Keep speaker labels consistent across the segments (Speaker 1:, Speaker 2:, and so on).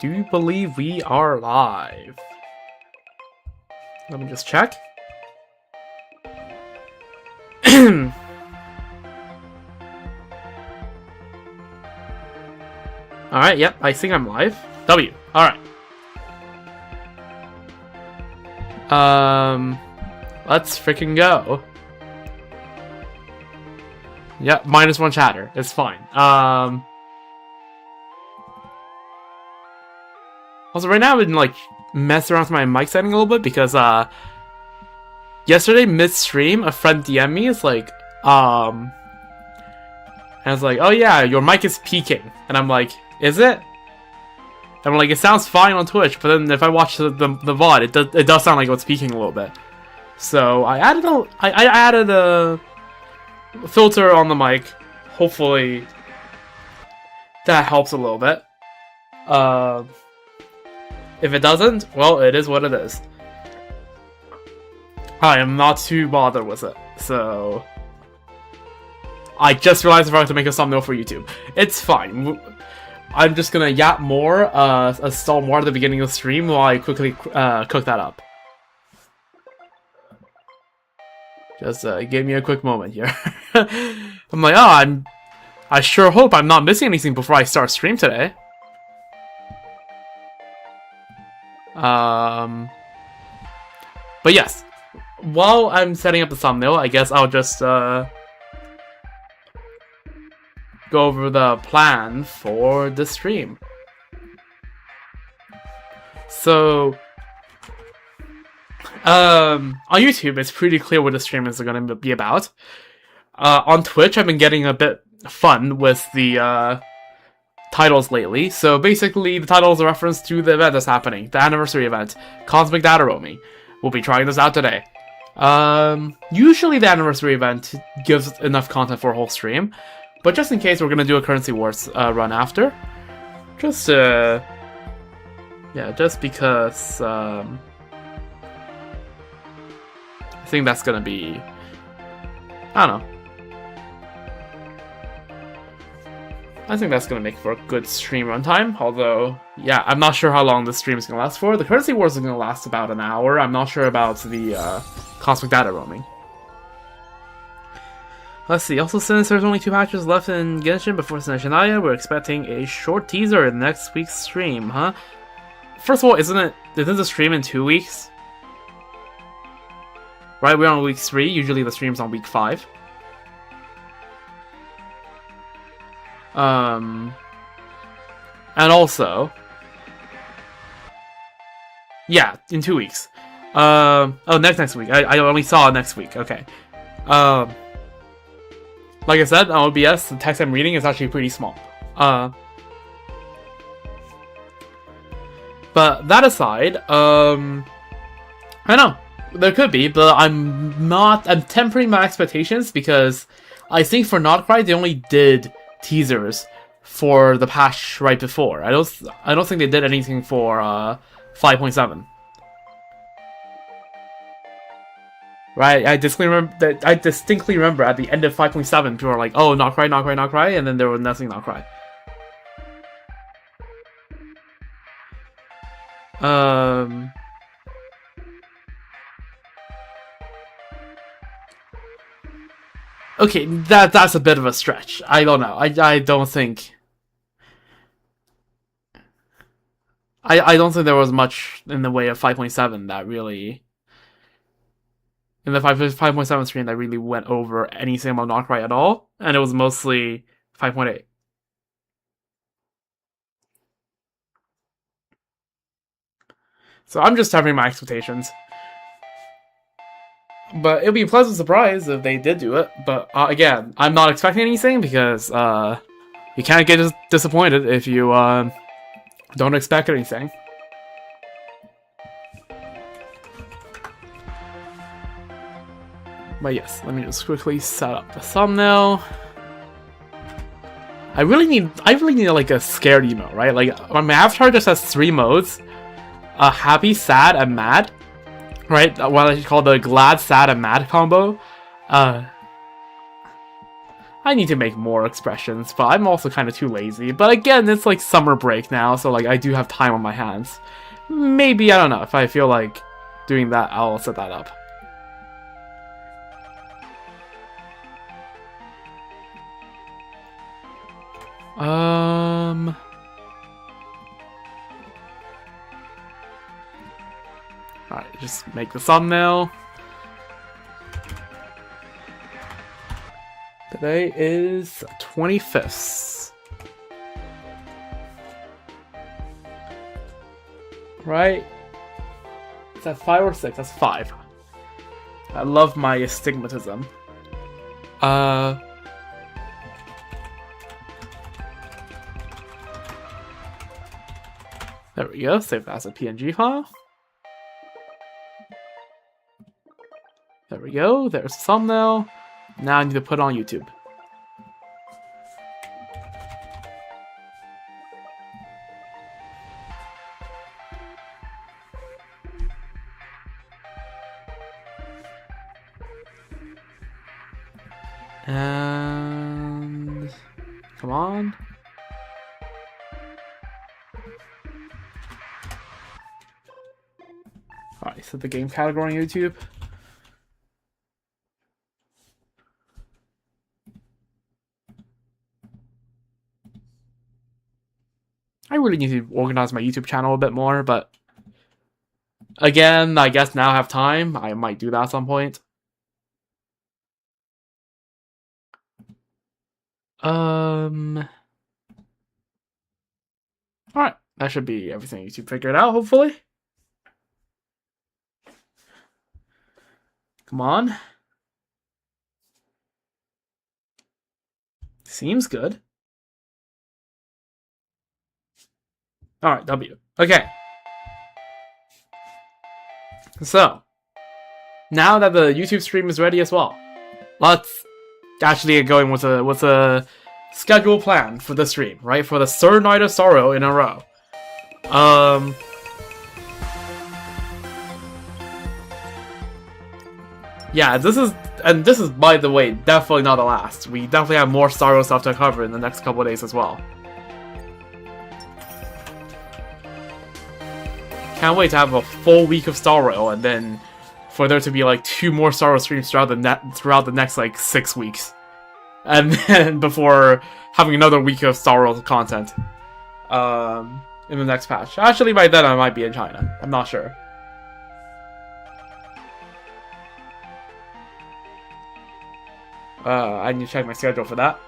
Speaker 1: Do you believe we are live? Let me just check. Alright, yep, I think I'm live. W. Alright. Let's freaking go. Yep, -1 chatter. It's fine. Also, right now I've been, like, messing around with my mic setting a little bit because, yesterday, mid-stream, a friend DM'd me, it's like, and I was like, oh yeah, your mic is peaking. And I'm like, is it? And I'm like, it sounds fine on Twitch, but then if I watch the VOD, it does sound like it's peaking a little bit. So I added a filter on the mic. Hopefully that helps a little bit. If it doesn't, well, it is what it is. I am not too bothered with it, so... I just realized I forgot to make a thumbnail for YouTube. It's fine. I'm just gonna yap more, stall more at the beginning of the stream while I quickly cook that up. Just give me a quick moment here. I'm like, oh, I sure hope I'm not missing anything before I start stream today. But yes, while I'm setting up the thumbnail, I guess I'll just go over the plan for the stream. So, on YouTube, it's pretty clear what the stream is going to be about. On Twitch, I've been getting a bit fun with the titles lately. So basically, the title is a reference to the event that's happening, the anniversary event, Cosmic Data Roaming. We'll be trying this out today. Usually the anniversary event gives enough content for a whole stream, but just in case, we're gonna do a Currency Wars run after. Just yeah, just because I think that's gonna be, I don't know. I think that's gonna make for a good stream runtime, although, yeah, I'm not sure how long this stream is gonna last for. The Currency Wars is gonna last about an hour. I'm not sure about the Cosmic Data Roaming. Let's see, also since there's only 2 patches left in Genshin before Senshinaya, we're expecting a short teaser in next week's stream, huh? First of all, isn't the stream in 2 weeks? Right, we're on week 3, usually the stream's on week 5. And also, yeah, in 2 weeks. Oh, next week. I only saw next week. Okay. Like I said, on OBS, the text I'm reading is actually pretty small. But that aside, I know there could be, but I'm tempering my expectations because I think for Notcry they only did teasers for the patch right before. I don't think they did anything for 5.7. Right? I distinctly remember at the end of 5.7 people were like, "Oh, Notcry," and then there was nothing Notcry. Okay, that's a bit of a stretch. I don't know. I don't think there was much in the way of 5.7 that really, in the 5.7 stream, that really went over anything about Notcry at all, and it was mostly 5.8. So I'm just having my expectations. But it'd be a pleasant surprise if they did do it. But again, I'm not expecting anything because you can't get disappointed if you don't expect anything. But yes, let me just quickly set up the thumbnail. I really need like a scared emote, right? Like my avatar just has 3 modes: happy, sad, and mad. Right, what I call the glad, sad, and mad combo. I need to make more expressions, but I'm also kind of too lazy. But again, it's like summer break now, so like I do have time on my hands. Maybe, I don't know, if I feel like doing that, I'll set that up. Alright, just make the thumbnail. Today is 25th. Right? Is that 5 or 6? That's 5. I love my astigmatism. There we go. Save that as a PNG file. There we go. There's the thumbnail. Now I need to put it on YouTube. And come on. Alright, set the game category on YouTube. I really need to organize my YouTube channel a bit more, but again, I guess now I have time. I might do that at some point. Alright, that should be everything YouTube figured out, hopefully. Come on. Seems good. Alright, W. Okay. So, now that the YouTube stream is ready as well, let's actually get going with a schedule plan for the stream, right? For the third night of sorrow in a row. Yeah, this is, by the way, definitely not the last. We definitely have more sorrow stuff to cover in the next couple of days as well. Can't wait to have a full week of sorrow, and then for there to be like 2 more sorrow streams throughout the next like 6 weeks, and then before having another week of sorrow content in the next patch. Actually, by then I might be in China. I'm not sure. I need to check my schedule for that.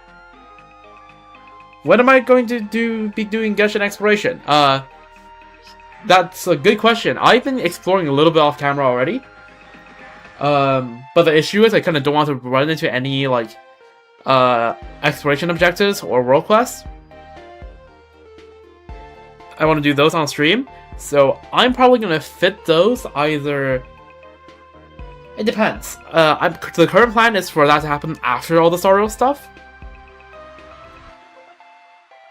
Speaker 1: When am I going to be doing Genshin exploration? That's a good question. I've been exploring a little bit off camera already. But the issue is I kind of don't want to run into any, like, exploration objectives or world quests. I want to do those on stream. So I'm probably going to fit those either... It depends. The current plan is for that to happen after all the sorrow stuff.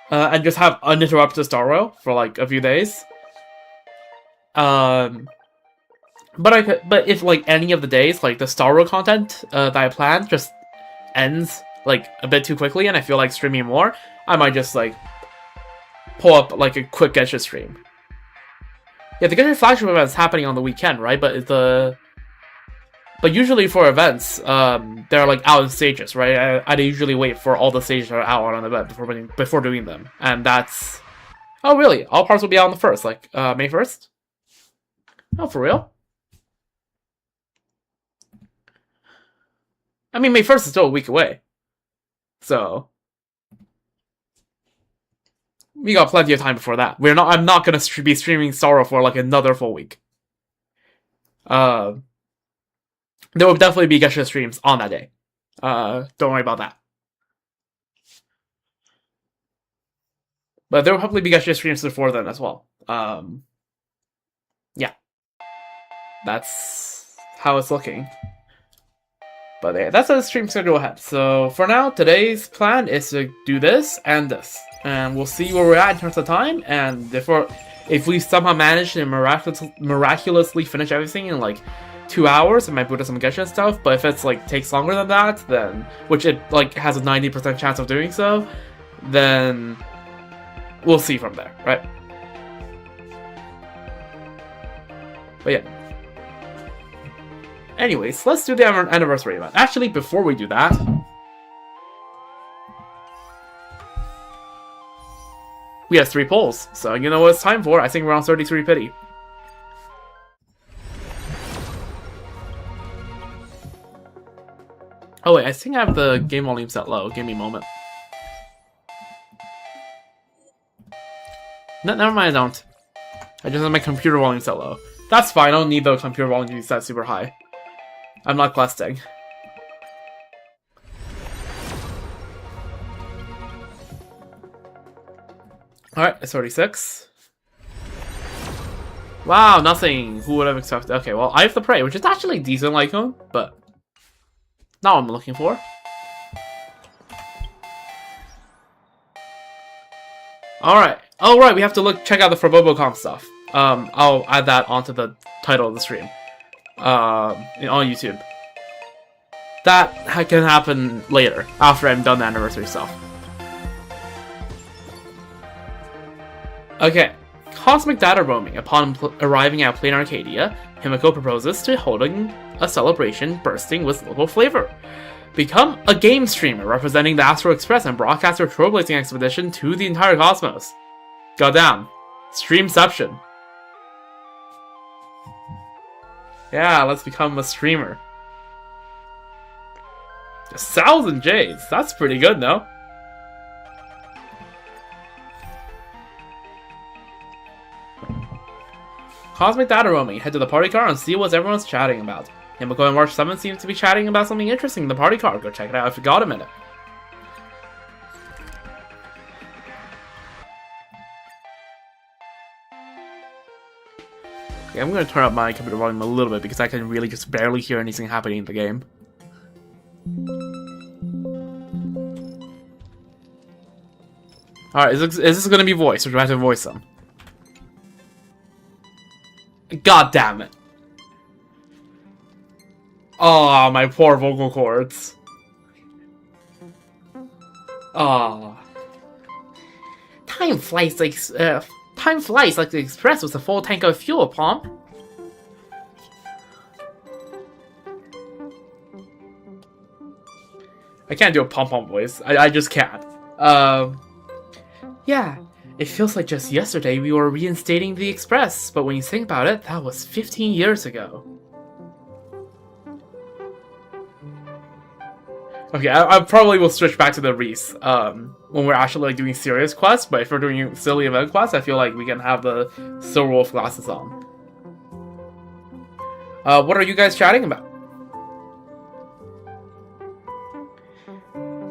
Speaker 1: And just have uninterrupted sorrow for, like, a few days. But if like any of the days, like the sorrow content that I planned just ends like a bit too quickly, and I feel like streaming more, I might just like pull up like a quick Genshin stream. Yeah, the Genshin flagship event is happening on the weekend, right? But usually for events, they're like out in stages, right? I usually wait for all the stages that are out on an event before doing them, and that's... Oh really? All parts will be out on the 1st, like May 1st? Oh, for real? I mean, May 1st is still a week away. So... we got plenty of time before that. I'm not gonna be streaming Sorrow for like another full week. There will definitely be Genshin streams on that day. Don't worry about that. But there will probably be Genshin streams before then as well. Yeah. That's how it's looking. But yeah, that's the stream schedule ahead. So for now, today's plan is to do this and this. And we'll see where we're at in terms of time. And if we somehow manage to miraculously finish everything in like 2 hours, it might boot up some Gesha stuff, but if it's like takes longer than that, then, which it like has a 90% chance of doing so, then we'll see from there, right? But yeah. Anyways, let's do the anniversary event. Actually, before we do that, we have 3 polls, so you know what it's time for. I think we're on 33 pity. Oh wait, I think I have the game volume set low. Give me a moment. No, never mind, I don't. I just have my computer volume set low. That's fine, I don't need the computer volume to be set super high. I'm not questing. Alright, it's 36. Wow, nothing. Who would have expected? Okay, well, I have the Prey, which is actually decent like him, but not what I'm looking for. Alright. Oh, right, we have to check out the Furbobocom stuff. I'll add that onto the title of the stream. On YouTube. That can happen later, after I'm done the anniversary stuff. Okay. Cosmic data roaming. Upon arriving at Plain Arcadia, Himiko proposes to holding a celebration bursting with local flavor. Become a game streamer representing the Astro Express and broadcast your trailblazing expedition to the entire cosmos. Goddamn. Streamception. Yeah, let's become a streamer. 1,000 J's. That's pretty good, no? Cosmic data roaming. Head to the party car and see what everyone's chatting about. Himiko and March 7 seem to be chatting about something interesting in the party car. Go check it out if you got a minute. Okay, I'm going to turn up my computer volume a little bit because I can really just barely hear anything happening in the game. Alright, is this going to be voice, or do I have to voice them? God damn it. Oh, my poor vocal cords. Oh. Time flies like the express with a full tank of fuel, Pom. I can't do a pom-pom voice. I just can't. Yeah, it feels like just yesterday we were reinstating the express, but when you think about it, that was 15 years ago. Okay, I probably will switch back to the Reese when we're actually like doing serious quests, but if we're doing silly event quests, I feel like we can have the Silver Wolf glasses on. What are you guys chatting about?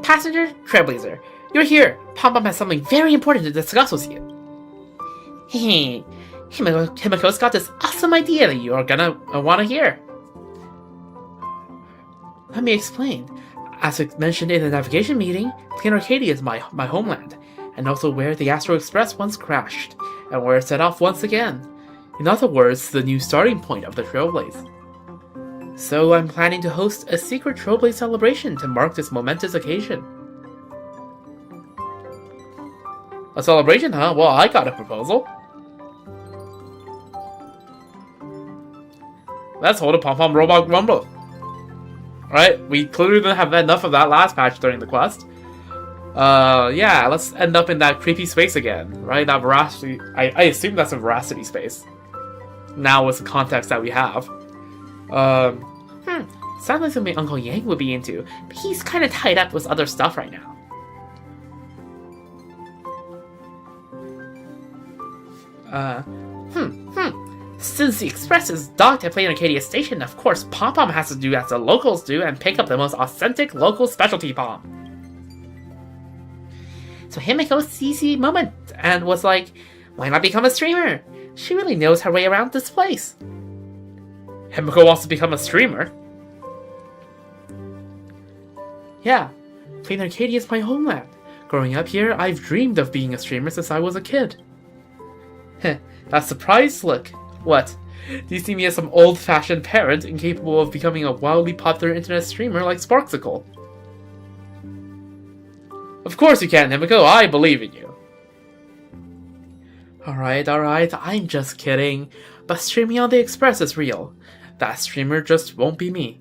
Speaker 1: Passenger Trailblazer, you're here. Pom-Pom has something very important to discuss with you. Hey, Himiko's got this awesome idea that you are gonna want to hear. Let me explain. As mentioned in the navigation meeting, Plain Arcadia is my homeland, and also where the Astro Express once crashed, and where it set off once again. In other words, the new starting point of the Trailblaze. So I'm planning to host a secret Trailblaze celebration to mark this momentous occasion. A celebration, huh? Well, I got a proposal. Let's hold a Pom-Pom Robot Rumble. Alright, we clearly didn't have enough of that last patch during the quest. Yeah, let's end up in that creepy space again, right? That veracity, I assume that's a veracity space. Now with the context that we have. Sounds like something Uncle Yang would be into, but he's kind of tied up with other stuff right now. Since the express is docked at Plain Arcadia Station, of course Pom-Pom has to do as the locals do and pick up the most authentic local specialty Pom. So Himiko sees the moment and was like, why not become a streamer? She really knows her way around this place. Himiko wants to become a streamer? Yeah, Plain Arcadia is my homeland. Growing up here, I've dreamed of being a streamer since I was a kid. Heh, that surprised look. What? Do you see me as some old-fashioned parent incapable of becoming a wildly popular internet streamer like Sparksicle? Of course you can, Himiko. I believe in you. Alright, I'm just kidding. But streaming on the Express is real. That streamer just won't be me.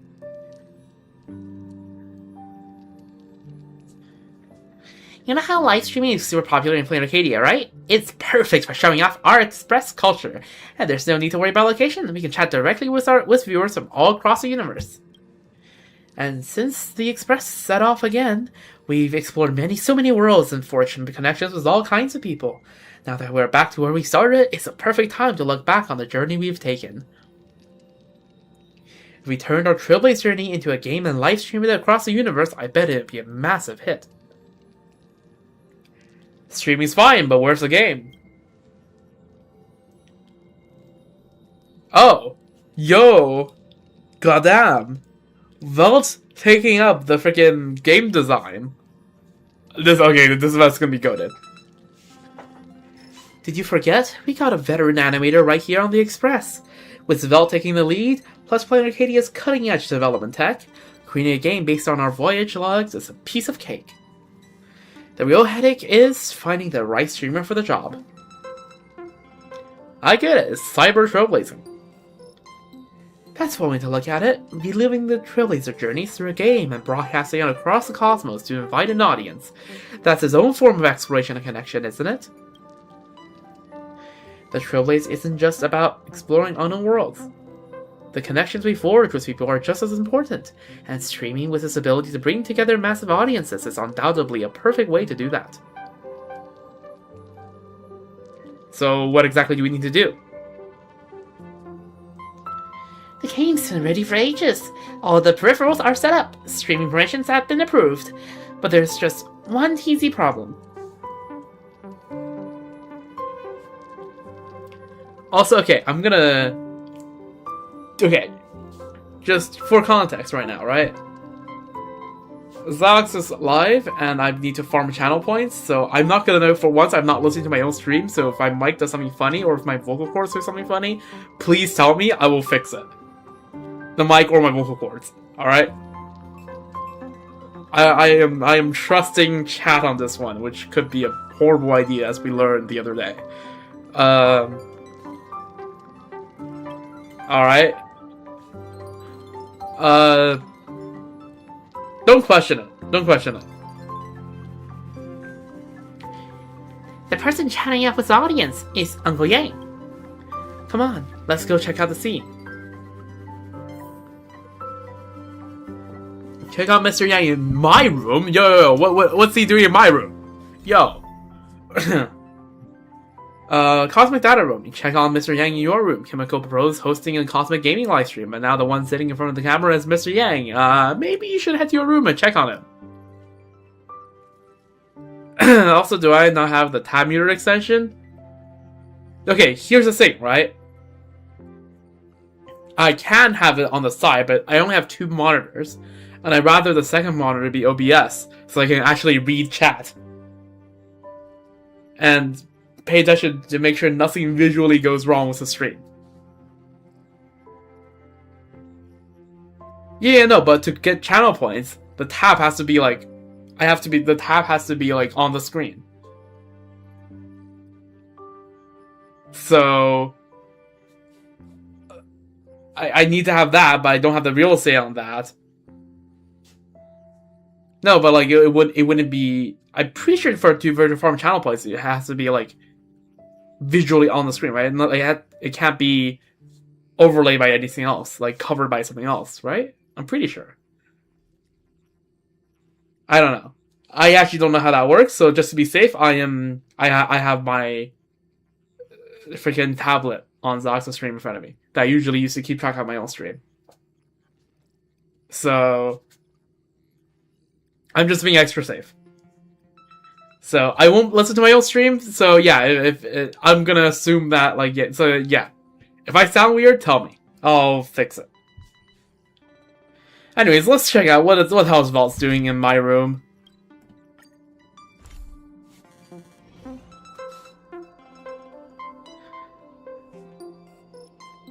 Speaker 1: You know how live streaming is super popular in Planet Arcadia, right? It's perfect for showing off our Express culture. And there's no need to worry about location. We can chat directly with viewers from all across the universe. And since the Express set off again, we've explored so many worlds and forged connections with all kinds of people. Now that we're back to where we started, it's a perfect time to look back on the journey we've taken. If we turned our Trailblaze journey into a game and live streamed it across the universe, I bet it'd be a massive hit. Streaming's fine, but where's the game? Oh. Yo. Goddamn. Velt's taking up the freaking game design. This is what's gonna be goated. Did you forget? We got a veteran animator right here on the Express. With Velt taking the lead, plus Planet Arcadia's cutting-edge development tech, creating a game based on our voyage logs is a piece of cake. The real headache is finding the right streamer for the job. I get it, it's cyber trailblazing. That's one way to look at it, reliving the Trailblazer journey through a game and broadcasting it across the cosmos to invite an audience. That's its own form of exploration and connection, isn't it? The Trailblaze isn't just about exploring unknown worlds. The connections we forge with people are just as important, and streaming with its ability to bring together massive audiences is undoubtedly a perfect way to do that. So what exactly do we need to do? The game's been ready for ages. All the peripherals are set up, streaming permissions have been approved, but there's just one easy problem. Also, okay, just for context right now, right? Zalox is live, and I need to farm channel points, so I'm not gonna know for once. I'm not listening to my own stream, so if my mic does something funny, or if my vocal cords do something funny, please tell me, I will fix it. The mic or my vocal cords, alright? I am trusting chat on this one, which could be a horrible idea, as we learned the other day. Alright. Don't question it. Don't question it. The person chatting up with the audience is Uncle Yang. Come on, let's go check out the scene. Check out Mr. Yang in my room? Yo, what's he doing in my room? Yo. Cosmic Data Room. Check out Mr. Yang in your room. Chemical Pros hosting a Cosmic Gaming livestream, and now the one sitting in front of the camera is Mr. Yang. Maybe you should head to your room and check on him. Also, do I not have the tab muter extension? Okay, here's the thing, right? I can have it on the side, but I only have 2 monitors, and I'd rather the second monitor be OBS, so I can actually read chat. And pay attention to make sure nothing visually goes wrong with the stream. Yeah, no, but to get channel points, the tab has to be like, the tab has to be like on the screen. So I need to have that, but I don't have the real estate on that. No, but like it wouldn't be. I'm pretty sure for to farm channel points, it has to be like visually on the screen, right? Not, like, it can't be overlaid by anything else, like covered by something else, right? I'm pretty sure. I don't know. I actually don't know how that works, so just to be safe, I have my freaking tablet on Zox's stream in front of me that I usually use to keep track of my own stream. So I'm just being extra safe. So I won't listen to my own stream. So yeah, if I'm gonna assume that, like, yeah. So yeah, if I sound weird, tell me. I'll fix it. Anyways, let's check out what House Vault's doing in my room.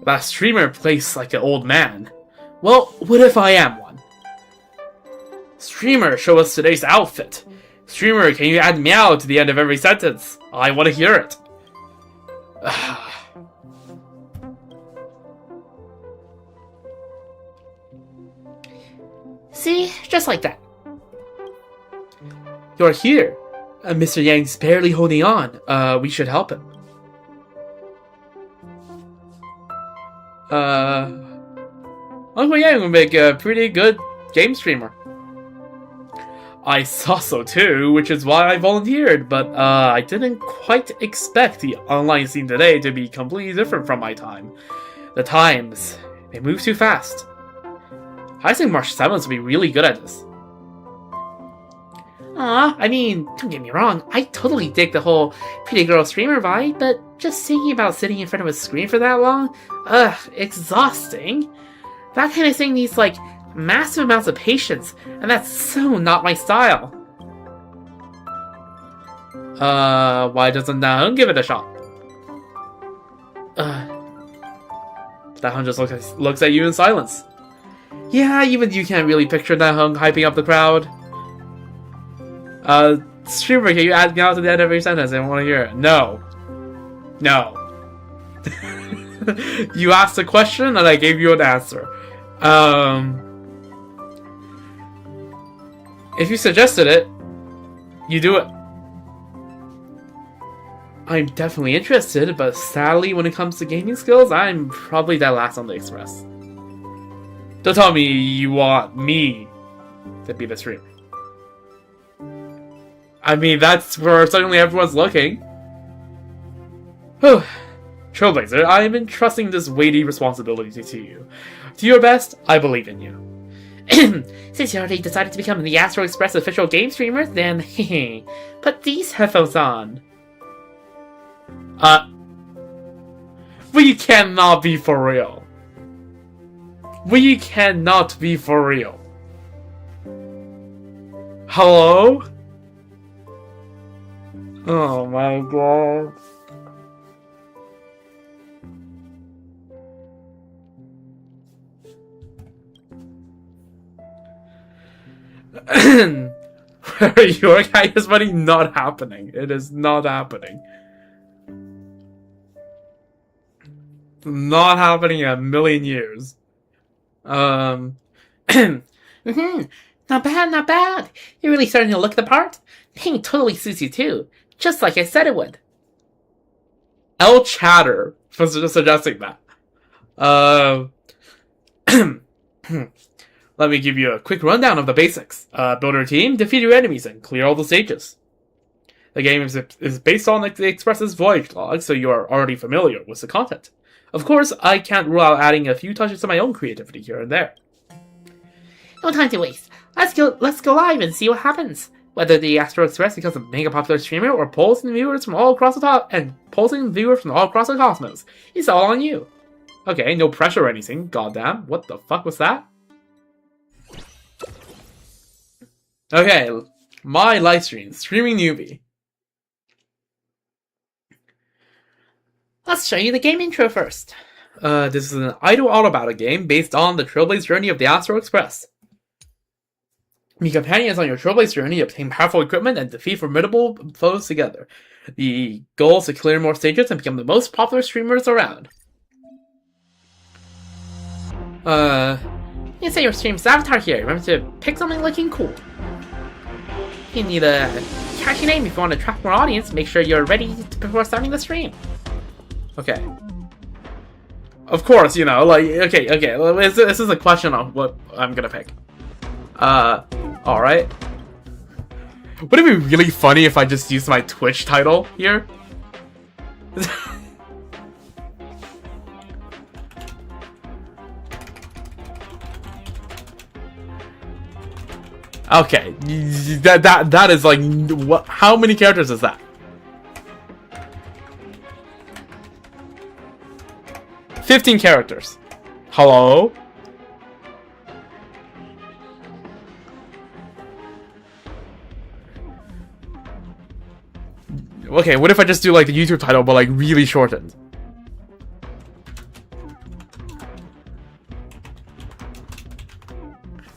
Speaker 1: That streamer plays like an old man. Well, what if I am one? Streamer, show us today's outfit. Streamer, can you add meow to the end of every sentence? I want to hear it. See? Just like that. You're here. Mr. Yang's barely holding on. We should help him. Uncle Yang will make a pretty good game streamer. I saw so too, which is why I volunteered, but I didn't quite expect the online scene today to be completely different from my time. The times, they move too fast. I think March 7th will be really good at this. I mean, don't get me wrong, I totally dig the whole pretty girl streamer vibe, but just thinking about sitting in front of a screen for that long, exhausting. That kind of thing needs, like, massive amounts of patience, and that's so not my style. Why doesn't Nahung give it a shot? Nahung just looks at you in silence. Yeah, even you can't really picture Nahung hyping up the crowd. Streamer, can you add me out to the end of every sentence? I want to hear it. No. No. You asked a question and I gave you an answer. If you suggested it, you do it. I'm definitely interested, but sadly when it comes to gaming skills, I'm probably dead last on the express. Don't tell me you want me to be the streamer. I mean, that's where suddenly everyone's looking. Whew. Trailblazer, I am entrusting this weighty responsibility to you. To your best, I believe in you. Since you already decided to become the Astro Express official game streamer, then put these headphones on. We cannot be for real. We cannot be for real. Hello? Oh my god. Your guy is money not happening. It is not happening. Not happening in a million years. Not bad, not bad. You're really starting to look the part. Pink totally suits you too. Just like I said it would. L Chatter for suggesting that. Let me give you a quick rundown of the basics. Build your team, defeat your enemies, and clear all the stages. The game is based on the Express's voyage log, so you are already familiar with the content. Of course, I can't rule out adding a few touches of my own creativity here and there. No time to waste. Let's go live and see what happens. Whether the Astro Express becomes a mega popular streamer or pulls in viewers from all across the cosmos, it's all on you. Okay, no pressure or anything. Goddamn, what the fuck was that? Okay, my live stream, streaming newbie. Let's show you the game intro first. This is an idle all-about game based on the Trailblaze journey of the Astro Express. Be companions on your Trailblaze journey, obtain powerful equipment, and defeat formidable foes together. The goal is to clear more stages and become the most popular streamers around. You say your stream's avatar here. Remember to pick something looking cool. You need a catchy name if you want to attract more audience. Make sure you're ready before starting the stream. Okay. Of course, you know, like, okay. This is a question of what I'm gonna pick. Alright. Would it be really funny if I just used my Twitch title here? Okay, that is like, what? How many characters is that? 15 characters. Hello? Okay, what if I just do like the YouTube title but like really shortened?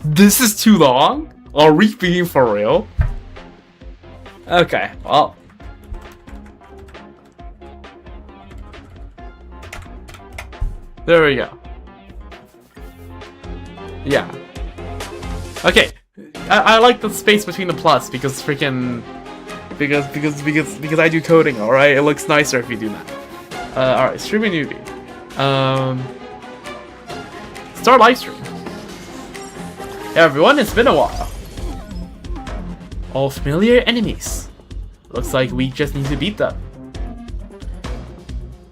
Speaker 1: This is too long? Are we being for real? Okay, well. There we go. Yeah. Okay. I like the space between the plus because freaking because I do coding, alright? It looks nicer if you do that. Alright, streaming newbie. Start live stream. Hey everyone, it's been a while. All familiar enemies. Looks like we just need to beat them.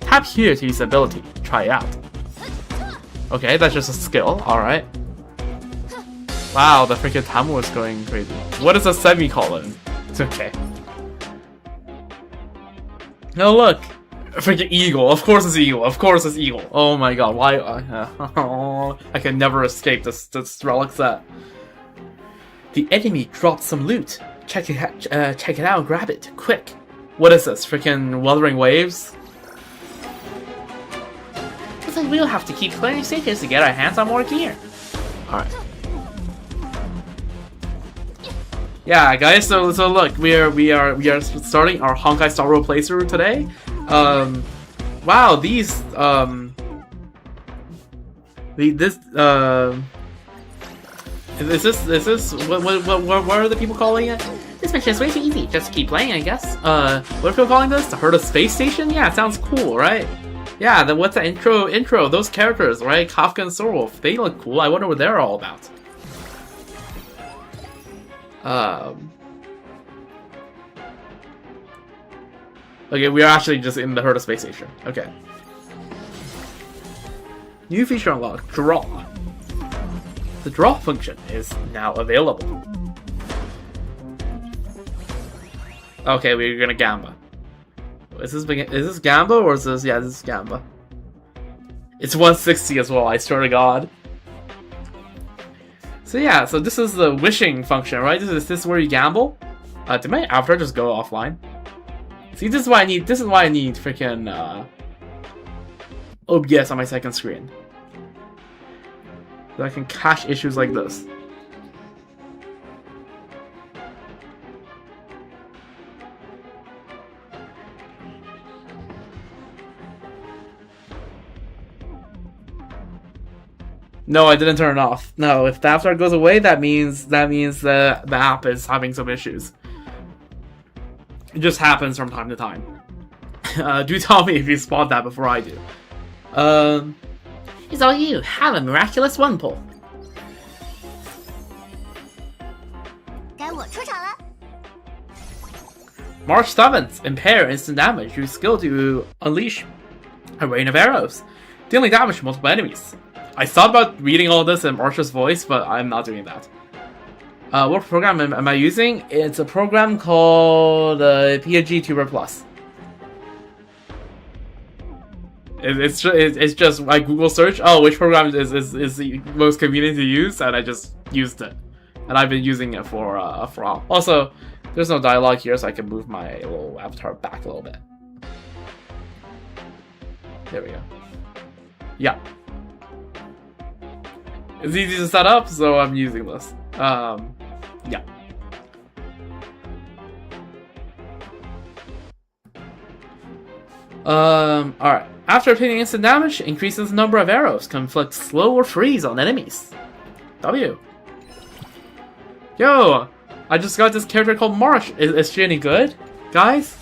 Speaker 1: Tap here to use ability. Try it out. Okay, that's just a skill, alright. Wow, the freaking timer was going crazy. What is a semicolon? It's okay. No, look! A freaking eagle. Of course it's eagle. Of course it's eagle. Oh my god, why? I can never escape this relic set. The enemy dropped some loot. Check it out, grab it, quick. What is this? Freaking Wuthering Waves? Looks like we'll have to keep clearing stages to get our hands on more gear. Alright. Yeah, guys. So look, we are starting our Honkai Star Rail playthrough today. Wow, these is this what are the people calling it? This mission is way too easy. Just keep playing, I guess. What are people calling this? The Herd of Space Station? Yeah, it sounds cool, right? Yeah. Then what's the intro? Those characters, right? Kafka and Sorwolf. They look cool. I wonder what they're all about. Okay, we are actually just in the Herd of Space Station. Okay. New feature unlocked, draw. The draw function is now available. Okay, we're gonna Gamba. Is this Gamba or is this? Yeah, this is Gamba. It's 160 as well. I swear to God. So yeah, so this is the wishing function, right? This is where you gamble. Did my avatar just go offline? See, this is why I need freaking OBS on my second screen. So I can cache issues like this. No, I didn't turn it off. No, if the avatar goes away, that means the app is having some issues. It just happens from time to time. Do tell me if you spot that before I do. It's all you. Have a miraculous one pull. March 7th. Impair instant damage. Use skill to unleash a rain of arrows, dealing damage to multiple enemies. I thought about reading all this in Marsh's voice, but I'm not doing that. What program am I using? It's a program called PNG Tuber Plus. It's just I Google search. Oh, which program is the most convenient to use, and I just used it, and I've been using it for a while. Also, there's no dialogue here, so I can move my little avatar back a little bit. There we go. Yeah. It's easy to set up, so I'm using this. Yeah. Alright. After obtaining instant damage, increases the number of arrows, conflicts slow or freeze on enemies. W. Yo! I just got this character called Marsh. Is she any good? Guys?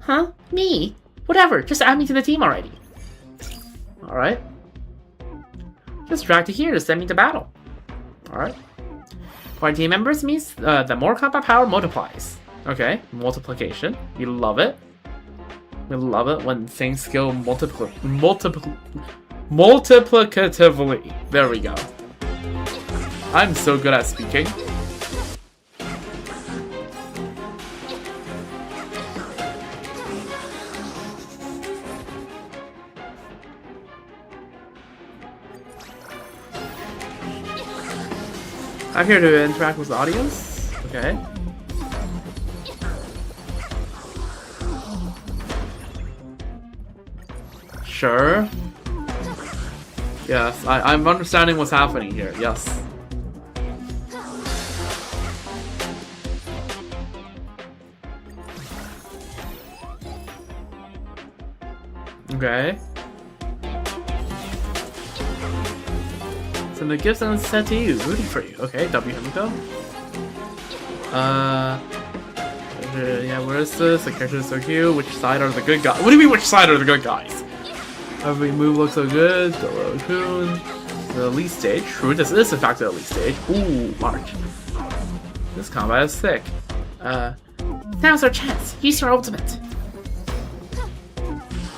Speaker 1: Huh? Me? Whatever, just add me to the team already. Alright. Just drag to here to send me to battle. Alright. For team members means the more combat power multiplies. Okay, multiplication. We love it. We love it when things scale multiplicatively. There we go. I'm so good at speaking. I'm here to interact with the audience. Okay. Sure. Yes, I'm understanding what's happening here. Yes. Okay. Send the gifts and sent to you. Rooting for you. Okay, W Himiko. Yeah, where is this? The characters are so cute. Which side are the good guys? What do you mean, which side are the good guys? Every move looks so good. The Raccoon. The elite stage. True, this is in fact the elite stage. Ooh, March. This combat is sick.
Speaker 2: Now's our chance. Use your ultimate.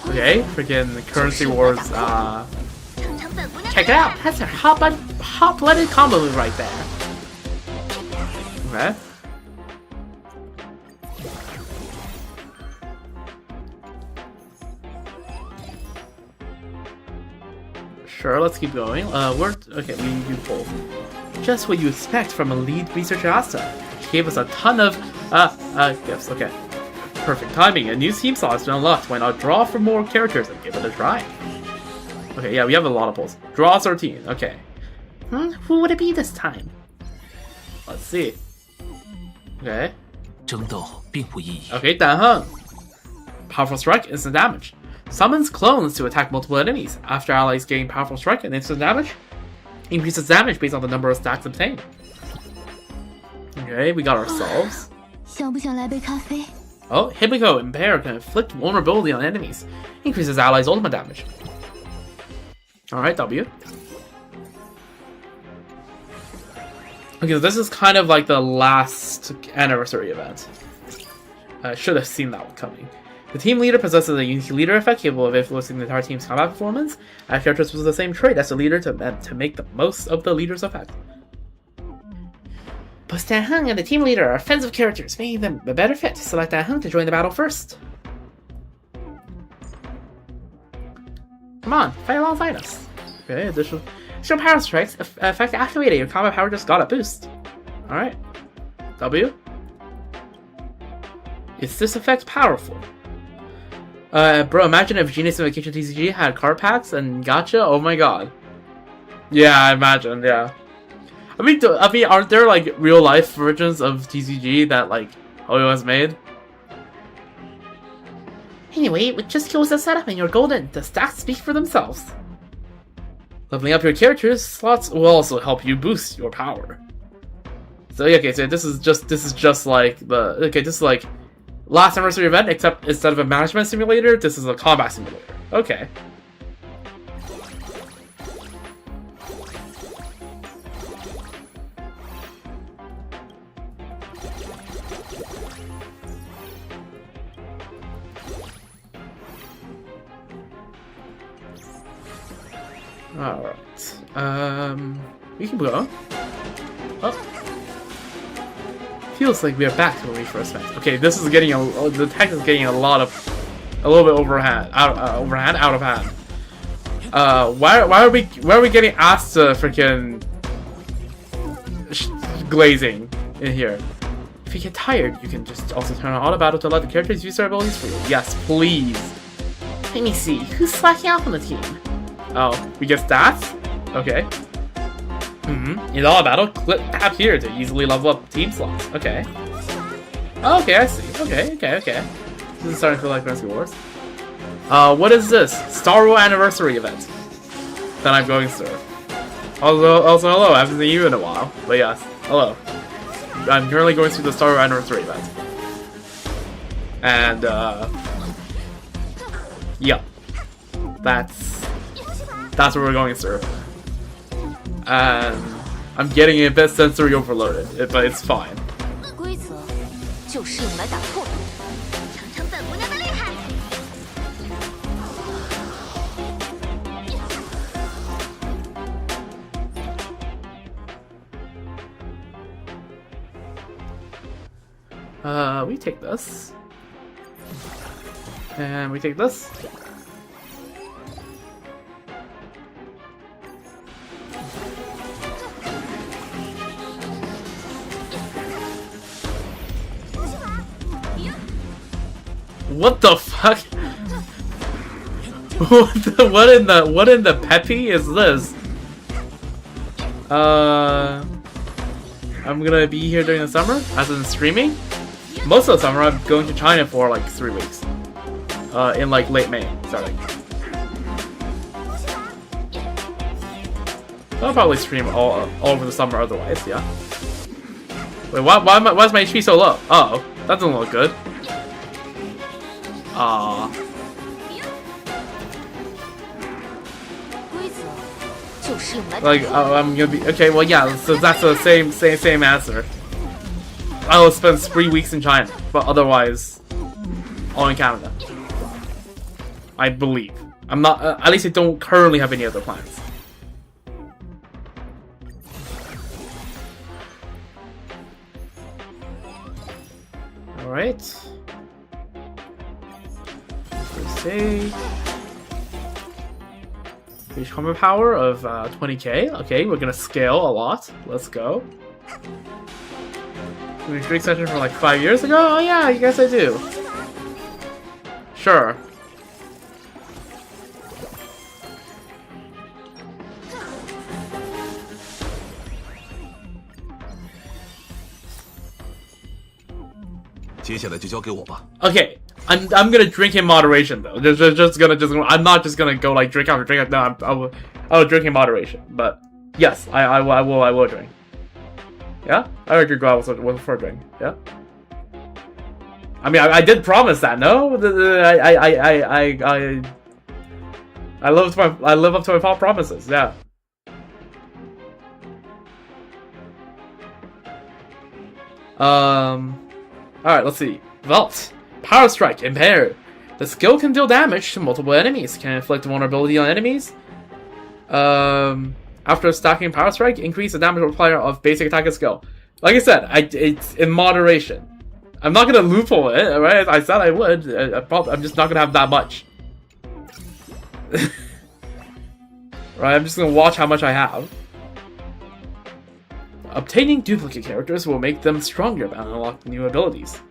Speaker 1: Okay, freaking currency wars.
Speaker 2: Check it out. That's our hot-blooded combo move right there.
Speaker 1: Okay. Sure, let's keep going. Okay, we do both. Just what you expect from a lead researcher Asta. She gave us a ton of gifts. Okay. Perfect timing. A new team slot has been unlocked. Why not draw for more characters and give it a try? Okay, yeah, we have a lot of polls. Draw 13. Okay.
Speaker 2: Who would it be this time?
Speaker 1: Let's see. Okay.
Speaker 3: 争斗并无意义。
Speaker 1: Okay, Dan Heng. Powerful strike, instant damage. Summons clones to attack multiple enemies. After allies gain powerful strike and instant damage, increases damage based on the number of stacks obtained. Okay, we got ourselves.
Speaker 4: 想不想来杯咖啡?
Speaker 1: Oh, Himiko Impair can inflict vulnerability on enemies. Increases allies' ultimate damage. Alright, W. Okay, so this is kind of like the last anniversary event. I should have seen that one coming. The team leader possesses a unique leader effect capable of influencing the entire team's combat performance. Add characters with the same trait as the leader to make the most of the leader's effect.
Speaker 2: Both Dan Heng and the team leader are offensive characters, making them a better fit. Select Dan Heng to join the battle first. Come on, fight alongside us.
Speaker 1: Okay, additional
Speaker 2: Power strikes effect activated. Your combat power just got a boost.
Speaker 1: Alright. W. Is this effect powerful? Bro, imagine if Genius Invocation TCG had card packs and gacha. Oh my god. Yeah, I imagine, yeah. I mean, aren't there like real life versions of TCG that like Hoyo has made?
Speaker 2: Anyway, with just kills the setup and you're golden. The stats speak for themselves.
Speaker 1: Leveling up your characters slots will also help you boost your power. So yeah, okay, so this is just like this is like last anniversary event, except instead of a management simulator, this is a combat simulator. Okay. Alright. We can go. Oh. Feels like we are back to where we first met. Okay, this is getting the text is getting a little bit out of hand. Why are we getting asked to freaking glazing in here? If you get tired, you can just also turn on auto battle to let the characters use their abilities for you. Yes, please.
Speaker 2: Let me see, who's slacking off on the team?
Speaker 1: Oh, we get stats? Okay. In auto battle, click tab here to easily level up team slots. Okay. Okay, I see. Okay. This is starting to feel like Rescue Wars. What is this? Star Wars Anniversary event that I'm going through. Also, hello, I haven't seen you in a while. But yes, hello. I'm currently going through the Star Wars Anniversary event. And, yeah. That's what we're going through. And I'm getting a bit sensory overloaded, but it's fine.
Speaker 4: 规则就是用来打破的。尝尝本姑娘的厉害。
Speaker 1: We take this. And we take this. What the fuck? What in the peppy is this? I'm gonna be here during the summer, as in streaming. Most of the summer, I'm going to China for like 3 weeks. In like late May, starting. I'll probably stream all over the summer otherwise, yeah. Wait, why is my HP so low? Uh oh, that doesn't look good. Ah. Like, I'm gonna be okay. Well, yeah. So that's the same answer. I will spend 3 weeks in China, but otherwise, all in Canada. I believe. I'm not. At least I don't currently have any other plans. All right. First aid. Reach combat power of 20k. Okay, we're gonna scale a lot. Let's go. We drink session from like 5 years ago? Oh yeah, I guess I do. Sure. Okay, I'm gonna drink in moderation though. I'm not just gonna go like drink after drink. No, I will drink in moderation. But yes, I will drink. Yeah, I already go out with for a drink. Yeah. I mean, I did promise that. No, I live up to my promises. Yeah. Alright, let's see. Vault. Power Strike. Impaired. The skill can deal damage to multiple enemies. Can inflict vulnerability on enemies. After stacking Power Strike, increase the damage multiplier of basic attack and skill. Like I said, it's in moderation. I'm not gonna loophole it, right? I said I would. I'm just not gonna have that much. Right, I'm just gonna watch how much I have. Obtaining duplicate characters will make them stronger and unlock new abilities.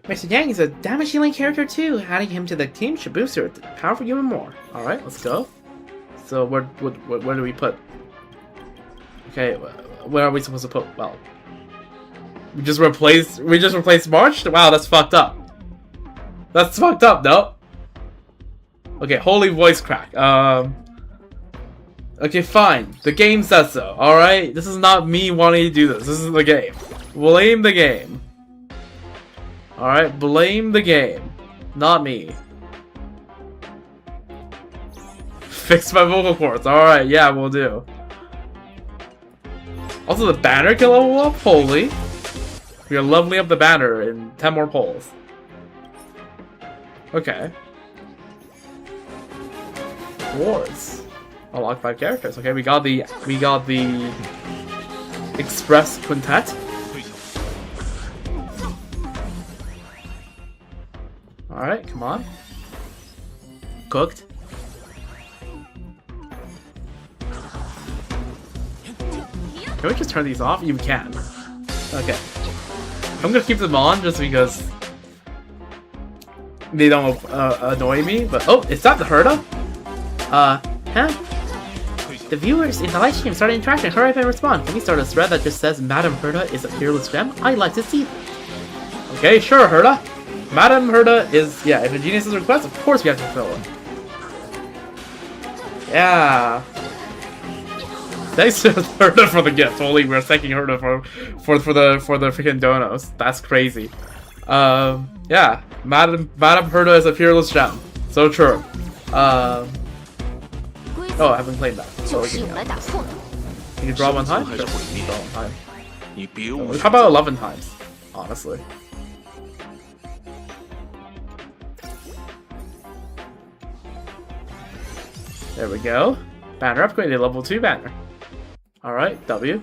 Speaker 2: Mr. Yang is a damage dealing character too. Adding him to the team should boost her power even more.
Speaker 1: Alright, let's go. So where do we put? Okay, where are we supposed to put? Well, we just replaced March? Wow, that's fucked up. That's fucked up, no? Okay, holy voice crack. Okay, fine. The game says so, alright? This is not me wanting to do this. This is the game. Blame the game. Alright, blame the game. Not me. Fix my vocal cords. Alright, yeah, we'll do. Also, the banner can level up? Holy. We are leveling up the banner in 10 more polls. Okay. Awards. Unlock 5 characters. Okay, we got the Express Quintet. Alright, come on. Cooked. Can we just turn these off? You can. Okay. I'm gonna keep them on just because they don't annoy me, but oh, is that the Herda?
Speaker 2: Huh? The viewers in the live stream started interacting. Hurry up and respond. Can we start a thread that just says Madam Herda is a fearless gem? I'd like to see that.
Speaker 1: Okay, sure, Herda. Madam Herda is, yeah, if a genius's request, of course we have to fulfill it. Yeah. Thanks to Herda for the gift. Holy, we're thanking Herda for the freaking donos. That's crazy. Yeah, Madam Herda is a fearless gem. So true. Oh, I haven't played that. So can you draw one time? Sure. Draw one time. How about 11 times? Honestly. There we go. Banner upgraded, level 2 banner. Alright, W.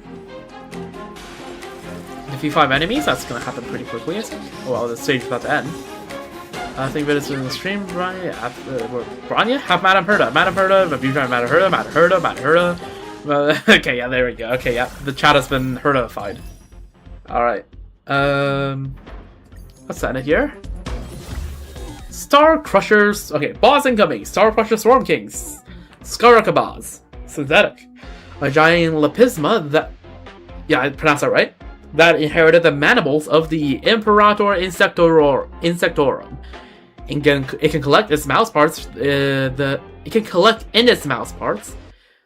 Speaker 1: Defeat 5 enemies, that's gonna happen pretty quickly, I think. Well, the stage is about to end. I think that it's in the stream, Branya. Branya? Have Madam Herda. Madam Herda, Madam Herda, Madam Herda, Madam Herda. Okay, yeah, there we go. Okay, yeah, the chat has been Herda-fied. Alright. What's that in here? Star Crushers. Okay, boss incoming. Star Crusher Swarm Kings. Scaracabas. Synthetic. A giant Lepisma that. Yeah, I pronounced that right. That inherited the mandibles of the Imperator Insectorum. It can collect its mouse parts. It can collect in its mouse parts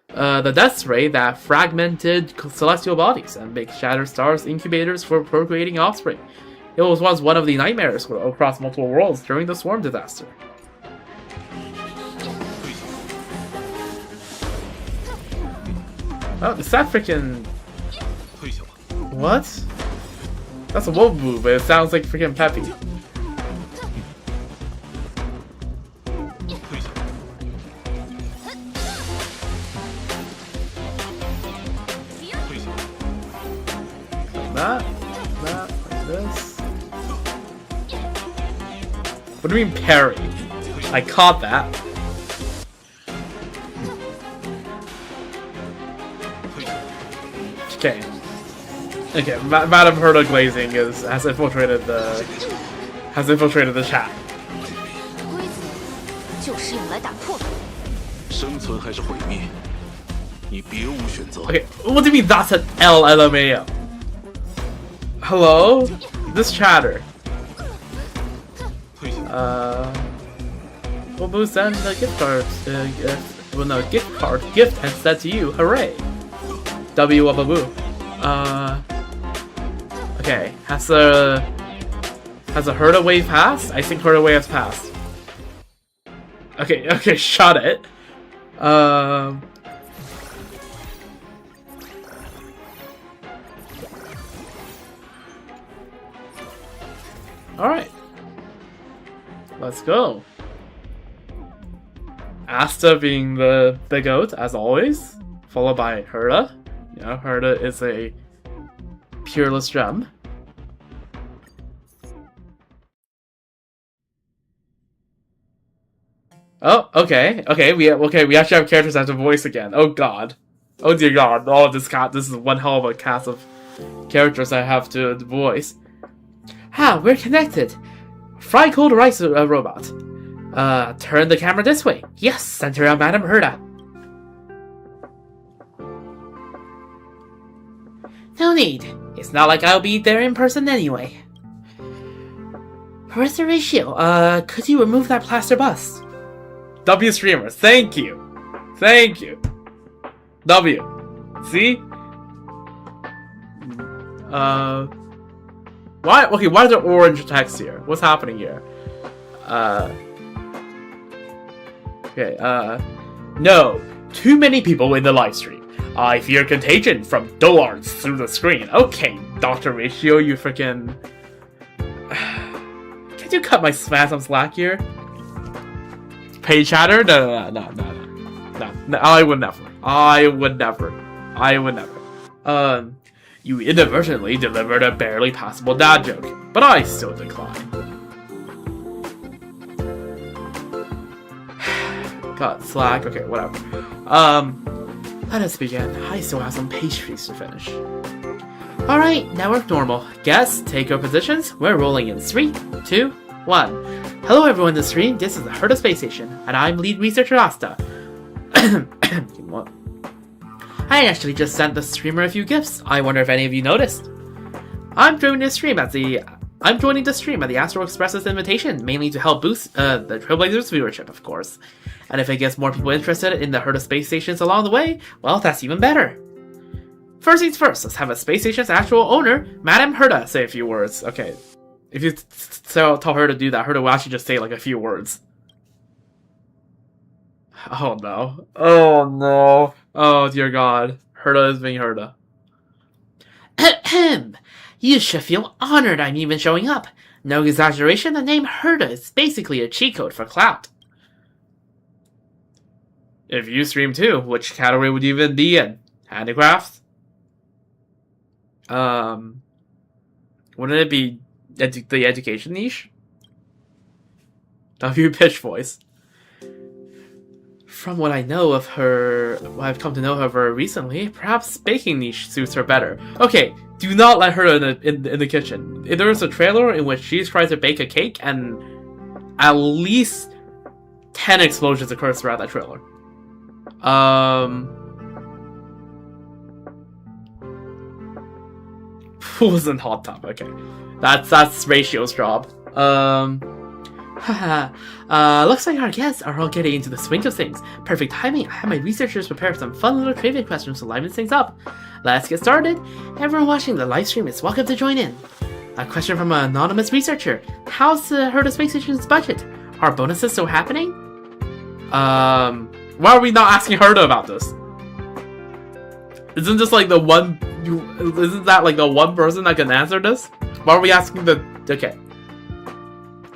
Speaker 1: the death ray that fragmented celestial bodies and make shattered stars incubators for procreating offspring. It was once one of the nightmares across multiple worlds during the swarm disaster. Oh, is that freaking... What? That's a wolf move, but it sounds like freaking Peppy. Like that, like this. What do you mean parry? I caught that. Okay. Okay, Madam Herta glazing has infiltrated the chat.
Speaker 4: 规则就是用来打破的。
Speaker 3: 生存还是毁灭，你别无选择。
Speaker 1: Okay, what do you mean that's an LMAO? Hello? This chatter. Well, Boo send a gift card. Gift and said to you, hooray! W Wababoo. Okay, has a Herta wave passed? I think Herta wave has passed. Okay, shut it. Alright. Let's go. Asta being the big goat, as always. Followed by Herta. You know, Herta is a peerless gem. Oh, okay. We actually have characters that have to voice again. Oh god. Oh dear god. Oh, this is one hell of a cast of characters I have to voice. Ha, we're connected. Fry cold rice robot. Turn the camera this way. Yes, center on Madam Herta. No need. It's not like I'll be there in person anyway. Professor Ratio, could you remove that plaster bust? W streamer, thank you. Thank you. W. See? Why? Okay, why is there orange text here? What's happening here? Okay, no. Too many people in the live stream. I fear contagion from Dollards through the screen. Okay, Dr. Ratio, you freaking... Can't you cut some slack here? Pay chatter? No. I would never. You inadvertently delivered a barely passable dad joke, but I still decline. Cut slack. Okay, whatever. Let us begin. I still have some pastries to finish. Alright, now we're normal. Guests, take your positions. We're rolling in 3, 2, 1. Hello everyone in the stream, this is the Herta Space Station, and I'm lead researcher Asta. I actually just sent the streamer a few gifts. I wonder if any of you noticed. I'm joining the stream at the Astro Express's invitation, mainly to help boost the Trailblazers viewership, of course. And if it gets more people interested in the Herta space stations along the way, well, that's even better. First things first, let's have a space station's actual owner, Madam Herta, say a few words. Okay, if you tell her to do that, Herta will actually just say like a few words. Oh no. Oh no. Oh dear god. Herta is being Herta.
Speaker 2: Ahem. You should feel honored I'm even showing up. No exaggeration, the name Herta is basically a cheat code for clout.
Speaker 1: If you stream too, which category would you even be in? Handicrafts? Wouldn't it be the education niche? W pitch voice. From what I know of her, what I've come to know of her recently, perhaps baking niche suits her better. Okay, Do not let her in the kitchen. There is a trailer in which she tries to bake a cake, and at least 10 explosions occur throughout that trailer. Pools and hot tub. Okay, that's Ratio's job.
Speaker 2: Looks like our guests are all getting into the swing of things. Perfect timing. I have my researchers prepare some fun little trivia questions to liven things up. Let's get started. Everyone watching the live stream is welcome to join in. A question from an anonymous researcher. How's the Herta Space Station's budget? Are bonuses still happening?
Speaker 1: Why are we not asking Herta about this? Isn't this like the one? Isn't that like the one person that can answer this? Why are we asking the? Okay.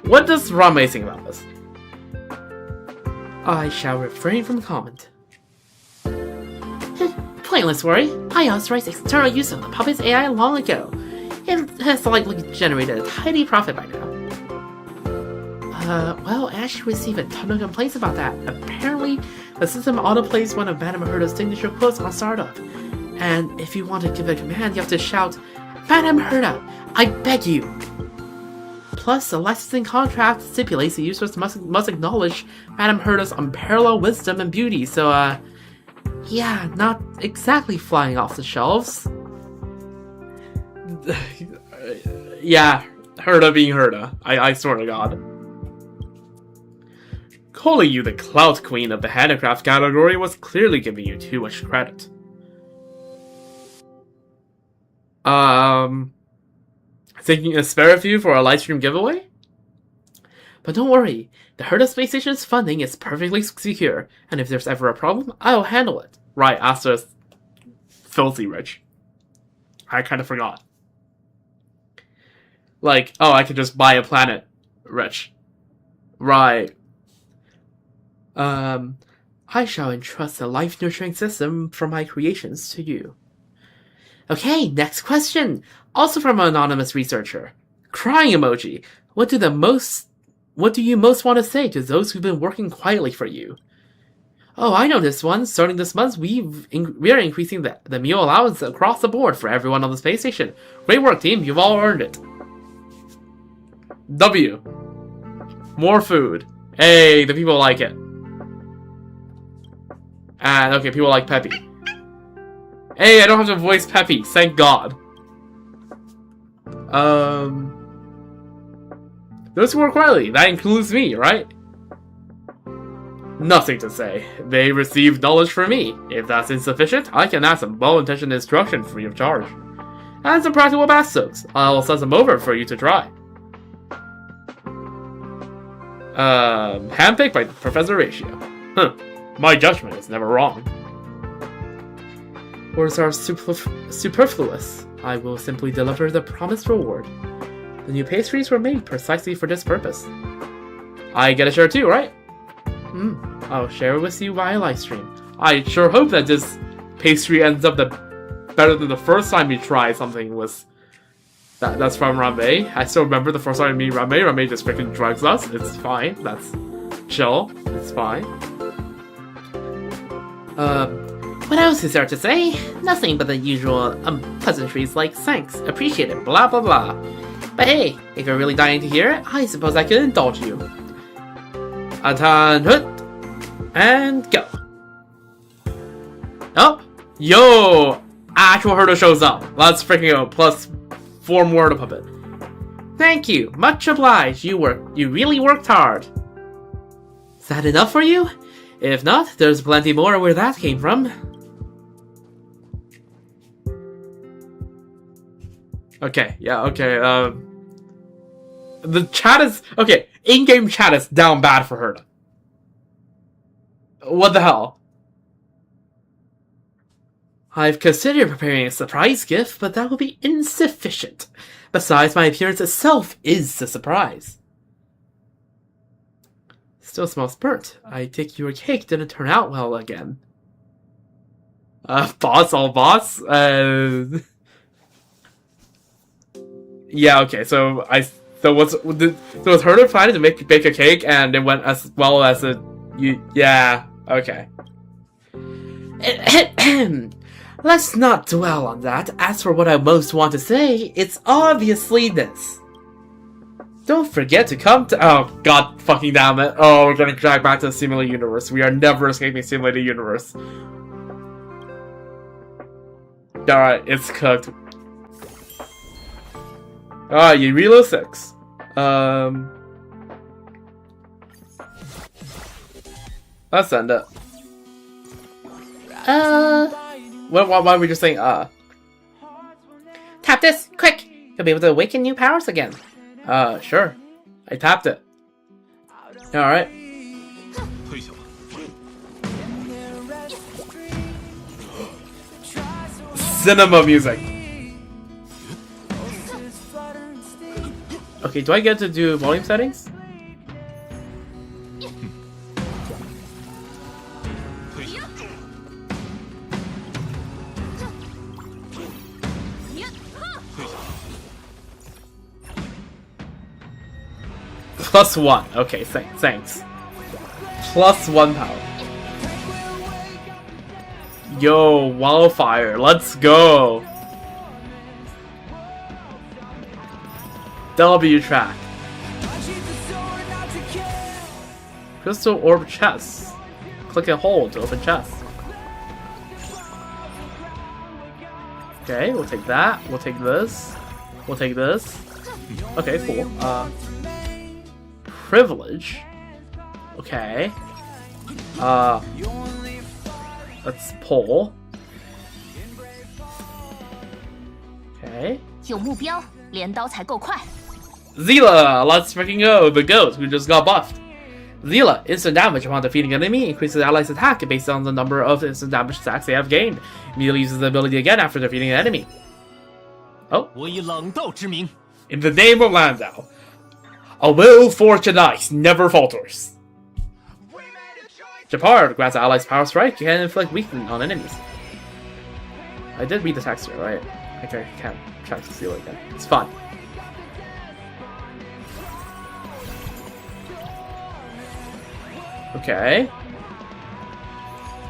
Speaker 1: What does Rame think about this?
Speaker 2: I shall refrain from comment. Pointless worry. I authorized external use of the puppet's AI long ago. It has likely generated a tidy profit by now. Well, Ash received a ton of complaints about that. Apparently, the system autoplays one of Madame Herta's signature quotes on startup. And if you want to give a command, you have to shout, Madame Herta, I beg you! Plus, the licensing contract stipulates the users must acknowledge Madame Herta's unparalleled wisdom and beauty, so, yeah, not exactly flying off the shelves.
Speaker 1: Yeah, Herta being Herta. I swear to God. Calling you the clout queen of the handicraft category was clearly giving you too much credit. Thinking a spare few for a livestream giveaway?
Speaker 2: But don't worry, the Herta Space Station's funding is perfectly secure, and if there's ever a problem, I'll handle it.
Speaker 1: Right, Astra's filthy rich. I kind of forgot. Like, oh, I could just buy a planet rich. Right.
Speaker 2: I shall entrust the life-nurturing system from my creations to you. Okay, next question. Also from an anonymous researcher. Crying emoji. What do you most want to say to those who've been working quietly for you? Oh, I know this one. Starting this month, we are increasing the meal allowance across the board for everyone on the space station. Great work, team. You've all earned it.
Speaker 1: W. More food. Hey, the people like it. And, okay, people like Peppy. Hey, I don't have to voice Peppy. Thank God. Those who work quietly. That includes me, right? Nothing to say. They receive knowledge from me. If that's insufficient, I can add some well-intentioned instruction free of charge. And some practical bath soaks. I'll send them over for you to try. Handpicked by Professor Ratio. Huh. My judgment is never wrong.
Speaker 2: Words are superfluous. I will simply deliver the promised reward. The new pastries were made precisely for this purpose.
Speaker 1: I get a share too, right?
Speaker 2: I'll share it with you via livestream.
Speaker 1: I sure hope that this pastry ends up better than the first time we tried something was... That's from Rame. I still remember the first time we meet Rame. Rame just freaking drugs us. It's fine. That's chill. It's fine.
Speaker 2: What else is there to say? Nothing but the usual pleasantries like thanks, appreciate it, blah blah blah. But hey, if you're really dying to hear it, I suppose I could indulge you. Atan Hut and go.
Speaker 1: Oh, yo! Actual Herta shows up. Let's freaking go. Plus 4 more to puppet.
Speaker 2: Thank you, much obliged. You really worked hard. Is that enough for you? If not, there's plenty more where that came from.
Speaker 1: Okay, yeah, okay, the chat is... Okay, in-game chat is down bad for Herta. What the hell?
Speaker 2: I've considered preparing a surprise gift, but that will be insufficient. Besides, my appearance itself is the surprise. Still smells burnt. I take your cake didn't turn out well again.
Speaker 1: Boss, all boss? Yeah, okay, so was Herta planning to bake a cake and it went as well as yeah, okay.
Speaker 2: Let's not dwell on that. As for what I most want to say, it's obviously this. Don't forget to come to— oh, god fucking damn it. Oh, we're getting dragged back to the simulated universe. We are never escaping simulated universe. Alright, it's cooked. Alright, you reload 6. Let's end it. Why are we just saying, Tap this! Quick! You'll be able to awaken new powers again. Sure. I tapped it. Alright. Cinema music. Okay, do I get to do volume settings? +1. Okay, thanks. +1 power. Yo, wildfire, let's go. W track. Crystal orb chest. Click and hold to open chest. Okay, we'll take that. We'll take this. We'll take this. Okay, cool. Privilege. Okay. Let's pull. Okay.
Speaker 4: 有目标，镰刀才够快。
Speaker 2: Zila, let's freaking go! The goat who just got buffed. Zila, instant damage upon defeating an enemy, increases allies' attack based on the number of instant damage stacks they have gained. Immediately uses the ability again after defeating an enemy. Oh.
Speaker 5: 我以冷斗之名，
Speaker 2: In the name of Landau. A will for tonight never falters. Japard grants allies power strike, can inflict weakening on enemies. I did read the text here, right? Okay, I can't check to see it again. It's fun. Okay.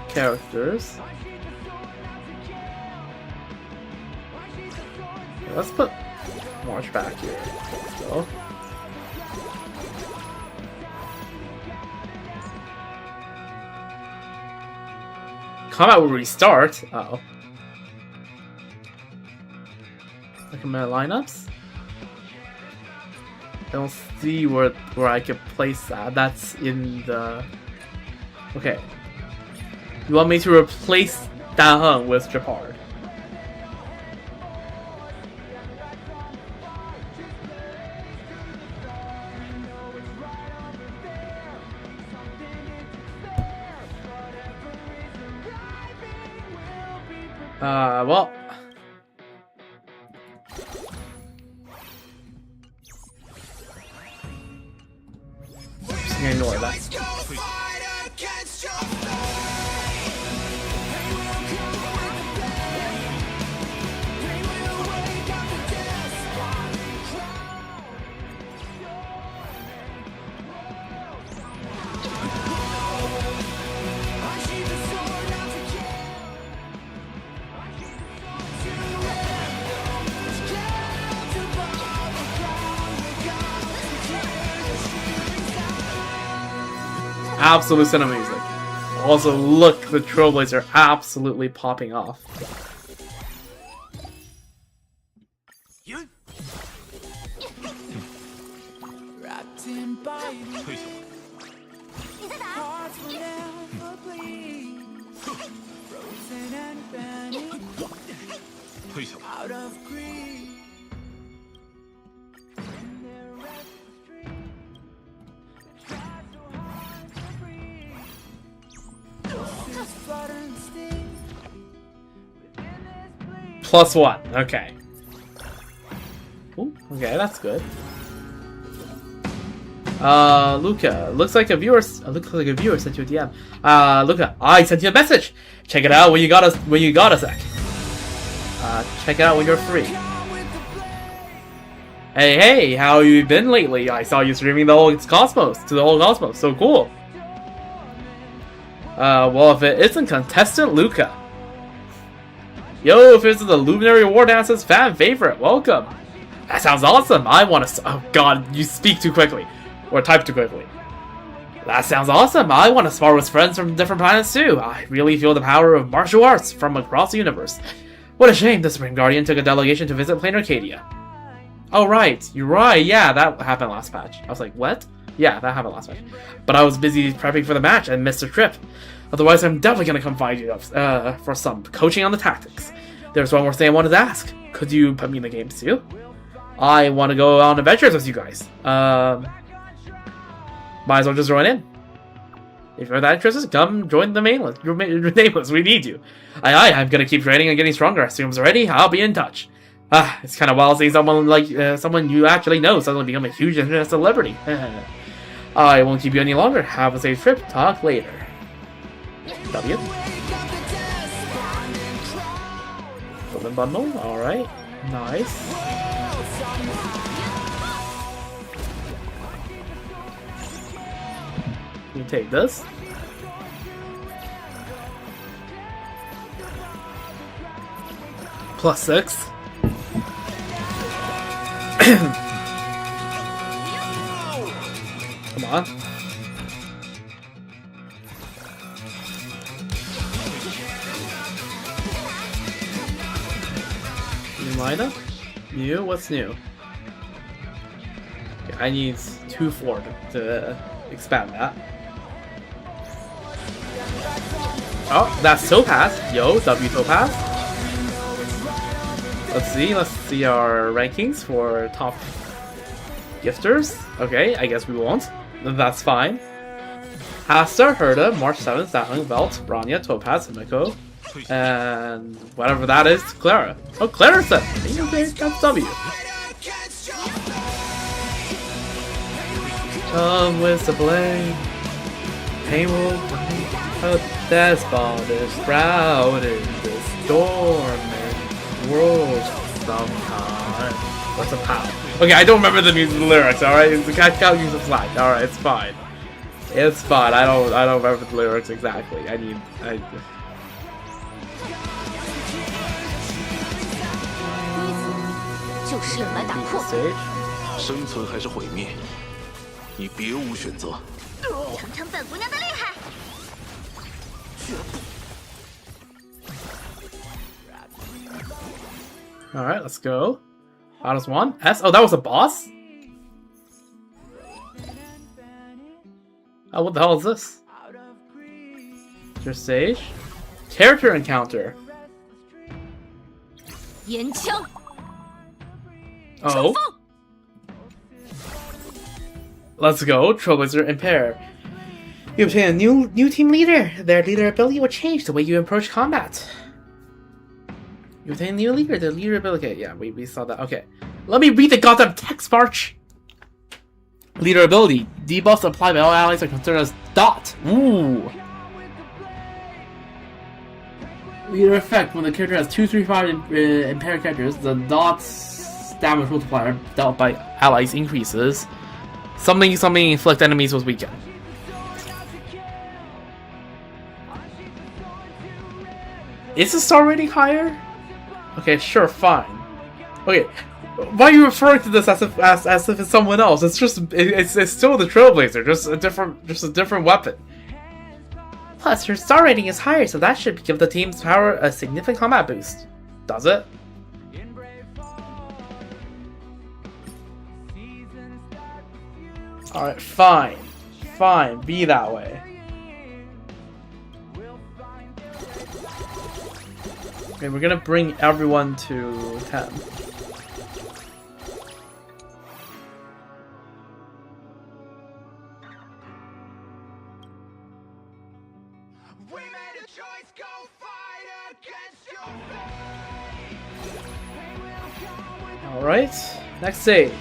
Speaker 2: Characters. Okay, let's put March back here. Let's go. Combat will restart. Uh-oh. Recommend lineups? I don't see where I could place that. That's in the... Okay. You want me to replace Da Heng with Japard? Well... Just gonna ignore that. Absolute cinema music. Also, look, the Trailblades are absolutely popping off. +1, okay. Ooh, okay, that's good. Luca, looks like a viewer sent you a DM. Luca, I sent you a message. Check it out when you got a sec. Check it out when you're free. Hey, how you been lately? I saw you streaming the whole cosmos. So cool. Well, if it isn't contestant Luca.
Speaker 1: Yo, if this is the Luminary War Dance's fan favorite, welcome. That sounds awesome. I want to. Oh god, you speak too quickly. Or type too quickly. That sounds awesome. I want to spar with friends from different planets too. I really feel the power of martial arts from across the universe. What a shame the Supreme Guardian took a delegation to visit Plain Arcadia. Oh right, you're right. Yeah, that happened last patch. I was like, what? Yeah, that happened last patch. But I was busy prepping for the match and missed the trip. Otherwise, I'm definitely gonna come find you for some coaching on the tactics. There's one more thing I wanted to ask. Could you put me in the games too? I want to go on adventures with you guys. Might as well just join in. If you're that interested, come join the main list. Your name list. We need you. I'm gonna keep training and getting stronger. As soon as I'm ready, I'll be in touch. It's kind of wild seeing someone like someone you actually know suddenly become a huge internet celebrity. I won't keep you any longer. Have a safe trip. Talk later. W. Golden bundle. All right. Nice. You take this. +6. Come on. New lineup? New? What's new? Okay, I need 2-4 to expand that. Oh, that's Topaz. Yo, W Topaz. Let's see our rankings for top gifters. Okay, I guess we won't. That's fine. Hasta, Herda, March 7th, Statling, Belt, Branya, Topaz, Himiko, and whatever that is, Clara. Oh, Clara said. Okay, that's W. Come with the blade. Pain will a despot is proud in the storm and world sometime. What's a pow? Okay, I don't remember the music lyrics, alright? I can't use a flag. Alright, it's fine. It's fine. I don't remember the lyrics exactly. I
Speaker 4: 就是用来打破。
Speaker 1: stage.
Speaker 3: 生存还是毁灭，你别无选择。
Speaker 4: 尝尝本姑娘的厉害。
Speaker 1: Alright, let's go. Battles 1. S. Oh, that was a boss? Oh, what the hell is this? Your stage? Character encounter.
Speaker 4: 岩枪，
Speaker 1: Oh. Let's go. Trailblazer Impair. You obtain a new team leader. Their leader ability will change the way you approach combat. You obtain a new leader. The leader ability. Okay, yeah, we saw that. Okay. Let me read the goddamn text, March. Leader ability. Debuffs applied by all allies are considered as dot. Ooh. Leader effect. When the character has 2, 3, 5 impaired characters, the dot's damage multiplier dealt by allies increases. Something inflict enemies with weaken. Is the star rating higher? Okay, sure, fine. Okay, why are you referring to this as if it's someone else? It's just it's still the Trailblazer, just a different weapon. Plus, your star rating is higher, so that should give the team's power a significant combat boost. Does it? Alright, fine. Fine, be that way. Okay, we're gonna bring everyone to 10. Alright, next stage.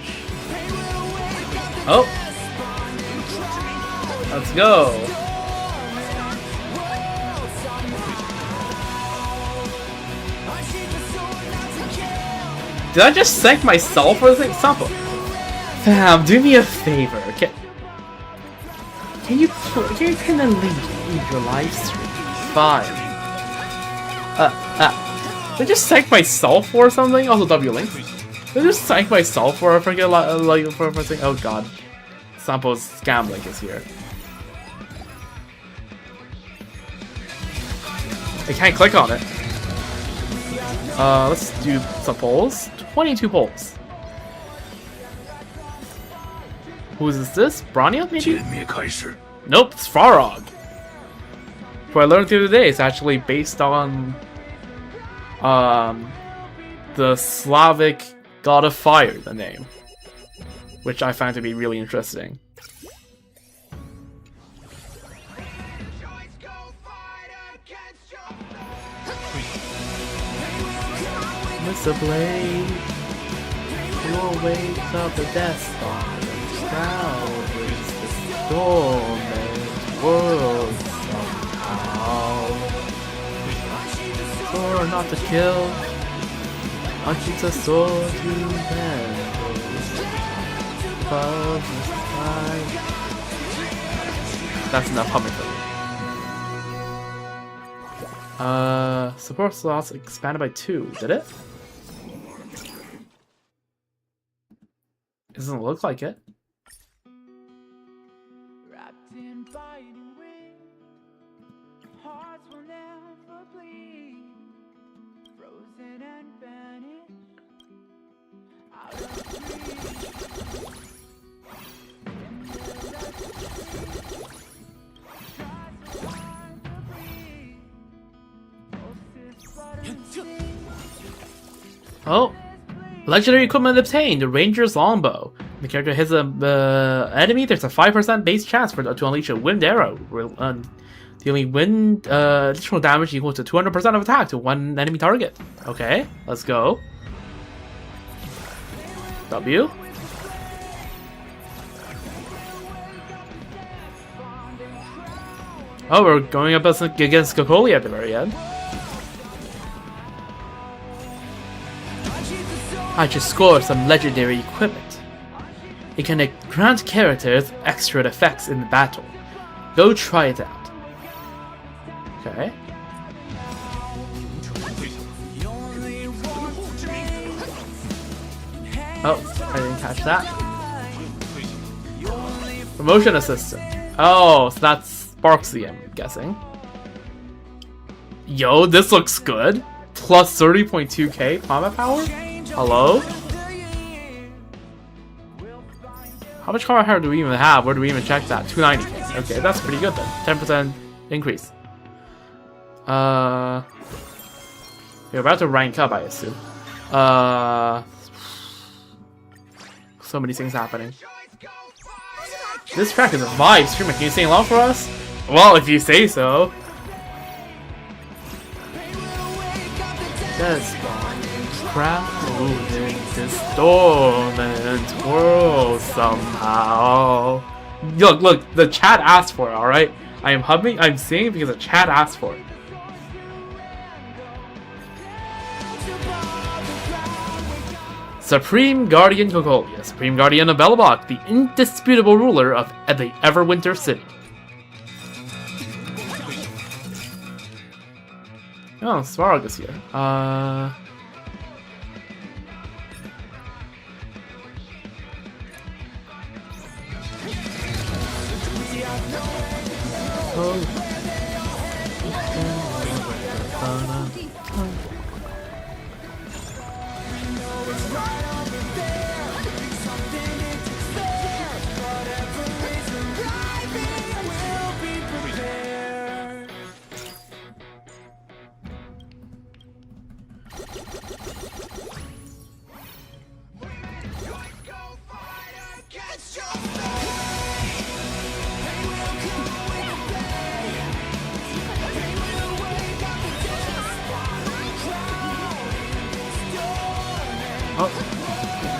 Speaker 1: Oh! Let's go! Did I just psych myself for this example? Fam, do me a favor, okay? Can you pin a link in your live stream? Fine. Did I just thank myself or something? Also W link. Did I just thank myself for a freaking like for saying, oh god. Sampo's scam link is here. I can't click on it. Let's do some polls. 22 polls. Who is this? Bronya, maybe? Nope, it's Farog. What I learned the other day is actually based on the Slavic god of fire, the name. Which I find to be really interesting. Mr. Blade, your waves of the Death Star, shroud is the storm and world somehow. Or not to kill, aren't you the sword you handle? Above the sky. That's enough humming for me. Support slots expanded by 2, did it? Doesn't look like it. Oh, legendary equipment obtained, the Ranger's Longbow. The character hits a enemy, there's a 5% base chance to unleash a wind arrow, dealing wind additional damage equal to 200% of attack to one enemy target. Okay, let's go. W. Oh, we're going up against Kokoli at the very end. I just scored some legendary equipment. It can grant characters extra effects in the battle. Go try it out. Okay. Oh, I didn't catch that. Promotion assistant. Oh, so that's Sparksy, I'm guessing. Yo, this looks good. Plus 30.2k combat power? Hello? How much combat power do we even have? Where do we even check that? 290k. Okay, that's pretty good then. 10% increase. We're about to rank up, I assume. So many things happening. This track is a vibe streamer. Can you sing along for us? Well, if you say so. Just crowded this storm and twirl somehow. Look, the chat asked for it, alright? I am humming, I'm singing because the chat asked for it. Supreme Guardian Kokolia, Supreme Guardian of Belobog, the indisputable ruler of the Everwinter City. Oh, Svarog is here. Oh.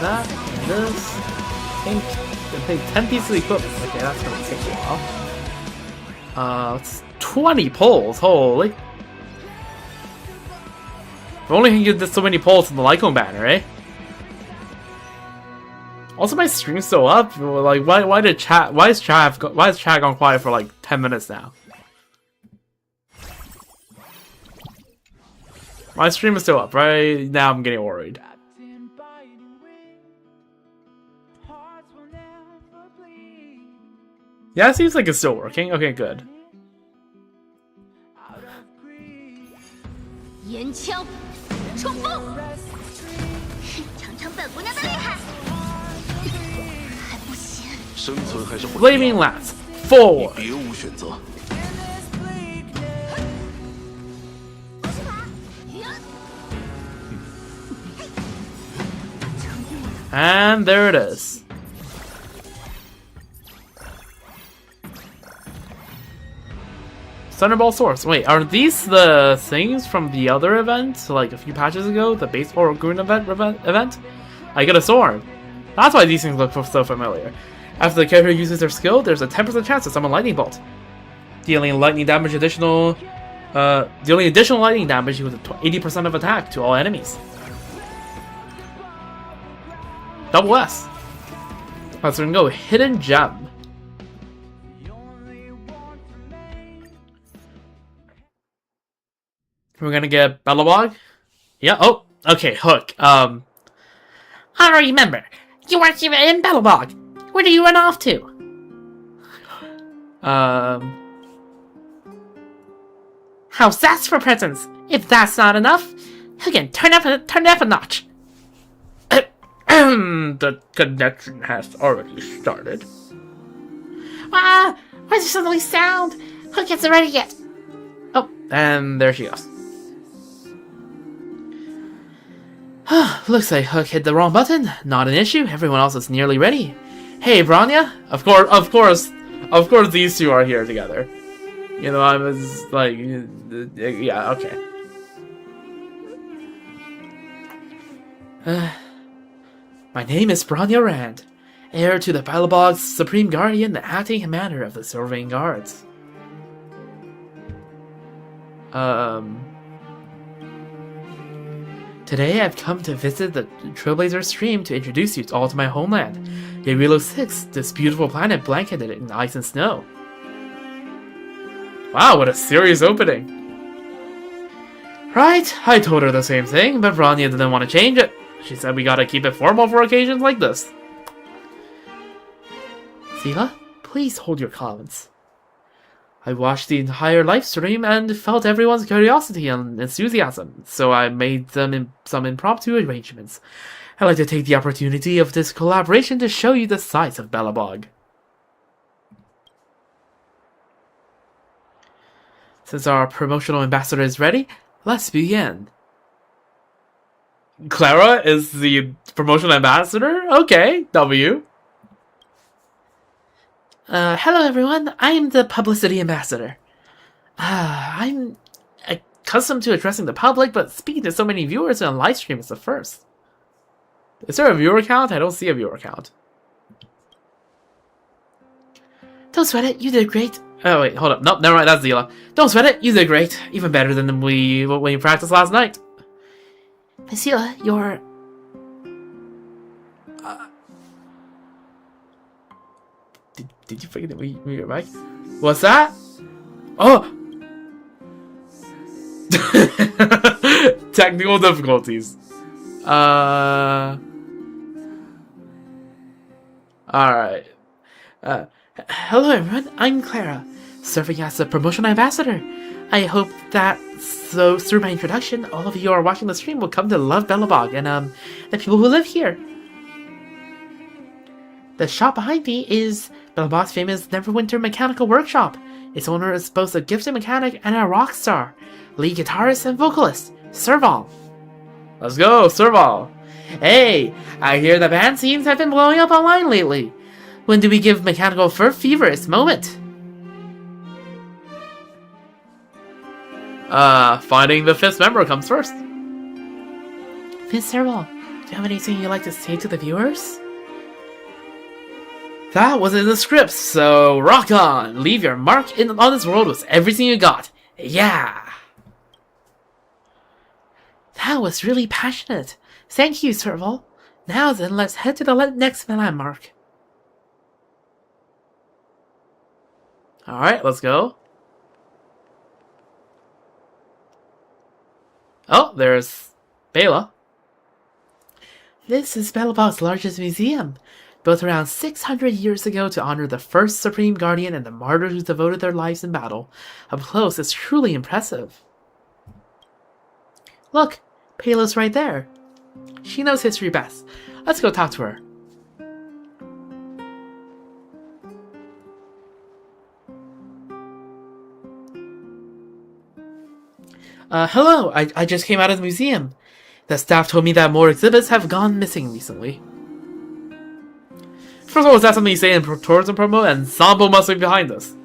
Speaker 1: That, this, I think 10 pieces of equipment. Okay, that's gonna take a while. It's 20 polls, holy. If only can get this so many polls in the Lycone banner, eh? Also, my stream's still up. Like, why is chat gone quiet for like 10 minutes now? My stream is still up, right? Now I'm getting worried. Yeah, it seems like it's still working. Okay, good.
Speaker 4: 岩枪冲锋，尝尝本姑娘的厉害。还不行，
Speaker 3: 生存还是毁
Speaker 1: Flaming
Speaker 3: 灭，
Speaker 1: Lance forward.
Speaker 3: 别无选择。
Speaker 1: And there it is. Thunderball Source. Wait, are these the things from the other event? Like a few patches ago? The baseball Raccoon event? I get a sword. That's why these things look so familiar. After the character uses their skill, there's a 10% chance to summon Lightning Bolt. Dealing additional lightning damage with 80% of attack to all enemies. Double S. Let's go Hidden Gem. We're gonna get Bellabog. Yeah. Oh. Okay. Hook. I remember. You weren't even in Bellabog. Where do you run off to? How's that for presents? If that's not enough, you can turn up a notch. The connection has already started. Ah, why does it suddenly sound? Hook isn't ready yet. Oh, and there she goes. Looks like Hook hit the wrong button. Not an issue. Everyone else is nearly ready. Hey, Bronya. Of course, these two are here together. You know, I was like, yeah, okay. My name is Bronya Rand, heir to the Bellabog's Supreme Guardian, the acting commander of the Surveying Guards. Today I've come to visit the Trailblazer stream to introduce you all to my homeland, Yarilo 6, this beautiful planet blanketed in ice and snow. Wow, what a serious opening. Right, I told her the same thing, but Bronya didn't want to change it. She said we gotta keep it formal for occasions like this. Sila, please hold your comments. I watched the entire live stream and felt everyone's curiosity and enthusiasm, so I made them some impromptu arrangements. I'd like to take the opportunity of this collaboration to show you the size of Bellabog. Since our promotional ambassador is ready, let's begin. Clara is the promotional ambassador? Okay, W. Hello everyone, I am the publicity ambassador. I'm accustomed to addressing the public, but speaking to so many viewers on live stream is the first. Is there a viewer count? I don't see a viewer count. Don't sweat it, you did great. Oh wait, hold up. Nope, never mind, that's Zila. Don't sweat it, you did great. Even better than when we practiced last night. Zila, you're... Did you forget to move your mic? What's that? Oh! Technical difficulties. Alright. Hello everyone, I'm Clara, serving as a promotional ambassador. I hope that through my introduction, all of you who are watching the stream will come to love Bellabog and the people who live here. The shop behind me is Bellabog's famous Neverwinter Mechanical Workshop. Its owner is both a gifted mechanic and a rock star, lead guitarist and vocalist, Serval. Let's go, Serval. Hey, I hear the band scenes have been blowing up online lately. When do we give Mechanical Fever its moment? Finding the 5th member comes first. Miss Serval, do you have anything you'd like to say to the viewers? That was in the script, so rock on! Leave your mark on this world with everything you got. Yeah! That was really passionate. Thank you, Serval. Now then, let's head to the next landmark. Alright, let's go. Oh, there's Bela.
Speaker 2: This is Belobog's largest museum, built around 600 years ago to honor the first Supreme Guardian and the martyrs who devoted their lives in battle. Up close, it's truly impressive. Look, Pela's right there. She knows history best. Let's go talk to her. Hello, I just came out of the museum. The staff told me that more exhibits have gone missing recently.
Speaker 1: First of all, is that something you say in tourism promo? And Sambo must be behind this.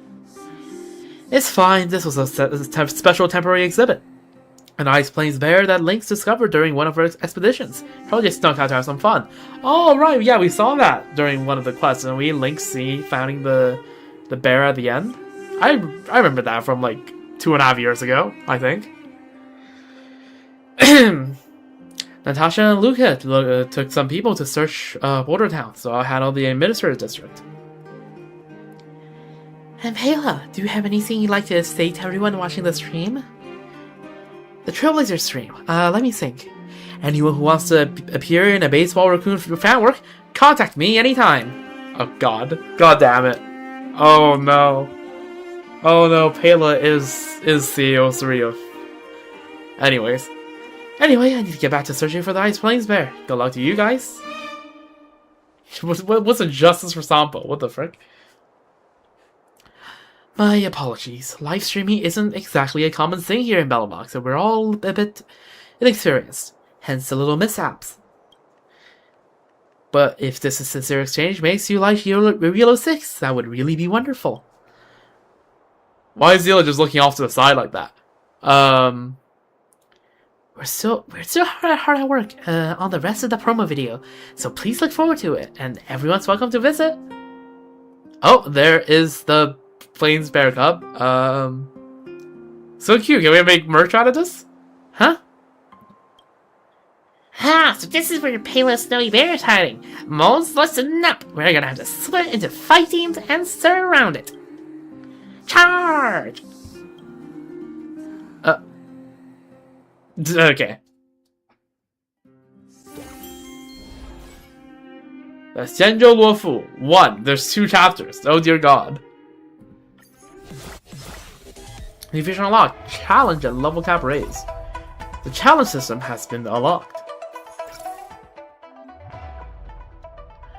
Speaker 2: It's fine, this was a special temporary exhibit. An ice plains bear that Lynx discovered during one of her expeditions.
Speaker 1: Probably just snuck out to have some fun. Oh, right, yeah, we saw that during one of the quests, and we Lynx finding the bear at the end. I remember that from like 2.5 years ago, I think.
Speaker 2: Natasha and Luca took some people to search Border Town, so I'll handle the administrative district. And Pela, do you have anything you'd like to say to everyone watching the stream? The Trailblazer stream. Let me think. Anyone who wants to appear in a baseball raccoon fan work, contact me anytime.
Speaker 1: Oh god. God damn it. Oh no. Oh no, Pela is CO3 of... Anyways.
Speaker 2: Anyway, I need to get back to searching for the Ice Plains Bear. Good luck to you guys.
Speaker 1: What's a justice for Sampo? What the frick?
Speaker 2: My apologies. Live streaming isn't exactly a common thing here in Belobog, so we're all a bit inexperienced. Hence the little mishaps. But if this sincere exchange makes you like Reveal 06, that would really be wonderful.
Speaker 1: Why is Zila just looking off to the side like that?
Speaker 2: We're still hard at work on the rest of the promo video, so please look forward to it, and everyone's welcome to visit.
Speaker 1: Oh, there is the Plains Bear Cub. So cute. Can we make merch out of this?
Speaker 2: Huh? So this is where your Pela Snowy Bear is hiding. Moles, listen up. We're gonna have to split into fight teams and surround it. Charge!
Speaker 1: Okay. The Xianzhou Luofu 1. There's 2 chapters. Oh dear god. New feature unlocked. Challenge and level cap raise. The challenge system has been unlocked.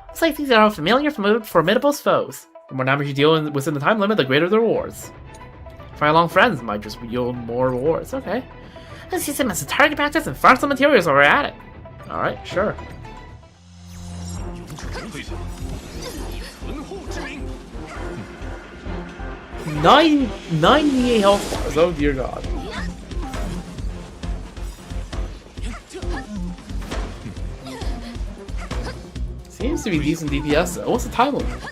Speaker 2: Looks like these are familiar formidable foes.
Speaker 1: The more damage you deal within the time limit, the greater the rewards. Fight along friends might just yield more rewards. Okay.
Speaker 2: Let's use them as a target practice and farm some materials while we're at it.
Speaker 1: Alright, sure. Nine 98 health bars, oh dear god. Seems to be decent DPS though. What's the time limit?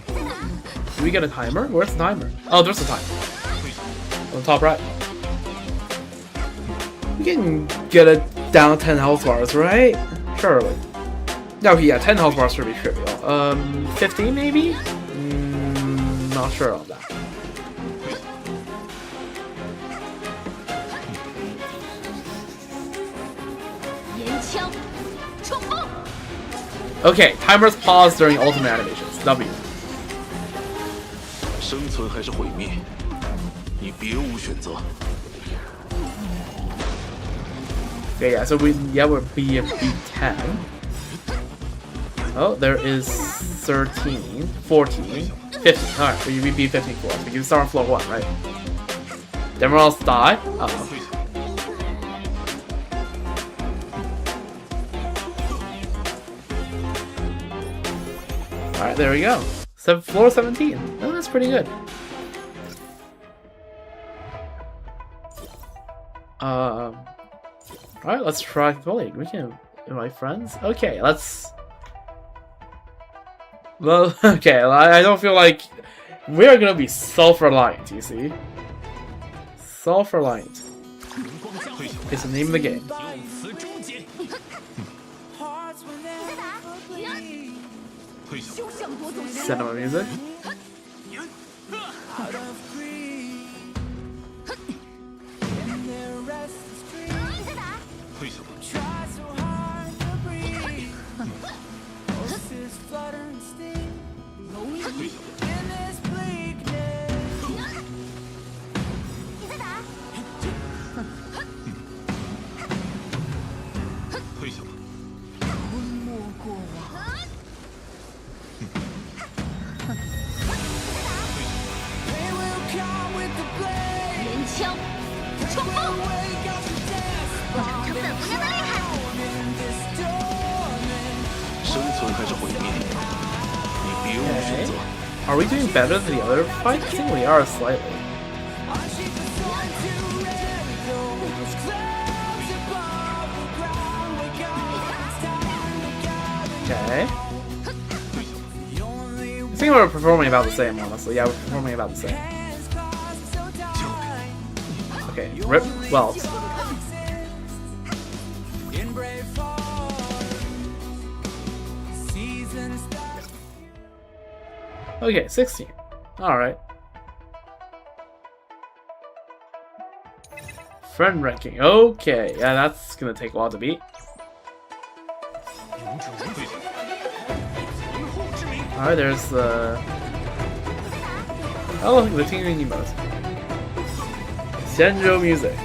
Speaker 1: Do we get a timer? Where's the timer? Oh, there's a timer. On the top right. We can get it down 10 health bars, right? Surely. Okay, yeah, 10 health bars should be trivial. 15 maybe? Not sure on that. Okay, timers pause during ultimate animations. W.
Speaker 3: 生存还是毁灭，你别无选择。
Speaker 1: Okay, yeah, so we're B10. Oh, there is 13, 14, 15. Alright, so you be B15 for us. We can start on floor 1, right? Then everyone else die. Uh-oh. Alright, there we go. Floor 17. Oh, that's pretty good. Alright, let's try. Wait, we can invite friends? Okay, let's... Well, okay, I don't feel like... We're gonna be self-reliant, you see? Self-reliant. It's the name of the game. Cinema music.
Speaker 4: 你再打。
Speaker 3: 退下吧。
Speaker 4: 连枪，冲锋！尝尝本姑娘的厉害！
Speaker 3: 生存还是毁灭，你别无选择。
Speaker 1: Are we doing better than the other fight? I think we are slightly. Okay. I think we're performing about the same, honestly. Yeah, we're performing about the same. Okay, rip wells. Okay, 16. Alright. Friend ranking. Okay, yeah, that's gonna take a while to beat. Alright, there's the... Oh, look, the Teeny emote. Senjo music.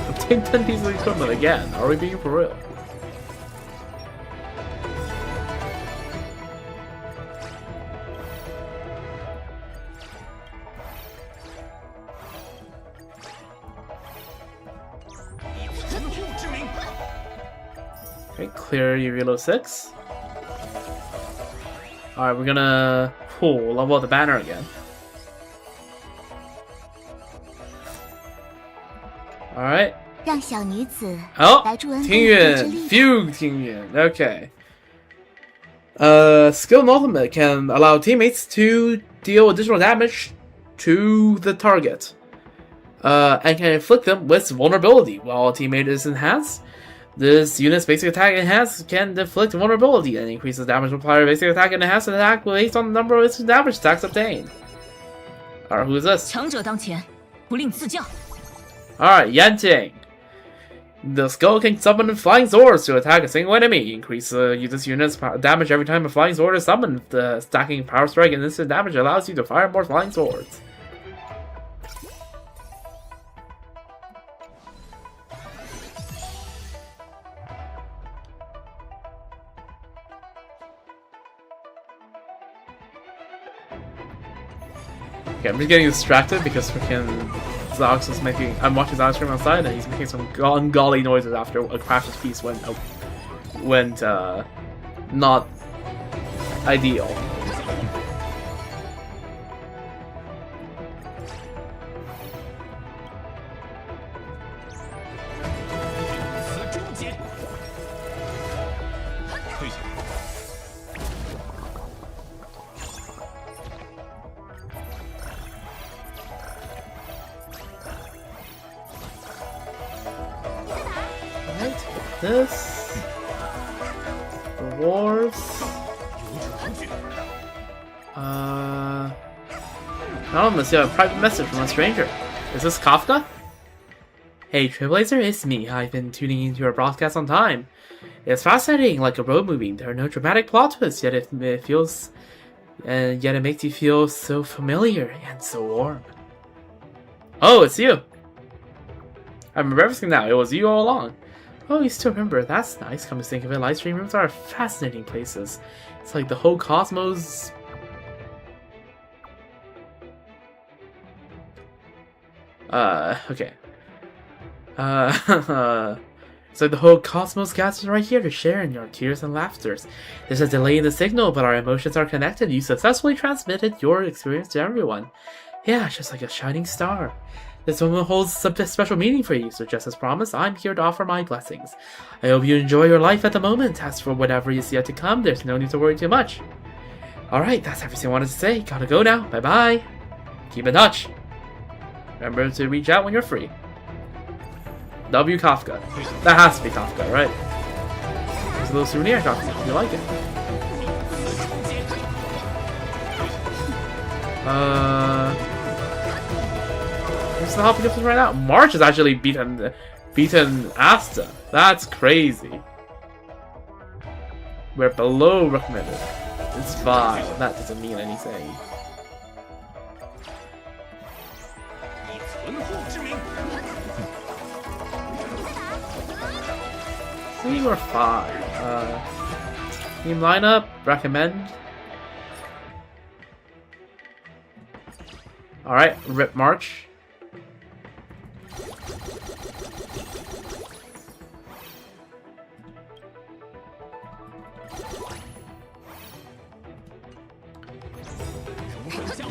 Speaker 1: Obtain 10 pieces of equipment again. Are we being for real? Okay, clear Yurilo 6. Alright, we're gonna level up the banner again. Alright.
Speaker 4: 让小女子
Speaker 1: Oh,
Speaker 4: 来助恩公主
Speaker 1: Tingyun,
Speaker 4: 之力。
Speaker 1: Fugue Tingyun. Okay. Skill and ultimate can allow teammates to deal additional damage to the target. And can inflict them with vulnerability while a teammate is enhanced. This unit's basic attack enhanced can inflict vulnerability and increases damage multiplier basic attack and enhanced attack based on the number of its damage stacks obtained. Alright, who is this?
Speaker 5: 强者当前，不吝赐教。
Speaker 1: Alright, Yanting. The skull can summon flying swords to attack a single enemy. Increase this unit's damage every time a flying sword is summoned. The stacking power strike and instant damage allows you to fire more flying swords. Okay, I'm just getting distracted because freaking Zox is making. I'm watching Zox from outside and he's making some ungodly noises after a Crash's piece went not ideal. This rewards. Anonymous, you have a private message from a stranger. Is this Kafka? Hey Trailblazer, it's me. I've been tuning into your broadcast on time. It's fascinating, like a road movie. There are no dramatic plot twists, yet it feels, yet it makes you feel so familiar and so warm. Oh, it's you. I remember everything now. It was you all along. Oh, you still remember? That's nice. Come to think of it, live stream rooms are fascinating places. It's like the whole cosmos. Okay. It's like the whole cosmos gathers right here to share in your tears and laughters. There's a delay in the signal, but our emotions are connected. You successfully transmitted your experience to everyone. Yeah, just like a shining star. This moment holds some special meaning for you, so just as promised, I'm here to offer my blessings. I hope you enjoy your life at the moment. As for whatever is yet to come, there's no need to worry too much. Alright, that's everything I wanted to say. Gotta go now. Bye-bye. Keep in touch. Remember to reach out when you're free. W. Kafka. That has to be Kafka, right? There's a little souvenir Kafka. You like it. What's the hopping difference right now? March has actually beaten beaten Asta. That's crazy. We're below recommended. It's 5. That doesn't mean anything.
Speaker 3: 以存护之名，
Speaker 1: 3 or 5. Team lineup, recommend. Alright, Rip March.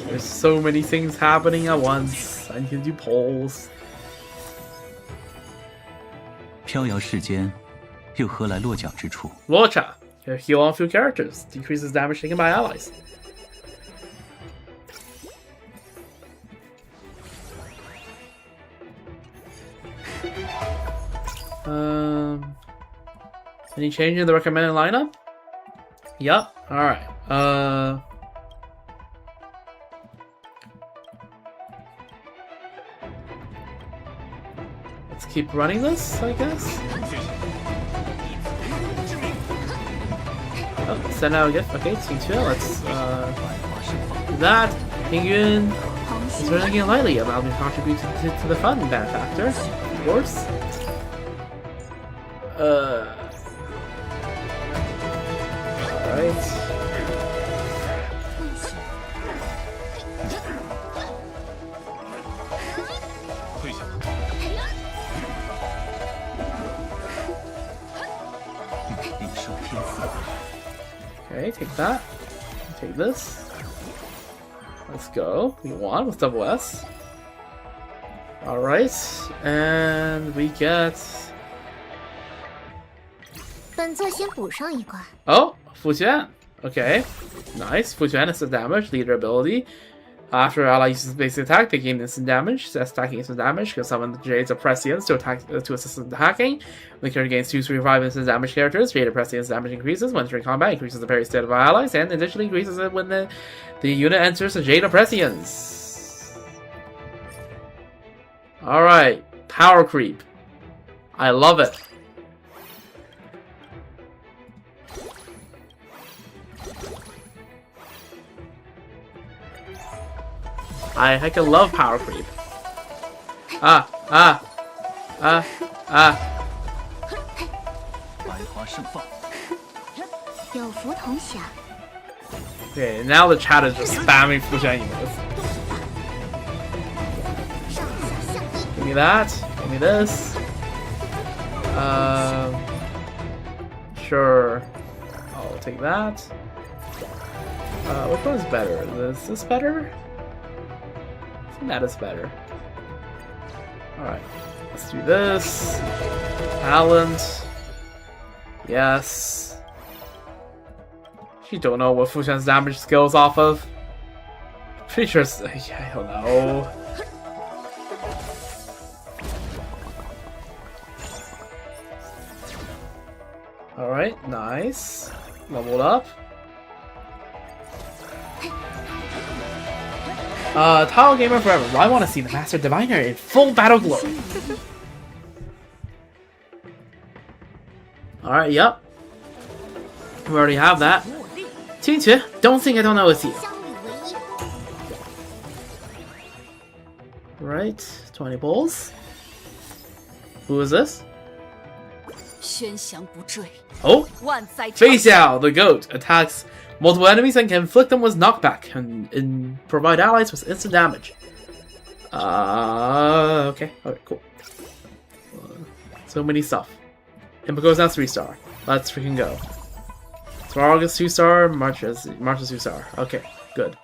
Speaker 1: There's so many things happening at once. I need to do polls.
Speaker 6: 飘摇世间，又何来落脚之处？
Speaker 1: Locha. Heal on few characters. Decreases damage taken by allies. Any change in the recommended lineup? Yup. Alright. Let's keep running this, I guess. Oh, send out a gift. Okay, Team 2. Let's do that. Pingyun is running again lightly, allowing me to contribute to the fun benefactor, of course. Alright. Okay, take that. Take this. Let's go. We won with double S. Alright, and we get...
Speaker 4: 本座先补上一关。
Speaker 1: Oh, Fujian. Okay, nice. Fujian is the damage, leader ability. After ally uses basic attack, they gain instant damage. That's attacking instant damage. Can summon the Jades of Prescience to attack to assist in attacking. When the character gains 2 to 5 instant damage characters, Jade of Prescience damage increases. When entering combat, increases the parry state of allies, and additionally increases it when the unit enters the Jade of Prescience. Alright, power creep. I love it. I can love power creep.
Speaker 6: 百花盛放，
Speaker 4: 有福同享。
Speaker 1: Okay, now the chat is just spamming Fujian emotes.
Speaker 4: 上下相依。
Speaker 1: Give me that. Give me this. Sure. I'll take that. Which one's better? Is this better? I think that is better. Alright. Let's do this. Talent. Yes. You don't know what Fujian's damage skills off of. Pretty sure it's... I don't know. Alright, nice. Leveled up. Tile Gamer Forever. Well, I want to see the Master Diviner in full battle glory. Alright, yep. We already have that. Team don't think I don't know it's you.
Speaker 4: 相与为一。
Speaker 1: Right, 20 bulls. Who is this?
Speaker 5: 宣降不坠，
Speaker 1: Oh,
Speaker 5: 万载长
Speaker 1: Fei Xiao, the goat, attacks multiple enemies and can inflict them with knockback and provide allies with instant damage. Okay, cool. So many stuff. Impa goes now 3-star. Let's freaking go. August 2-star, March is 2-star. Okay, good.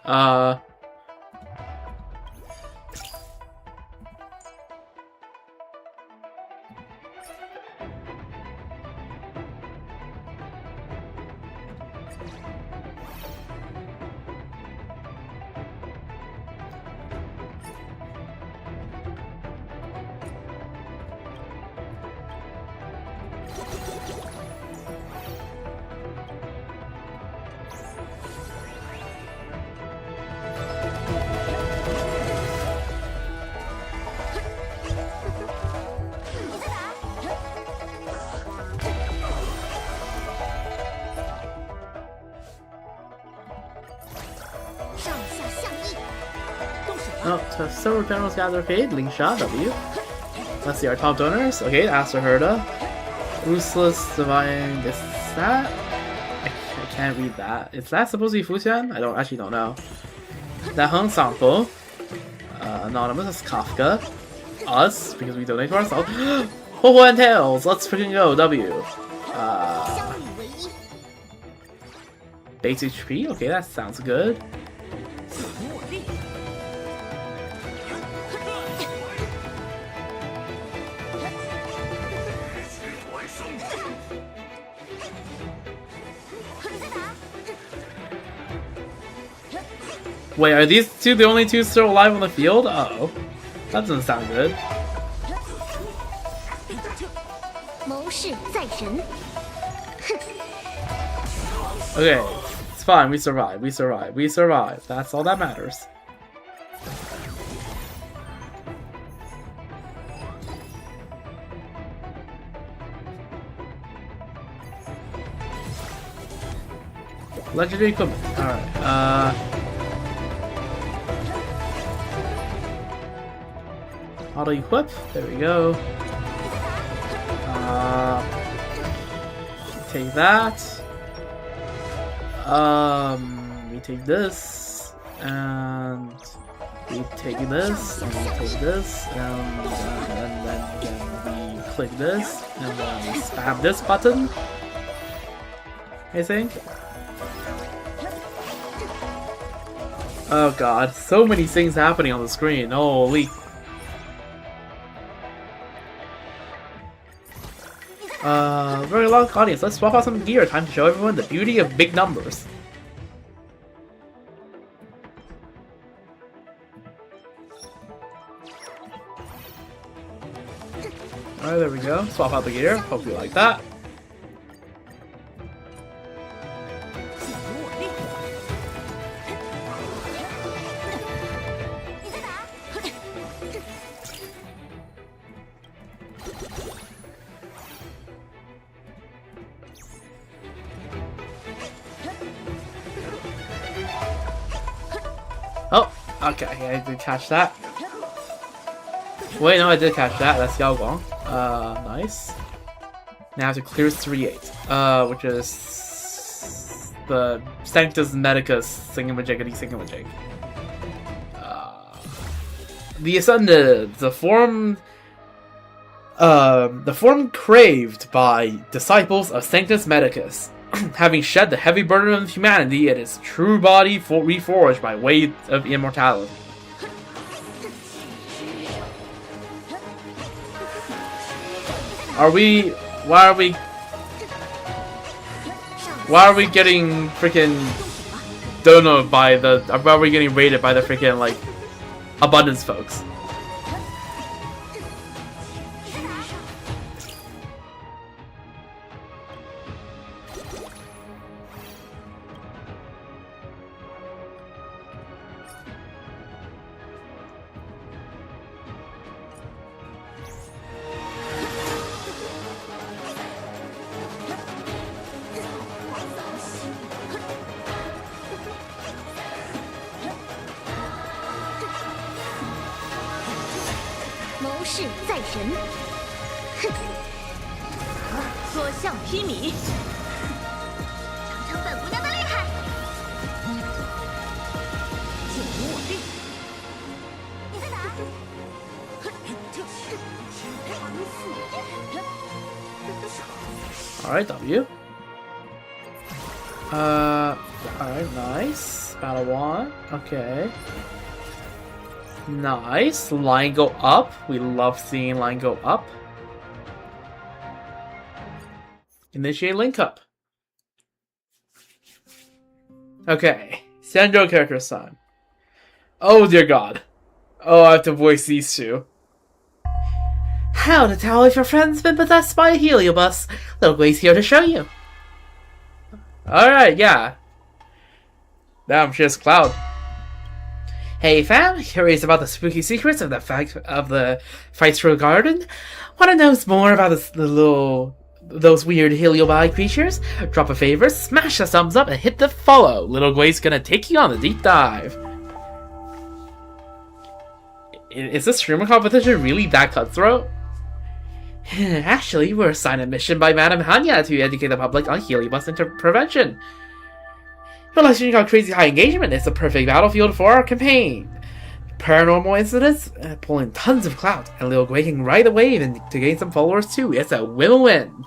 Speaker 2: Oh, to several generals gather paid. Ling Sha, W. Let's see our top donors. Okay, Aster Herda. Ruthless Divine. Is that? I can't read that. Is that supposed to be Fuxian? I actually don't know. Da Heng Sampo. Anonymous is Kafka. Us, because we donate to ourselves. Ho and Tails, let's freaking go, W. Base HP, okay, that sounds good. Wait, are these two the only two still alive on the field? Uh-oh. That doesn't sound good. Okay, it's fine, we survived, we survived, we survived. That's all that matters. Legendary equipment. Alright, auto equip. There we go. Take that. We take this, and we take this, and we take this, and then we click this, and then we spam this button. I think. Oh god, so many things happening on the screen. Holy. Very long audience. Let's swap out some gear. Time to show everyone the beauty of big numbers. Alright, there we go. Swap out the gear. Hope you like that. Oh, okay, I did catch that. Wait, no, I did catch that. That's Yao Guang. Nice. Now I have to clear 3-8, which is the Sanctus Medicus Thingamajiggy Thingamajig. The Ascended, the form craved by disciples of Sanctus Medicus. Having shed the heavy burden of humanity, it is true body reforged by way of immortality. Why are we getting freaking donoed by the? Why are we getting raided by the freaking like abundance folks? Alright, W. Alright, nice. Battle 1. Okay. Nice. Line go up. We love seeing line go up. Initiate link up. Okay. Sandro character son. Oh dear god. Oh, I have to voice these two. How to tell if your friend's been possessed by a heliobus. Little Glaze here to show you. Alright, yeah. Now I'm just Cloud. Hey fam, curious about the spooky secrets of the fights for the garden? Wanna know more about those weird heliobi creatures? Drop a favorite, smash the thumbs up, and hit the follow. Little Glaze gonna take you on the deep dive. Is this streamer competition really that cutthroat? Actually, we're assigned a mission by Madame Hanya to educate the public on Heliobus prevention. Your live stream got crazy high engagement. It's a perfect battlefield for our campaign. Paranormal incidents, pulling tons of clout, and Lil Gui can ride the wave and to gain some followers too. It's a win-win.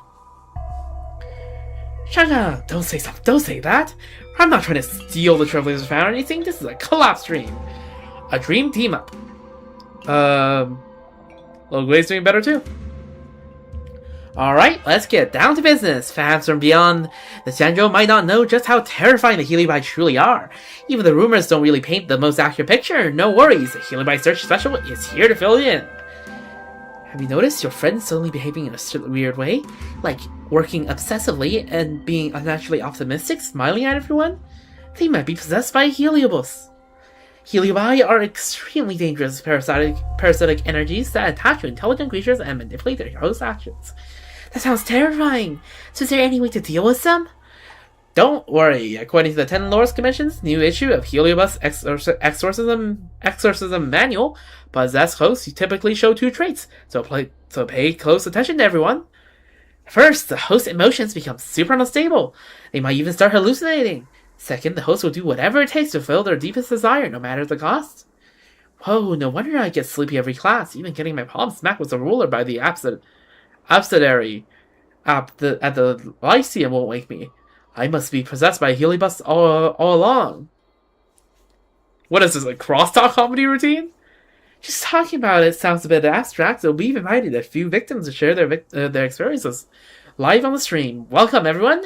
Speaker 2: Shut don't say that. I'm not trying to steal the Trailblazers fan or anything. This is a collab stream. A dream team up. Lil Gui's doing better too. Alright, let's get down to business. Fans from beyond the Sanjo might not know just how terrifying the Heliobite truly are. Even the rumors don't really paint the most accurate picture. No worries, the Heliobite Search Special is here to fill you in. Have you noticed your friends suddenly behaving in a weird way? Like working obsessively and being unnaturally optimistic, smiling at everyone? They might be possessed by Heliobus. Heliobi are extremely dangerous parasitic energies that attach to intelligent creatures and manipulate their host actions. That sounds terrifying. So is there any way to deal with them? Don't worry. According to the 10 Lords Commission's new issue of Heliobus Exorcism Manual, possessed hosts typically show 2 traits, so pay close attention to everyone. First, the host's emotions become super unstable. They might even start hallucinating. Second, the host will do whatever it takes to fulfill their deepest desire, no matter the cost. Whoa, no wonder I get sleepy every class. Even getting my palm smacked with a ruler by the absidary at the Lyceum won't wake me. I must be possessed by Heliobus all along. What is this, a crosstalk comedy routine? Just talking about it sounds a bit abstract, so we've invited a few victims to share their experiences live on the stream. Welcome, everyone.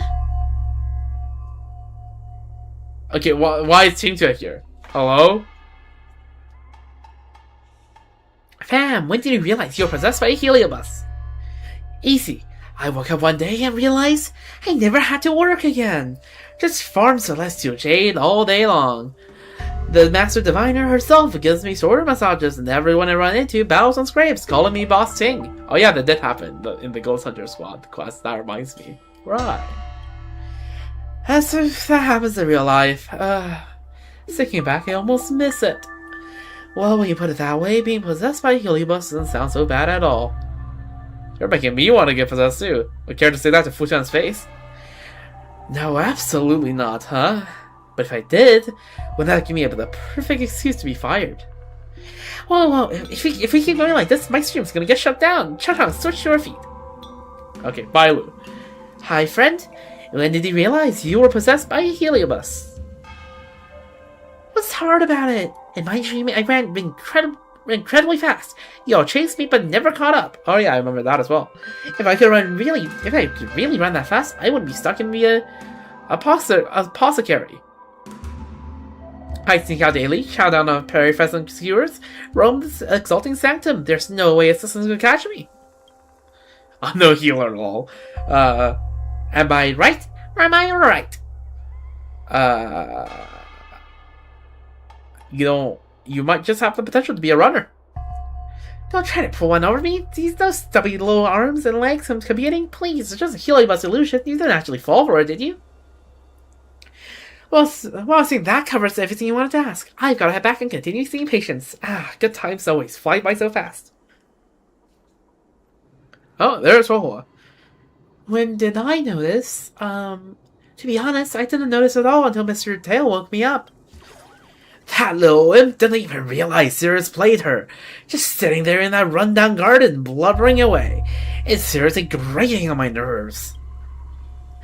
Speaker 2: Okay, why is Team 2 here? Hello? Fam, when did you realize you were possessed by a Heliobus? Easy. I woke up one day and realized I never had to work again. Just farm Celestial Jade all day long. The Master Diviner herself gives me shoulder massages, and everyone I run into bows and scrapes, calling me Boss Ting. Oh yeah, that did happen in the Ghost Hunter Squad quest. That reminds me. Right. As if that happens in real life. Thinking back, I almost miss it. Well, when you put it that way, being possessed by Heliobus doesn't sound so bad at all. You're making me want to get possessed too. Would care to say that to Fuchan's face? No, absolutely not, huh? But if I did, would that give me the perfect excuse to be fired? Well, if we keep going like this, my stream's gonna get shut down. Chang, switch to your feet. Okay, bye, Lu. Hi, friend. When did you realize you were possessed by a Heliobus? What's hard about it? In my dream, I ran incredibly fast. Y'all chased me but never caught up. Oh yeah, I remember that as well. If I could really run that fast, I wouldn't be stuck in the apothecary. I sneak out daily, chow down on peripheral skewers, roam this exalting sanctum. There's no way assistants can catch me. I'm no healer at all. Am I right or am I right? You might just have the potential to be a runner. Don't try to pull one over me. Those stubby little arms and legs I'm competing. Please, it's just a Heliobus illusion. You didn't actually fall for it, did you? Well, I think that covers everything you wanted to ask. I've got to head back and continue seeing patients. Good times always fly by so fast. Oh, there's Rohua. When did I notice? To be honest, I didn't notice at all until Mr. Tail woke me up. That little imp didn't even realize Cirrus played her. Just sitting there in that rundown garden, blubbering away. It's seriously grating on my nerves.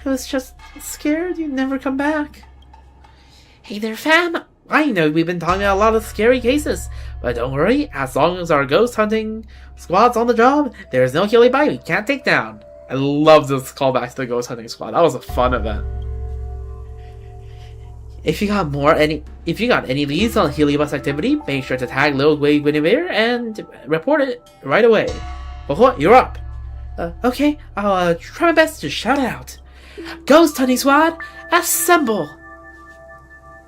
Speaker 2: I was just scared you'd never come back. Hey there, fam. I know we've been talking about a lot of scary cases, but don't worry, as long as our ghost hunting squad's on the job, there's no Heliobite we can't take down. I love this callback to the ghost hunting squad. That was a fun event. If you got any leads on Heliobus activity, make sure to tag Lil Gui Guinevere and report it right away. What? You're up. Okay, I'll try my best to shout it out. Ghost hunting squad, assemble!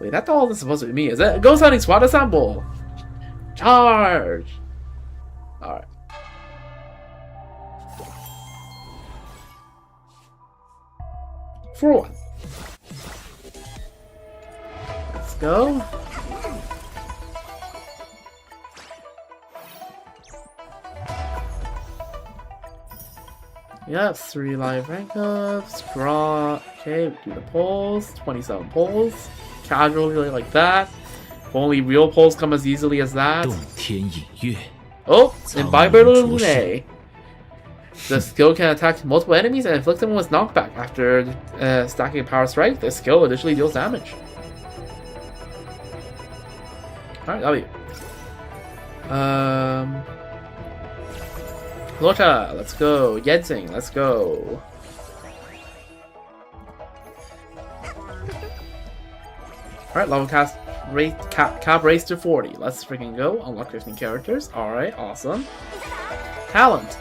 Speaker 2: Wait, that's all that's supposed to be me, is it? Ghost hunting squad, assemble! Charge! Alright. For one. Let's go. Yep, 3 live rank ups, draw. Okay, do the polls. 27 polls. Casually like that. If only real polls come as easily as that.
Speaker 7: 洞天隐月，
Speaker 2: Oh,
Speaker 7: 苍
Speaker 2: Imbiber
Speaker 7: 龙出世。
Speaker 2: Lune. The skill can attack multiple enemies and inflict them with knockback. After stacking Power Strike, the skill additionally deals damage. Alright, that'll be it. Lota, let's go. Yedzing, let's go. Alright, level cast rate cap raise to 40. Let's freaking go. Unlock 15 characters. Alright, awesome. Talent.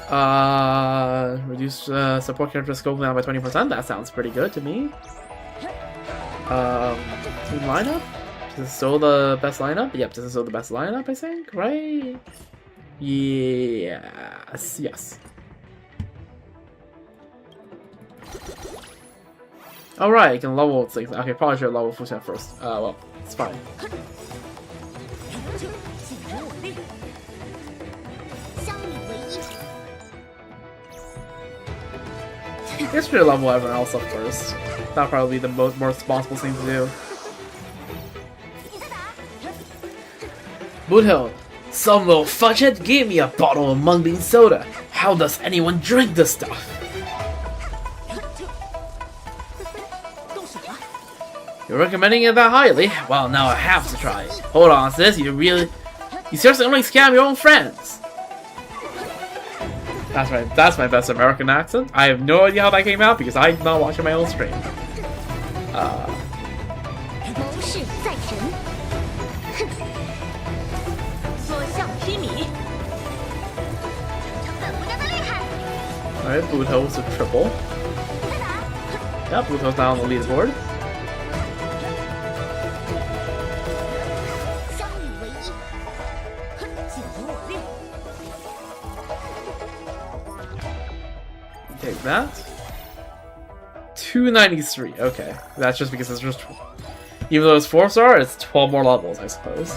Speaker 2: Reduce support character scope down by 20%. That sounds pretty good to me. Team lineup? This is still the best lineup? Yep, this is still the best lineup, I think, right? Yes, yes. Alright, you can level 6. Okay, probably should level Fuxian first. Well, it's fine. I guess we should level everyone else up first. That'll probably be the more responsible thing to do. Boothill, some little fudgehead gave me a bottle of mung bean soda. How does anyone drink this stuff? You're recommending it that highly? Well, now I have to try it. Hold on, sis. You seriously only scam your own friends. That's right. That's my best American accent. I have no idea how that came out because I'm not watching my own stream.
Speaker 4: 谋事在人，哼，所向披靡。成本不那么厉害。
Speaker 2: Alright, Blueto's a triple. Yeah, Blueto's now on the leaderboard.
Speaker 4: 相与为一，哼，紧如我令。
Speaker 2: Take that. 293. Okay, that's just because it's just, even though it's 4-star, it's 12 more levels, I suppose.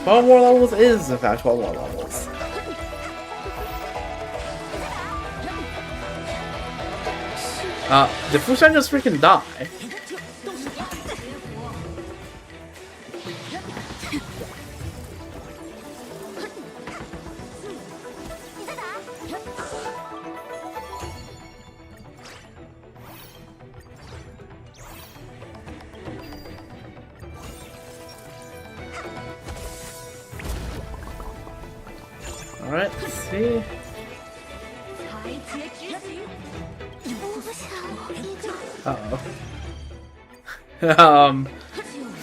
Speaker 2: 12 more levels is in fact 12 more levels. Did Fuxian just freaking die? Alright, let's see.
Speaker 4: 台阶执行。我不想。
Speaker 2: Uh-oh.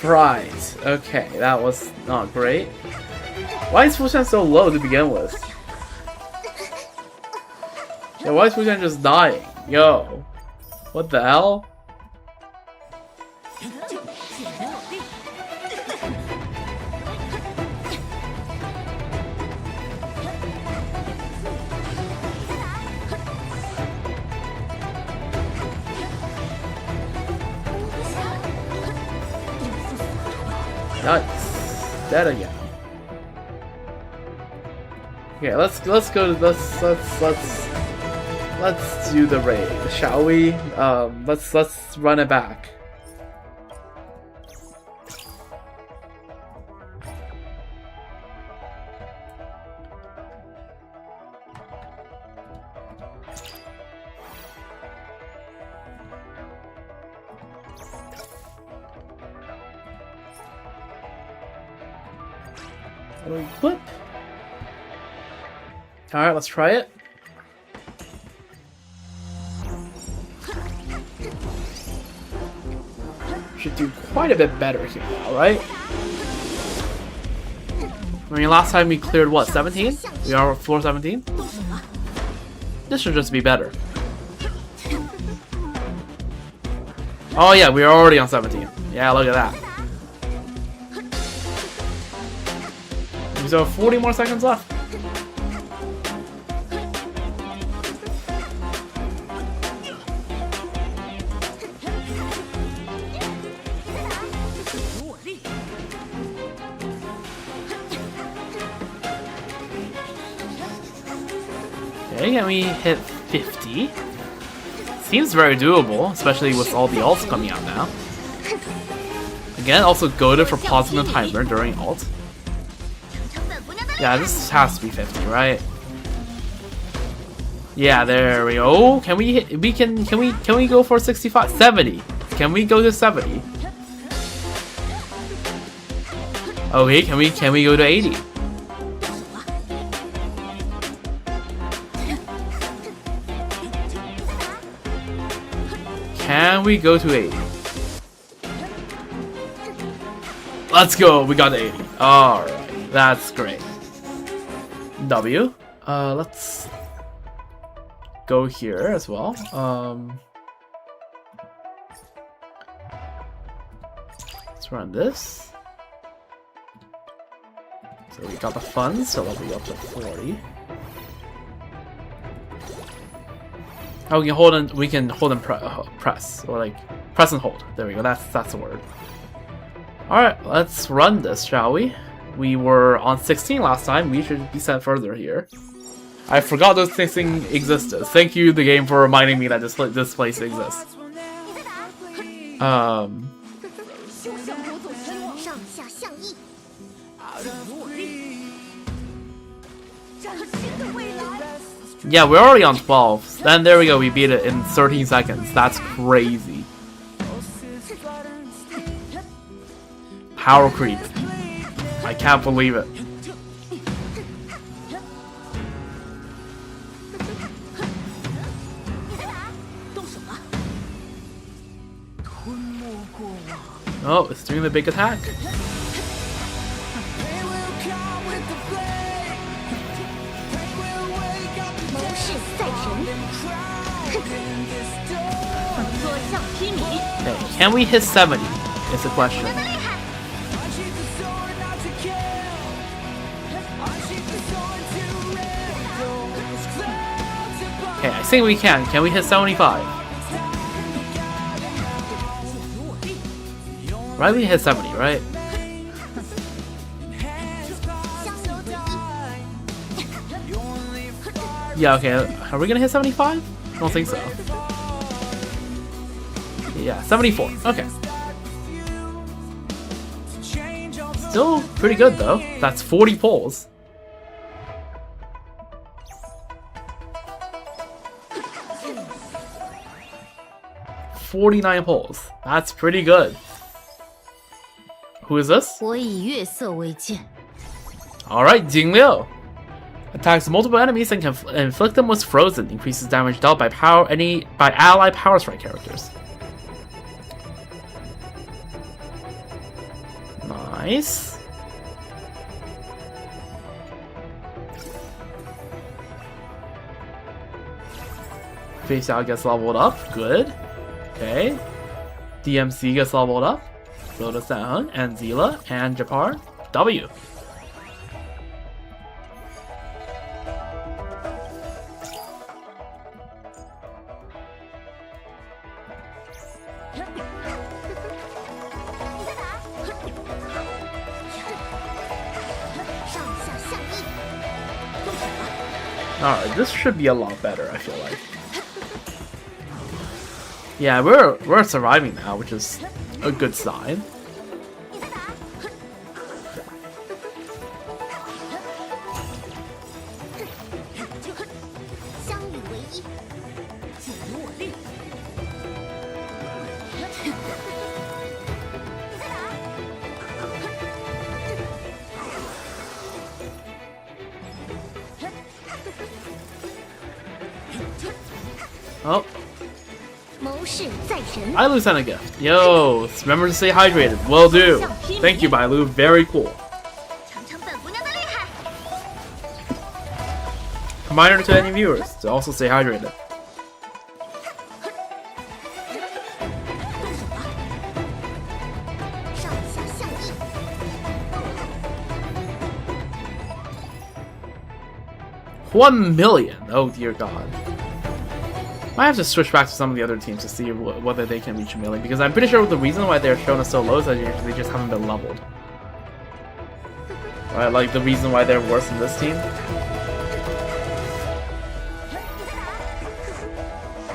Speaker 2: Right. Okay, that was not great. Why is Fuxian so low to begin with? Yeah, why is Fuxian just dying? Yo. What the hell? Nice. Dead again. Okay, let's do the raid, shall we? Let's run it back. Equip. Alright, let's try it. Should do quite a bit better here now, right? I mean, last time we cleared what, 17? We are floor 17? This should just be better. Oh yeah, we are already on 17. Yeah, look at that. So 40 more seconds left. Okay, can we hit
Speaker 1: 50. Seems very doable, especially with all the alts coming out now. Again, also goaded for pausing the timer during ult. Yeah, this has to be 50, right? Yeah, there we go. Can we go for 65? 70. Can we go to 70? Okay, can we go to 80? Can we go to 80? Let's go, we got 80. Alright, that's great. W. Let's go here as well. Let's run this. So we got the funds, so that'll be up to 40. Oh, we can hold and press, or like press and hold. There we go. That's the word. All right, let's run this, shall we? We were on 16 last time. We should be sent further here. I forgot this thing existed. Thank you, the game, for reminding me that this place exists. Yeah, we're already on 12. Then there we go, we beat it in 13 seconds. That's crazy. Power creep. I can't believe it. Oh, it's doing the big attack. Okay, can we hit 70? Is the question. Okay, I think we can. Can we hit 75? Right, we hit 70, right? Yeah, okay. Are we gonna hit 75? I don't think so. Yeah, 74. Okay. Still pretty good, though. That's 40 pulls. $49 pulls. That's pretty good. Who is this? Alright, Jing Liu. Attacks multiple enemies and can inflict them with frozen. Increases damage dealt by ally power strike characters. Nice. Face out gets leveled up. Good. Okay. DMC gets leveled up. So does Sound and Zila and Japar. W. Alright, this should be a lot better, I feel like. Yeah, we're surviving now, which is a good sign. Oh. Bailu sent a gift. Yo, remember to stay hydrated. Will do. Thank you, Bailu. Very cool. Reminder to any viewers to also stay hydrated. $1 million. Oh dear God. I have to switch back to some of the other teams to see whether they can reach a million, because I'm pretty sure the reason why they're shown as so low is that they just haven't been leveled. Right, like the reason why they're worse than this team.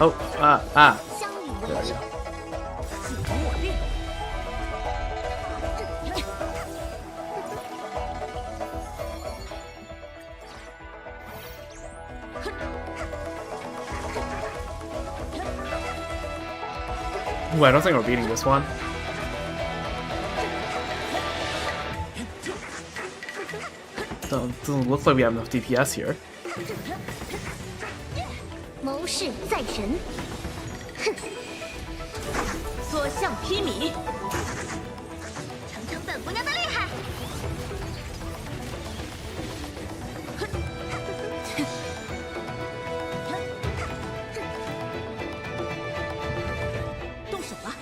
Speaker 1: Oh, ah.
Speaker 4: 相遇无
Speaker 1: There
Speaker 4: 声
Speaker 1: we，go.
Speaker 4: 己不我虑。
Speaker 1: Ooh, I don't think we're beating this one. Doesn't look like we have enough DPS here.
Speaker 4: 谋事在人，
Speaker 5: 所向披靡，
Speaker 4: 尝尝本姑娘的厉害。
Speaker 5: 动手吧！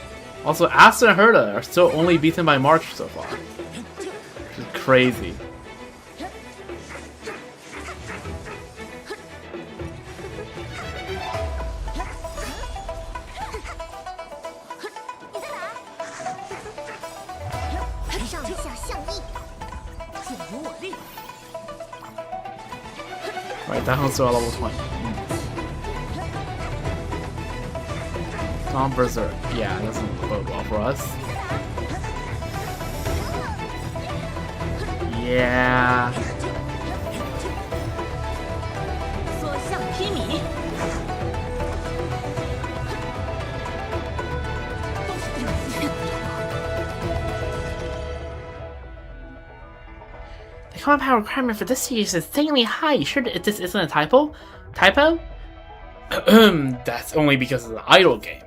Speaker 1: Also, Asta and Herta are still only beaten by March so far. It's crazy.
Speaker 4: 上下相依，
Speaker 5: 尽如我令。
Speaker 1: Right, that one's still at level 20. Tom Berserk. Yeah, it doesn't bode well for us. Yeah.
Speaker 5: 所向披靡，
Speaker 2: The common power requirement for this series is insanely high. You sure that this isn't a typo? Typo?
Speaker 1: That's only because it's an idle game.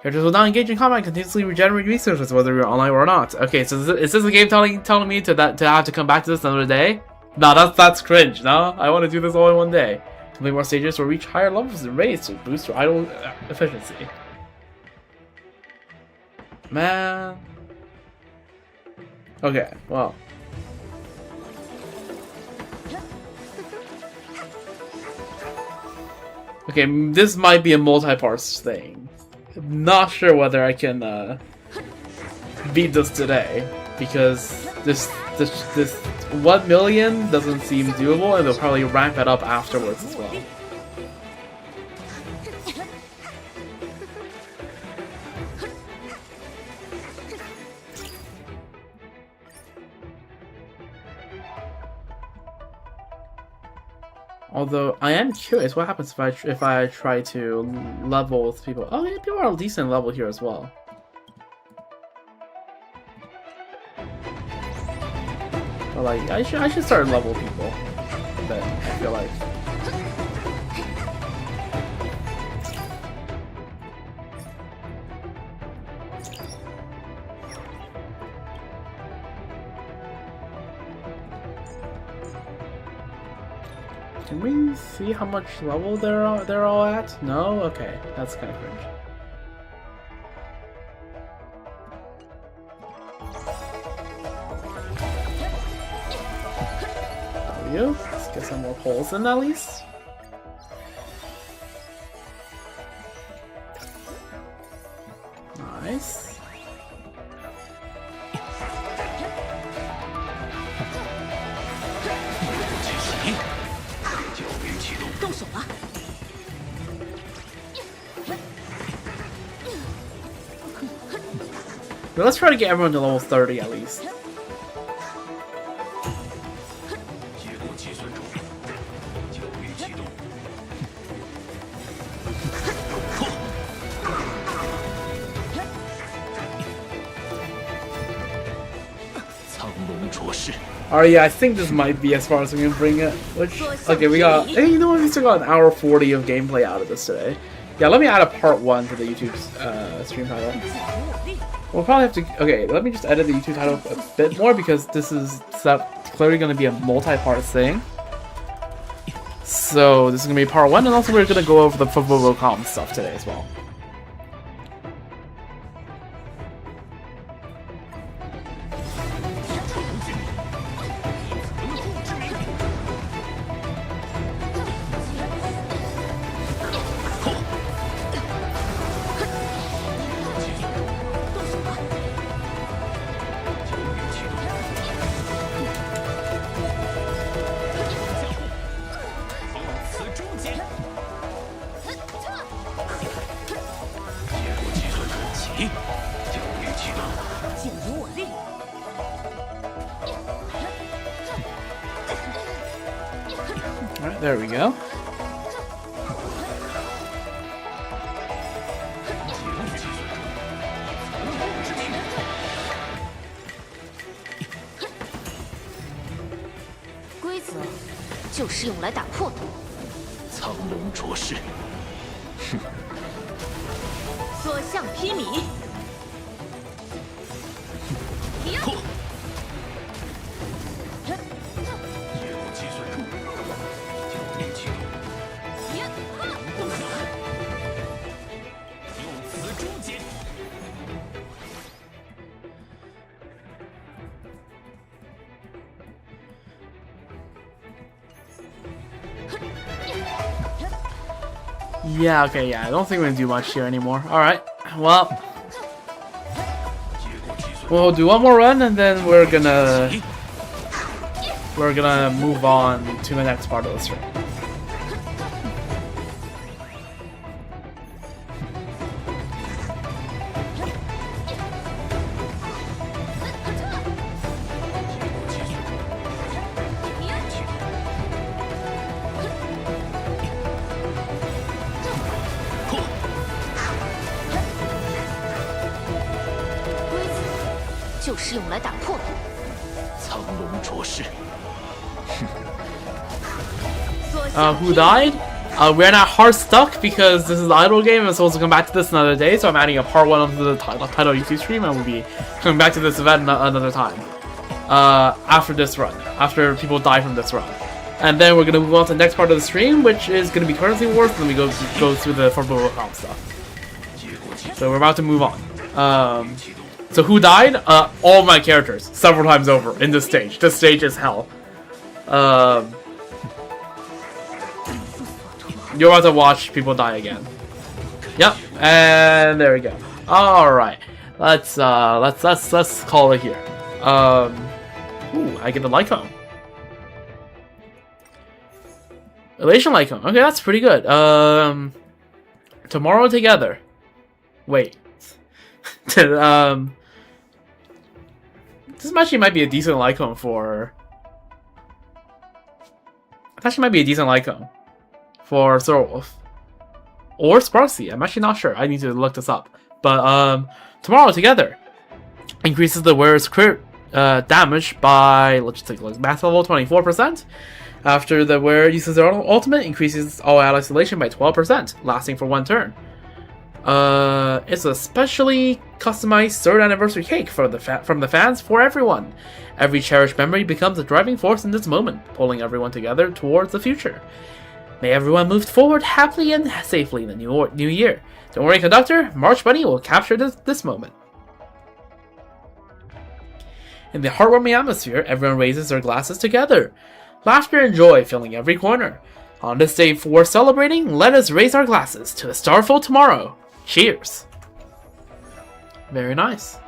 Speaker 1: Characters will not engage in combat and continuously regenerate resources whether you're online or not. Okay, so is this a game telling me to have to come back to this another day? No, that's cringe. No, I want to do this all in one day. Complete more stages or reach higher levels and raids to boost your idle efficiency. Man. Okay, well. Okay, this might be a multi-part thing. I'm not sure whether I can beat this today because this 1 million doesn't seem doable, and they'll probably ramp it up afterwards as well. Although I am curious, what happens if I try to level with people? Oh, yeah, people are a decent level here as well. But like, I should start level people. But I feel like. Can we see how much level they're all at? No? Okay, that's kind of cringe. W. Let's get some more holes in at least. Nice.
Speaker 5: 动手吧！
Speaker 1: But let's try to get everyone to level 30 at least.
Speaker 3: 结果计算中，交于启动。苍龙卓氏。
Speaker 1: Alright, yeah, I think this might be as far as we can bring it. Which, okay, we got. Hey, you know what? We still got an hour 40 of gameplay out of this today. Yeah, let me add a part 1 to the YouTube stream title. We'll probably have to. Okay, let me just edit the YouTube title a bit more because this is clearly going to be a multi-part thing. So this is going to be part 1, and also we're going to go over the Furbobocom stuff today as well. There we go.
Speaker 4: 规则就是用来打破的。
Speaker 3: 苍龙卓氏，
Speaker 5: 所向披靡。
Speaker 3: 破！夜光计算术，妖孽启动，动手！用此终结。
Speaker 1: Yeah, okay, yeah. I don't think we're gonna do much here anymore. Alright, well. We'll do one more run and then we're gonna move on to the next part of the stream. Who died? We're not hard stuck because this is the idle game. I'm supposed to come back to this another day, so I'm adding a part 1 of the title YouTube stream, and we'll be coming back to this event another time. After this run, after people die from this run. And then we're gonna move on to the next part of the stream, which is gonna be currency wars, and then we go through the Furbobocom stuff. So we're about to move on. So who died? All my characters, several times over in this stage. This stage is hell. You're about to watch people die again. Yep, and there we go. All right, let's call it here. Ooh, I get the Lycone. Elation Lycone. Okay, that's pretty good. Tomorrow together. Wait. This actually might be a decent Lycone for. It actually might be a decent Lycone for Thorwolf or Sparksy. I'm actually not sure. I need to look this up. But tomorrow together increases the wearer's crit damage by, let's just take a look, max level 24%. After the wearer uses their ultimate, increases all ally isolation by 12%, lasting for 1 turn. It's a specially customized 3rd anniversary cake from the fans for everyone. Every cherished memory becomes a driving force in this moment, pulling everyone together towards the future. May everyone move forward happily and safely in the new year. Don't worry, conductor, March Bunny will capture this moment. In the heartwarming atmosphere, everyone raises their glasses together. Laughter and joy filling every corner. On this day for celebrating, let us raise our glasses to a starful tomorrow. Cheers. Very nice.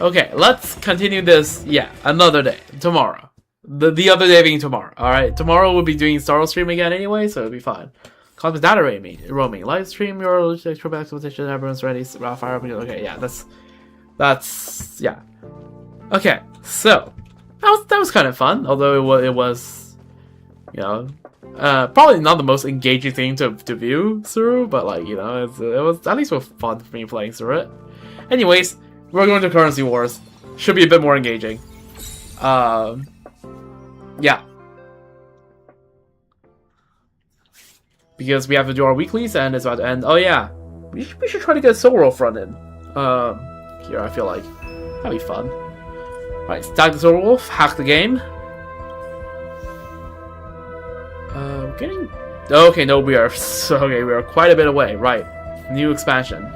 Speaker 1: Okay, let's continue this, another day, tomorrow. The other day being tomorrow, alright? Tomorrow we'll be doing Star Wars stream again anyway, so it'll be fine. Cosmic data roaming. Live stream your extra expectation, everyone's ready, fire up, okay, yeah, that's, yeah. Okay, so, that was kind of fun, although it was, you know, probably not the most engaging thing to view through, but like, you know, it was at least fun for me playing through it. Anyways, we're going to Currency Wars. Should be a bit more engaging. Yeah. Because we have to do our weeklies and it's about to end. Oh yeah. We should try to get a Soul Wolf run in. Here, I feel like. That'd be fun. Alright, stack the Soul Wolf, hack the game. Getting... Okay, no, we are quite a bit away. Right. New expansion.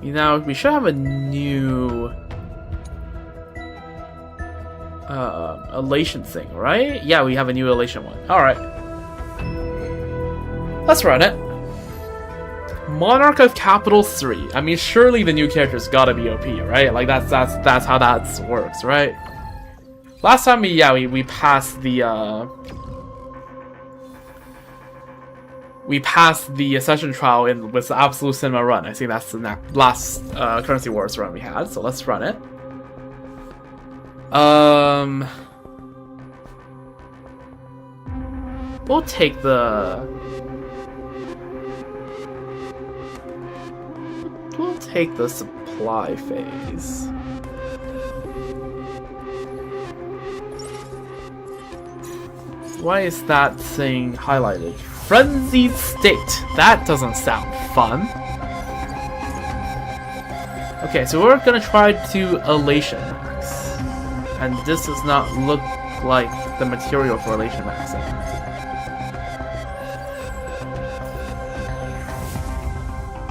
Speaker 1: Now, we should have a new elation thing, right? Yeah, we have a new elation one. Alright. Let's run it. Monarch of Capital 3. I mean, surely the new character's gotta be OP, right? Like, that's how that works, right? Last time, we passed the, we passed the Ascension trial with the Absolute Cinema run. I think that's the last Currency Wars run we had, so let's run it. We'll take the... We'll take the supply phase. Why is that thing highlighted? Frenzied State. That doesn't sound fun. Okay, so we're gonna try to Elation Max. And this does not look like the material for Elation Maxing.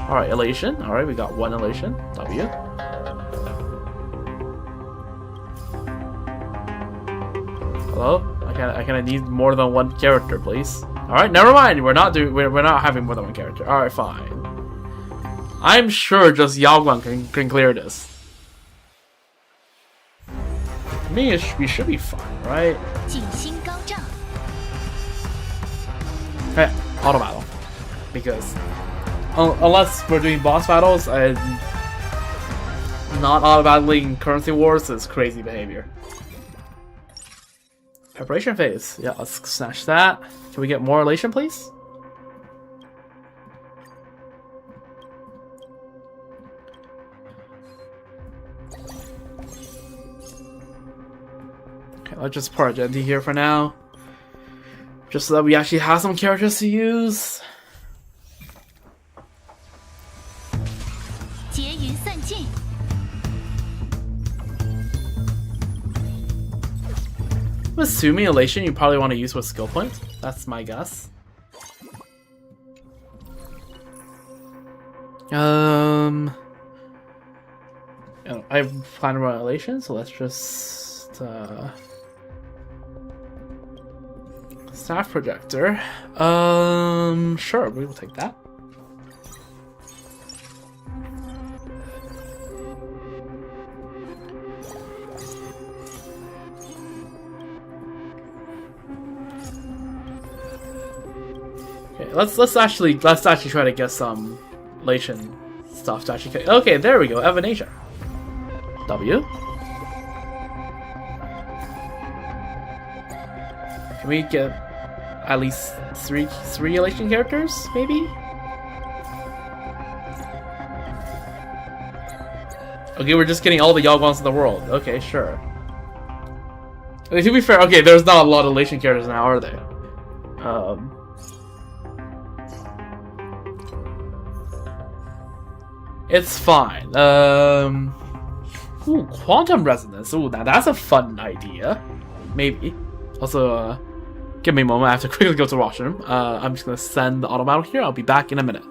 Speaker 1: Alright, Elation. Alright, we got one Elation. W. Hello? I kinda need more than one character, please. Alright, never mind. We're not having more than one character. Alright, fine. I'm sure just Yaoguang can clear this. I mean, we should be fine, right? Hey, auto battle. Because unless we're doing boss battles, and not auto battling Currency Wars is crazy behavior. Preparation phase. Yeah, let's snatch that. Can we get more elation, please? Okay, let's just put our Genti here for now. Just so that we actually have some characters to use. I'm assuming Elation you probably want to use with skill points. That's my guess. I plan to run Elation, so let's just Staff Projector. Sure, we will take that. Okay, let's actually try to get some Elation stuff to actually. Okay, there we go. Evanation. W. Can we get at least three Elation characters, maybe? Okay, we're just getting all the Yaoguangs in the world. Okay, sure. Okay, to be fair, okay, there's not a lot of Elation characters now, are there? It's fine. Ooh, Quantum Resonance. Ooh, now that's a fun idea. Maybe. Also, give me a moment. I have to quickly go to the washroom. I'm just gonna send the auto battle here. I'll be back in a minute.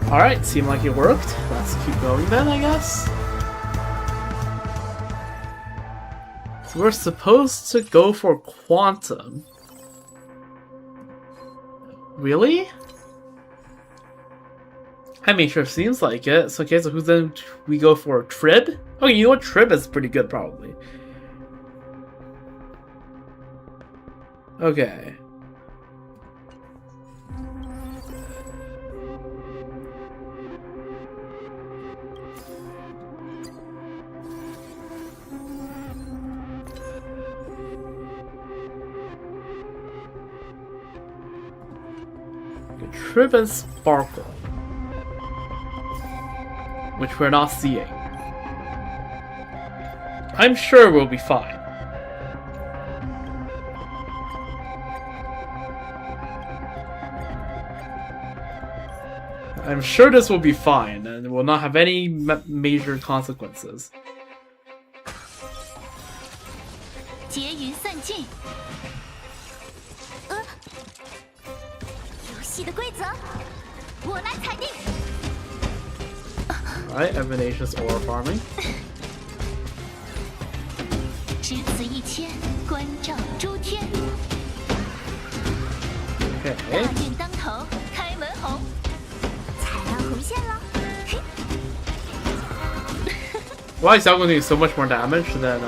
Speaker 1: Alright, seemed like it worked. Let's keep going then, I guess. So we're supposed to go for Quantum. Really? I mean, sure, seems like it. So, okay, so who's then we go for? Trib? Okay, you know what? Trib is pretty good, probably. Okay. Trib and Sparkle. which we're not seeing. I'm sure we'll be fine. I'm sure this will be fine and will not have any major consequences.
Speaker 4: 结云散尽。游戏的规则，我来裁定。
Speaker 1: Alright, Evanasia's aura farming.
Speaker 4: 只此一千，关照诸天。
Speaker 1: Okay.
Speaker 4: 大运当头，开门红。踩到红线了。嘿。
Speaker 1: Why is Xiaogun doing so much more damage than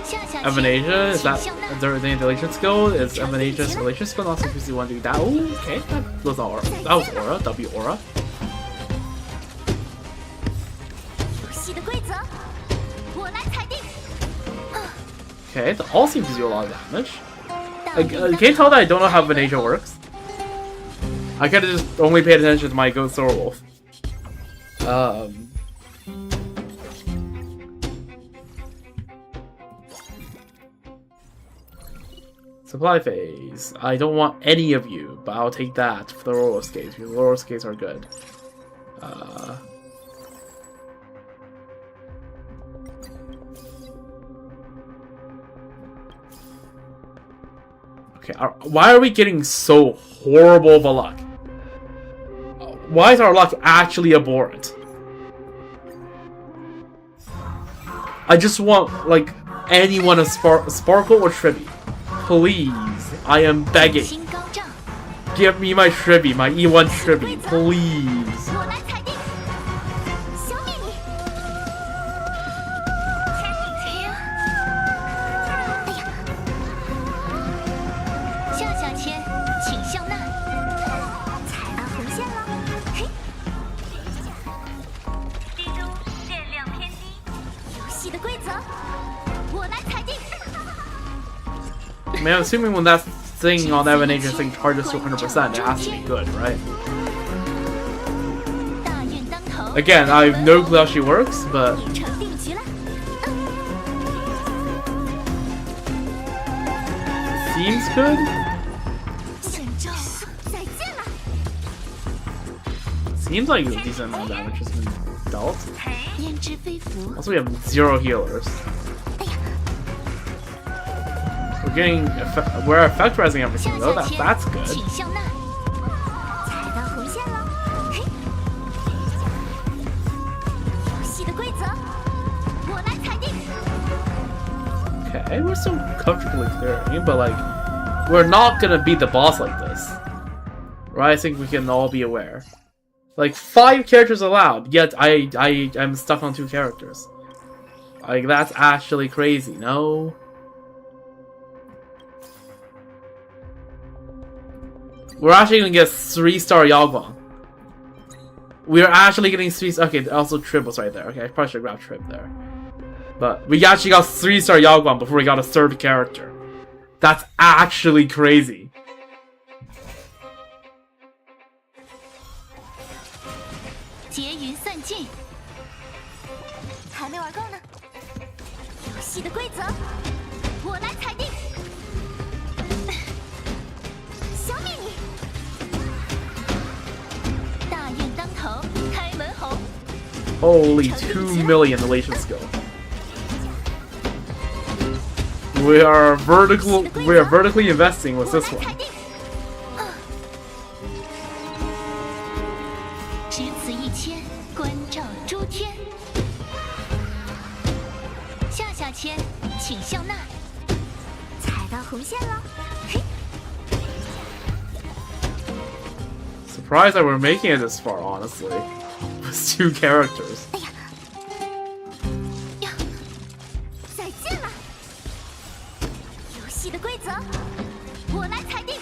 Speaker 4: 下下签
Speaker 1: Evanasia? Is
Speaker 4: 请
Speaker 1: that
Speaker 4: 向那
Speaker 1: their relation skill? Is Evanasia's relation skill not supposed to want to do that? Oh, okay. That was aura. That was aura. W aura.
Speaker 4: 游戏的规则，我来裁定。
Speaker 1: Okay, they all seem to do a lot of damage.
Speaker 4: 大
Speaker 1: I
Speaker 4: 运当
Speaker 1: can't
Speaker 4: 头
Speaker 1: tell that I don't know how Evanasia works. I kinda just only paid attention to my Ghost Wolf. Supply phase. I don't want any of you, but I'll take that for the roller skates, because roller skates are good. Okay, why are we getting so horrible of a luck? Why is our luck actually abhorrent? I just want, like, anyone a Sparkle or Tribby. Please, I am begging.
Speaker 4: 心高涨，
Speaker 1: Give me my Tribby, my E1 Tribby, please.
Speaker 4: 我来裁定。消灭你。哎呀！下下签，请向那。踩到红线了。嘿。地中电量偏低。游戏的规则，我来裁定。
Speaker 1: I mean, I'm assuming when that thing on Evanasia's thing charges to 100%, it has to be good, right?
Speaker 4: 大运当头。
Speaker 1: Again, I have no clue how she works, but
Speaker 4: 已成定局了。
Speaker 1: seems good.
Speaker 4: 现咒，再见了。
Speaker 1: Seems like a decent amount of damage has been dealt.
Speaker 4: 焉知非福。
Speaker 1: Also, we have 0 healers.
Speaker 4: 哎呀，
Speaker 1: We're effectorizing everything
Speaker 4: 下
Speaker 1: though.
Speaker 4: 下签，
Speaker 1: That's good.
Speaker 4: 请向那。踩到红线了。嘿。游戏的规则，我来裁定。
Speaker 1: Okay, we're still comfortably clearing, but like, we're not gonna beat the boss like this. Right? I think we can all be aware. Like, 5 characters allowed, yet I'm stuck on 2 characters. Like, that's actually crazy, no? We're actually gonna get 3-star Yaoguang. We're actually getting 3. Okay, also Trib was right there. Okay, I probably should grab Trib there. But we actually got 3-star Yaoguang before we got a 3rd character. That's actually crazy.
Speaker 4: 结云散尽，还没玩够呢。游戏的规则，我来裁定。消灭你！大运当头，开门红。
Speaker 1: Holy 2 million relation skill. We are vertically investing with this
Speaker 4: 我来
Speaker 1: one.
Speaker 4: 裁定。只此一千，关照诸天。下下签，请向那。踩到红线了。嘿。
Speaker 1: Surprised that we're making it this far, honestly. With 2 characters.
Speaker 4: 哎呀！呀！再见了。游戏的规则，我来裁定。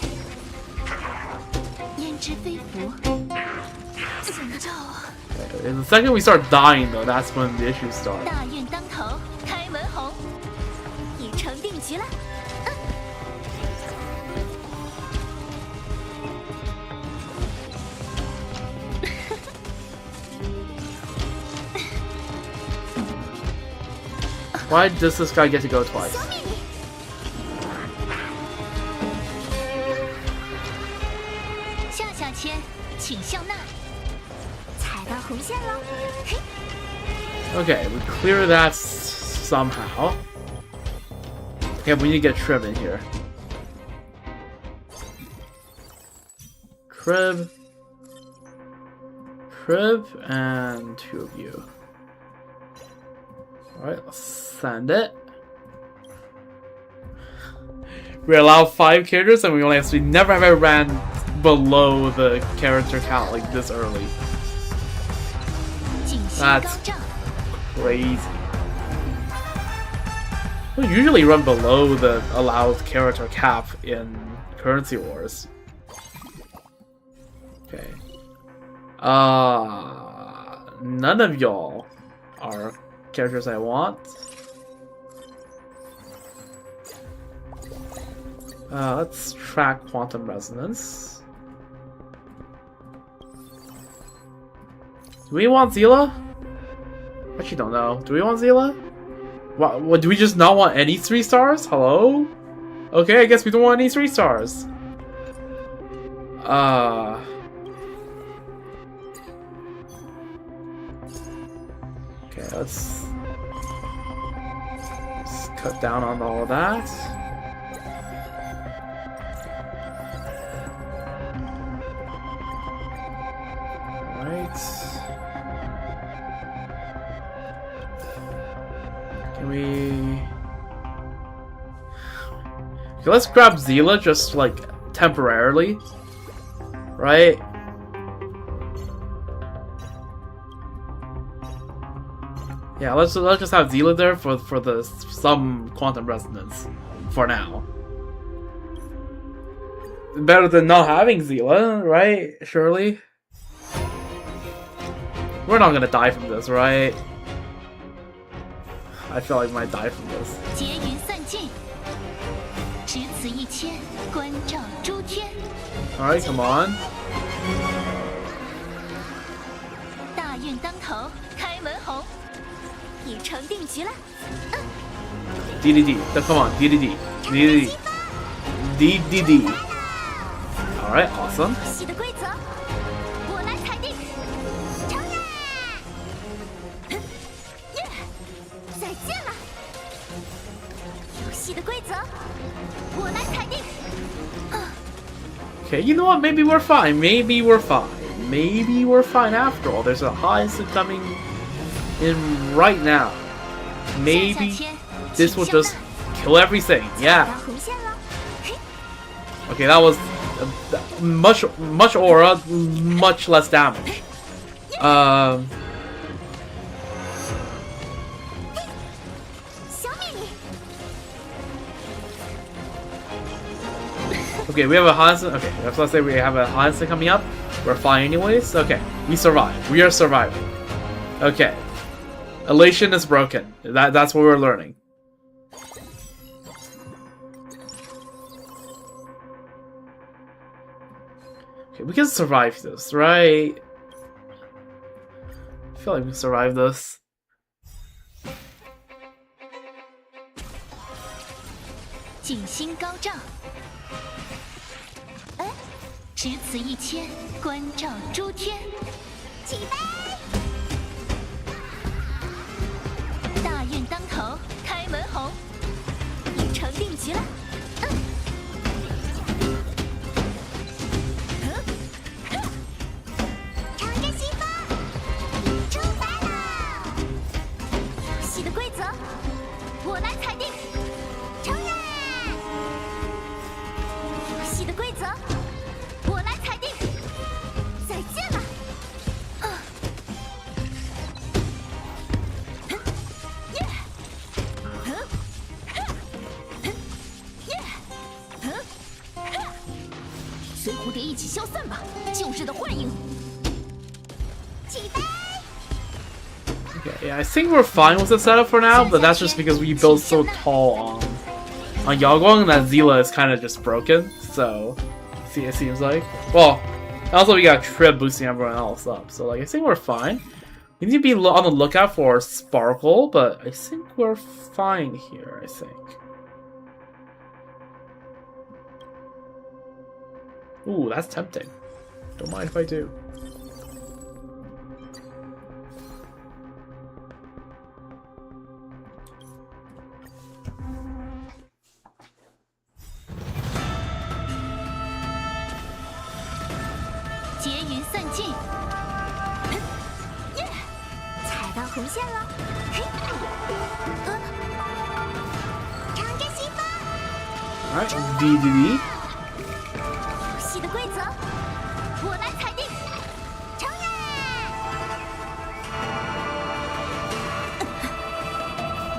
Speaker 4: 焉知非福。神咒。
Speaker 1: The second we start dying, though, that's when the issues start.
Speaker 4: 大运当头，开门红。已成定局了。
Speaker 1: Why does this guy get to go twice?
Speaker 4: 消灭你！向小千，请笑纳。踩到红线了，嘿！
Speaker 1: Okay, we clear that somehow. Okay, we need to get Trib in here. Crib, and 2 of you. Alright, let's send it. We allow 5 characters and we never ever ran below the character count like this early.
Speaker 4: 锦心高
Speaker 1: That's
Speaker 4: 照，
Speaker 1: crazy. We usually run below the allowed character cap in Currency Wars. Okay. None of y'all are characters I want. Let's track Quantum Resonance. Do we want Zila? Actually, don't know. Do we want Zila? What? Do we just not want any 3 stars? Hello? Okay, I guess we don't want any 3 stars. Okay, let's cut down on all of that. Alright. Can we... Okay, let's grab Zila just, like, temporarily. Right? Yeah, let's just have Zila there for the some Quantum Resonance for now. Better than not having Zila, right? Surely. We're not gonna die from this, right? I feel like we might die from this.
Speaker 4: 劫云散尽，只此一千，关照诸天。
Speaker 1: Alright, come on.
Speaker 4: 大运当头，开门红，已成定局了。
Speaker 1: DDD. Come on, DDD. DDD. DDD. Alright, awesome.
Speaker 4: 游戏的规则，我来裁定。承认。耶，再见了。游戏的规则，我来裁定。
Speaker 1: Okay, you know what? Maybe we're fine. Maybe we're fine. Maybe we're fine after all. There's a Hyacinth coming in right now. Maybe this will just kill everything.
Speaker 4: 到
Speaker 1: Yeah.
Speaker 4: 红线了。嘿，
Speaker 1: Okay, that was much aura, much less damage.
Speaker 4: 消灭你。
Speaker 1: Okay, we have a Hansen. Okay, let's say we have a Hansen coming up. We're fine anyways. Okay, we survive. We are surviving. Okay, elation is broken. That's what we're learning. Okay, we can survive this, right? I feel like we can survive this.
Speaker 4: 锦心高照。哎，只此一千，关照诸天。起飞！大运当头，开门红，已成定局了。朝着西方，出发了。游戏的规则，我来裁定。承认。 游戏的规则，我来裁定。再见了。耶！随蝴蝶一起消散吧，旧日的幻影。起飞！
Speaker 1: Okay, yeah, I think we're fine with the setup for now, but that's just because we built so tall on Yagwang that Zila is kind of just broken. So, see, it seems like. Well, also we got Trib boosting everyone else up, so like I think we're fine. We need to be on the lookout for Sparkle, but I think we're fine here, I think. Ooh, that's tempting. Don't mind if I do. Alright, DDD.
Speaker 4: 游戏的规则，我来裁定。承认。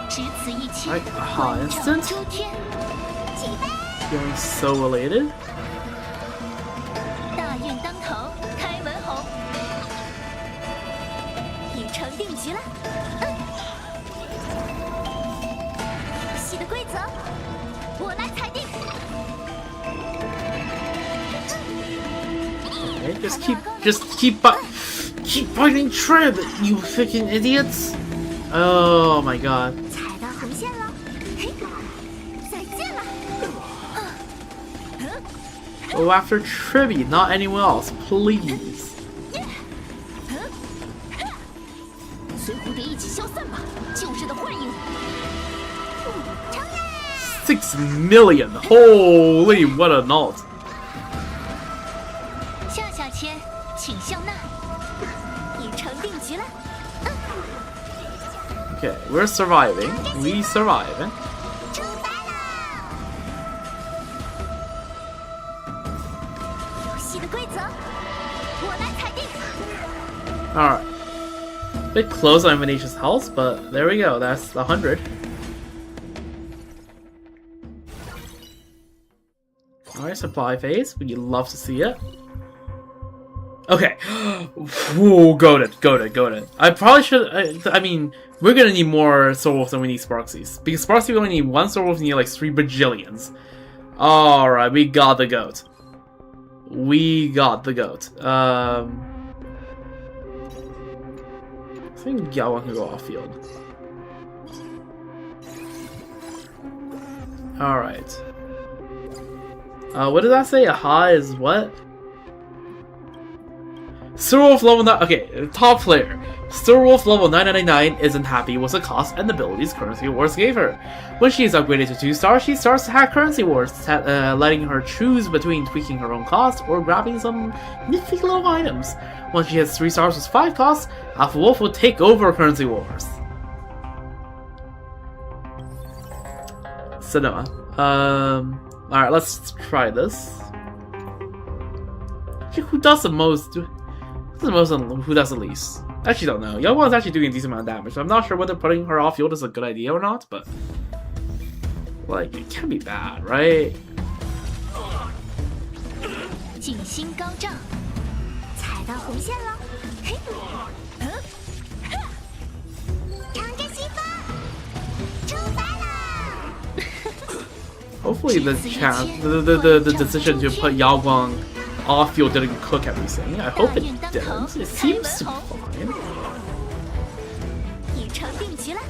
Speaker 4: 只此一击，
Speaker 1: Alright, aha,
Speaker 4: 万
Speaker 1: instant.
Speaker 4: 丈诸天。起飞！
Speaker 1: Feeling so elated.
Speaker 4: 大运当头，开门红。已成定局了。游戏的规则，我来裁定。
Speaker 1: Okay, keep fighting Trib, you freaking idiots! Oh my god.
Speaker 4: 踩到红线了，嘿，再见了。
Speaker 1: Go after Tribby, not anyone else, please.
Speaker 4: 随蝴蝶一起消散吧，旧日的幻影。承认。
Speaker 1: 6 million! Holy, what a ult!
Speaker 4: 下下签，请笑纳。已成定局了。
Speaker 1: Okay, we're surviving. We surviving.
Speaker 4: 出发了。游戏的规则，我来裁定。
Speaker 1: Alright. Bit close on Venetia's health, but there we go. That's 100. Alright, supply phase. We'd love to see it. Okay. Ooh, goated. I probably should. I mean, we're gonna need more Soul Wolves than we need Sparksies. Because Sparksies, we only need one Soul Wolf, we need like 3 bajillions. Alright, we got the goat. We got the goat. I think Yawan can go off field. Alright. What did that say? Aha is what? Starwolf level 9. Okay, top player. Starwolf level 999 isn't happy with the cost and abilities Currency Wars gave her. When she is upgraded to 2 stars, she starts to hack Currency Wars, letting her choose between tweaking her own cost or grabbing some nifty little items. Once she hits 3 stars with 5 costs, Alpha Wolf will take over Currency Wars. Cinema. Alright, let's try this. Actually, who does the most? Who does the most and who does the least? I actually don't know. Young One's actually doing a decent amount of damage. So I'm not sure whether putting her off field is a good idea or not, but like it can't be bad, right?
Speaker 4: 警心高照，踩到红线了，嘿，乘着西风，出发了。
Speaker 1: Hopefully the decision to put Yao Guang off field didn't cook everything. I hope it didn't. It seems to be fine.
Speaker 4: 已成定局了，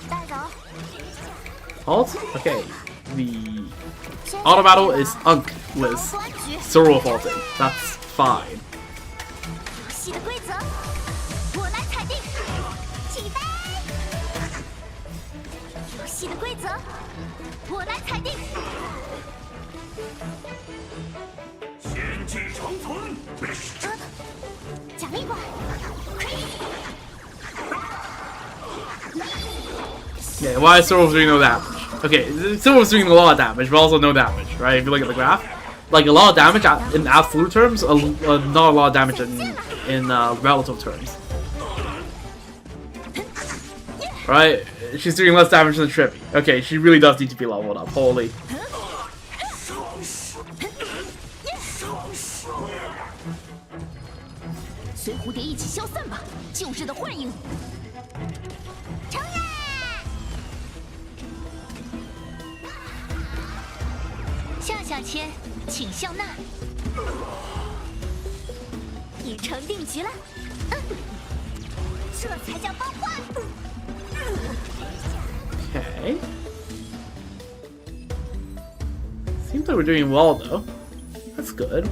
Speaker 4: 带走。
Speaker 1: Alt? Okay. The auto battle is Unk with Starwolf ulting. That's fine.
Speaker 4: 游戏的规则，我来裁定。起飞！游戏的规则，我来裁定。
Speaker 3: 先继长存。
Speaker 4: 奖励过来。
Speaker 1: Yeah, why is Starwolf doing no damage? Okay, Starwolf's doing a lot of damage, but also no damage, right? If you look at the graph. Like, a lot of damage in absolute terms, not a lot of damage in relative terms. Right? She's doing less damage than Trippy. Okay, she really does need to be leveled up. Holy.
Speaker 4: 随蝴蝶一起消散吧，旧日的幻影。承认。下下签，请笑纳。已成定局了。这才叫崩坏。
Speaker 2: Okay. Seems like we're doing well though. That's good.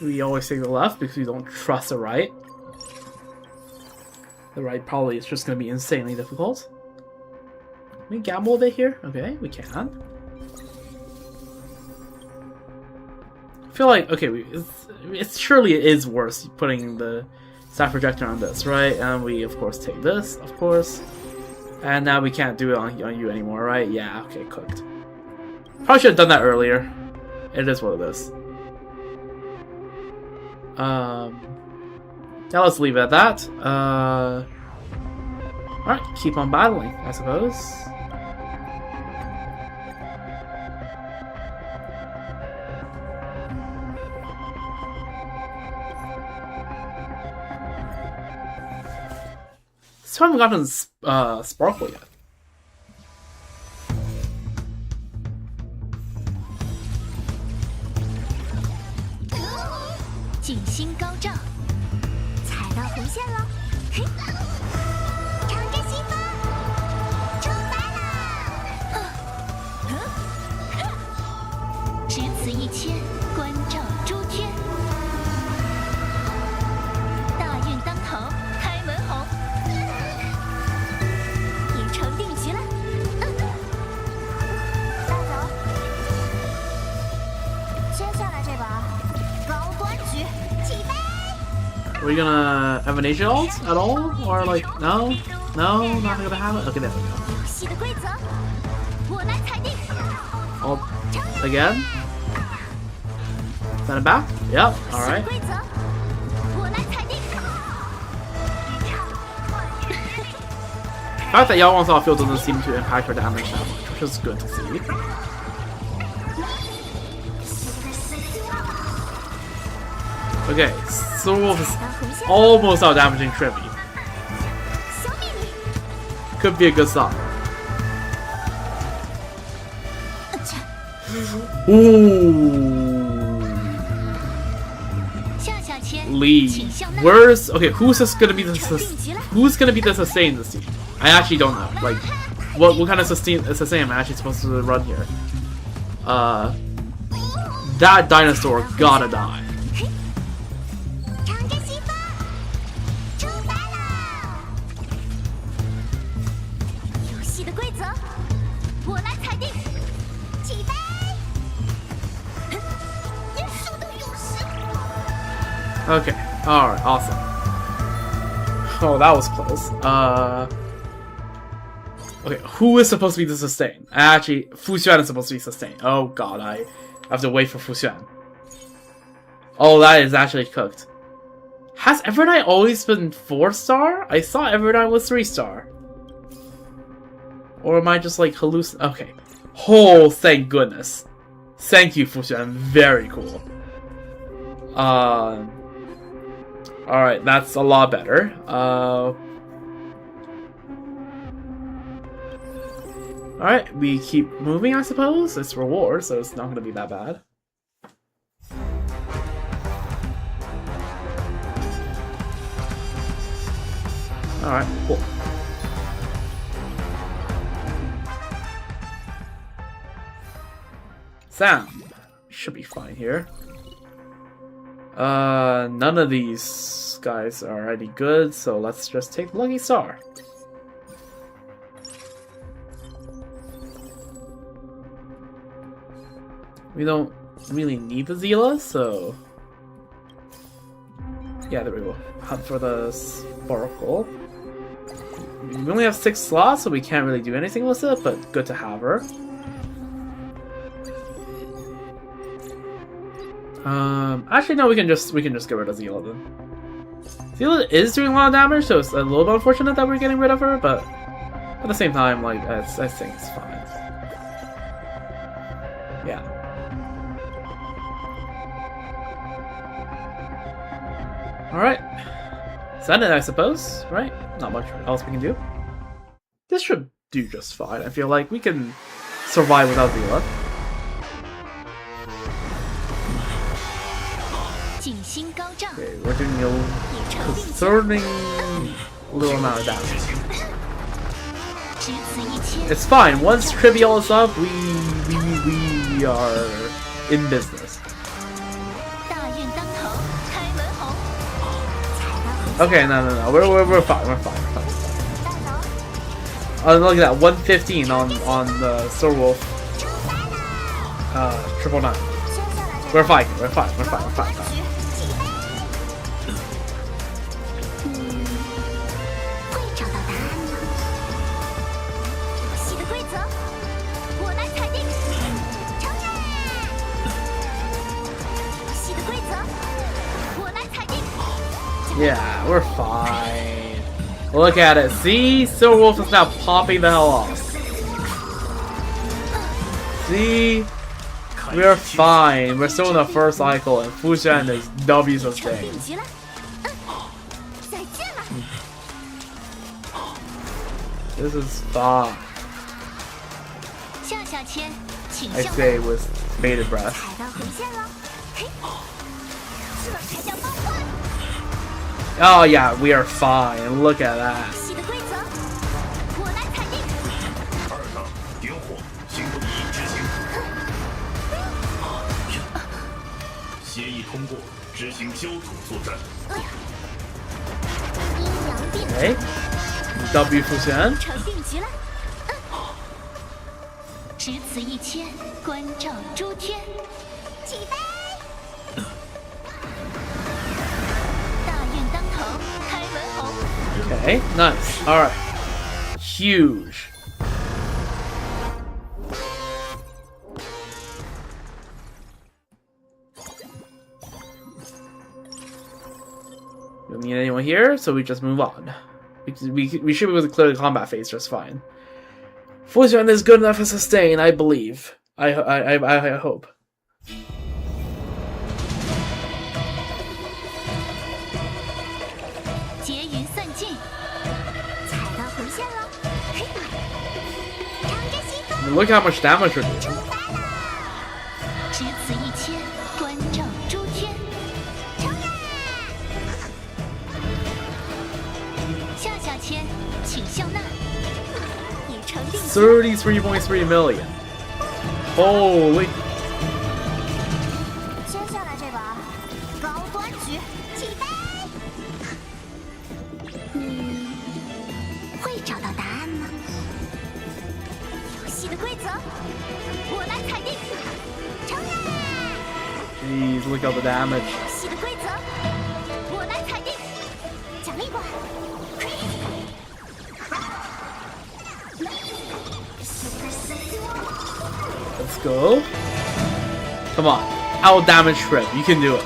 Speaker 2: We always take the left because we don't trust the right. The right probably is just going to be insanely difficult. Can we gamble a bit here? Okay, we can. I feel like, okay, it's surely it is worse putting the staff projector on this, right? And we, of course, take this, of course. And now we can't do it on you anymore, right? Yeah, okay, cooked. Probably should have done that earlier. It is what it is. Now let's leave it at that. Alright, keep on battling, I suppose. So I haven't gotten Sparkle yet.
Speaker 4: 景星高照，踩到红线了，嘿，长着西风，出来啦！只此一牵，关照诸天。大运当头，开门红，已成定局了。带走。接下来这把高端局。
Speaker 2: Are we gonna have an Asia ult at all? Or like, no? No? Not gonna have it? Okay, there we go.
Speaker 4: 游戏的规则，我来裁定。
Speaker 2: Ult again? Send it back? Yep, alright.
Speaker 4: 规则，我来裁定。
Speaker 2: The fact that Yaowan's outfield doesn't seem to impact her damage that much, which is good to see. Okay, Soulwolf is almost out damaging Trivi.
Speaker 4: 小秘密，
Speaker 2: Could be a good sign. Ooh.
Speaker 4: 向下切，
Speaker 2: Lee.
Speaker 4: 请向那。
Speaker 2: Where's okay? Who's this gonna be the
Speaker 4: 成定局了。
Speaker 2: who's gonna be the sustain this team? I actually don't know. Like, what kind of sustain am I actually supposed to run here? That dinosaur gotta die.
Speaker 4: 长着西风，出来啦！游戏的规则，我来裁定。起飞！速度有时。
Speaker 2: Okay. All right. Awesome. Oh, that was close. Okay. Who is supposed to be the sustain? Actually, Fu Xuan is supposed to be sustain. Oh God, I have to wait for Fu Xuan. Oh, that is actually cooked. Has Evernight always been 4-star? I thought Evernight was 3-star. Or am I just like Okay. Oh, thank goodness. Thank you, Fu Xuan. Very cool. Alright, that's a lot better. Alright, we keep moving, I suppose. It's reward, so it's not gonna be that bad. Alright, cool. Sam should be fine here. None of these guys are any good, so let's just take Lucky Star. We don't really need the Zila, so... Yeah, there we go. Hunt for the Sparkle. We only have 6 slots, so we can't really do anything with it, but good to have her. Actually, no, we can just get rid of Zila then. Zila is doing a lot of damage, so it's a little bit unfortunate that we're getting rid of her, but at the same time, like, I think it's fine. Yeah. Alright. Send it, I suppose, right? Not much else we can do. This should do just fine. I feel like we can survive without Zila.
Speaker 4: 星高照，
Speaker 1: Okay, we're doing a
Speaker 4: 已成定局，
Speaker 1: concerning little amount of damage.
Speaker 4: 只此一千，
Speaker 1: It's fine. Once trivial is up, we are in business.
Speaker 4: 大运当头，开门红，踩到
Speaker 1: Okay, no. We're fine. We're fine.
Speaker 4: 大头，
Speaker 1: Look at that, 115 on the Sir Wolf. 999.
Speaker 4: 接下来这
Speaker 1: We're fine. We're fine. We're fine. We're fine.
Speaker 4: 局起飞。会找到答案吗？游戏的规则，我来裁定。承认。游戏的规则，我来裁定。
Speaker 1: Yeah, we're fine. Look at it. See? Sir Wolf is now popping the hell off. See? We're fine. We're still in the first cycle, and Fushan is W
Speaker 4: 成
Speaker 1: sustained.
Speaker 4: 定局了。再见了。
Speaker 1: This is fine.
Speaker 4: 下下签，请
Speaker 1: I
Speaker 4: 向
Speaker 1: say
Speaker 4: 南。
Speaker 1: with bated breath.
Speaker 4: 踩到红线了。嘿，这才叫梦幻。
Speaker 1: Oh yeah, we are fine. Look at that.
Speaker 4: 游戏的规则，我来裁定。
Speaker 3: 二等点火，行动已执行。协议通过，执行焦土作战。
Speaker 4: 阴阳变
Speaker 1: Okay. W Fushan.
Speaker 4: 成定局了。只此一千，关照诸天。起飞！大运当头，开门红。
Speaker 1: Okay, nice. Alright. Huge. Don't need anyone here, so we just move on. We should be able to clear the combat phase just fine. Fushan is good enough to sustain, I believe. I hope.
Speaker 4: 结云散尽，踩到红线了。嘿，乘着西
Speaker 1: I
Speaker 4: 风
Speaker 1: mean, look how much damage we're doing.
Speaker 4: 出发啦！只此一千，关照诸天。承认。下下签，请向纳。已成定局。
Speaker 1: 33.3 million. Holy.
Speaker 4: 接下来这把高端局起飞。会找到答案吗？游戏的规则，我来裁定。承认。
Speaker 1: Jeez, look at the damage.
Speaker 4: 游戏的规则，我来裁定。奖励过来。
Speaker 1: Let's go. Come on. Out damage trip. You can do it.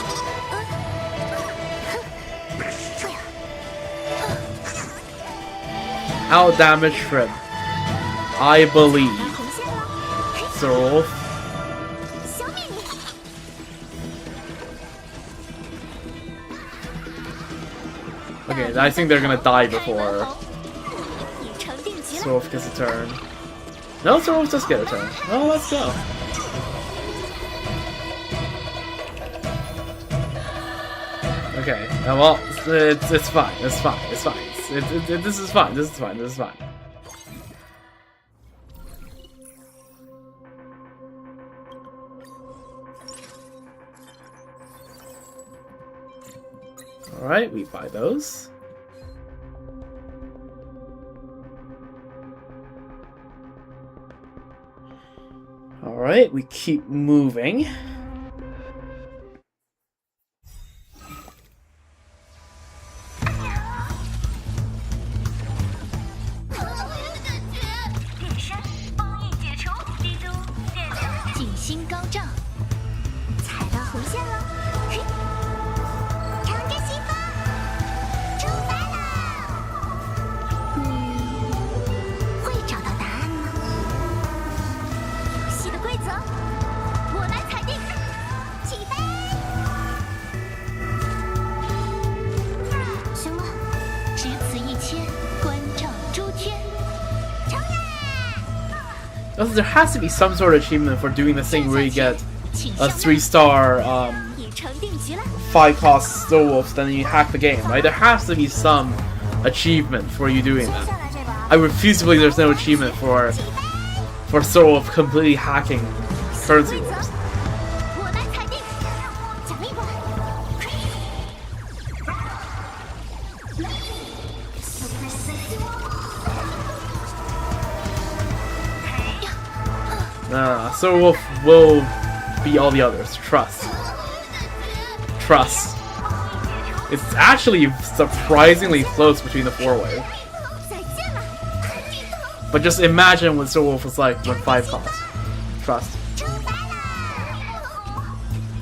Speaker 1: Out damage trip. I believe.
Speaker 4: 红线了。嘿，
Speaker 1: So,
Speaker 4: 消灭你。
Speaker 1: okay, I think they're gonna die before
Speaker 4: 已成定局了。
Speaker 1: Sworf gets a turn. No, Sworf just get a turn. Oh, let's go. Okay, well, it's fine. It's fine. It's fine. This is fine. This is fine. This is fine. Alright, we buy those. Alright, we keep moving. Also, there has to be some sort of achievement for doing this thing where you get a 3-star 5-cost Soul Wolves, then you hack the game, right? There has to be some achievement for you doing that. I refuse to believe there's no achievement for Soul Wolf completely hacking currency wolves.
Speaker 4: 我来裁定，奖励我。
Speaker 1: Soul Wolf will be all the others. Trust. Trust. It's actually surprisingly close between the 4-way.
Speaker 4: 再见了，
Speaker 1: But just imagine what Soul Wolf was like with 5 costs. Trust.
Speaker 4: 出发啦！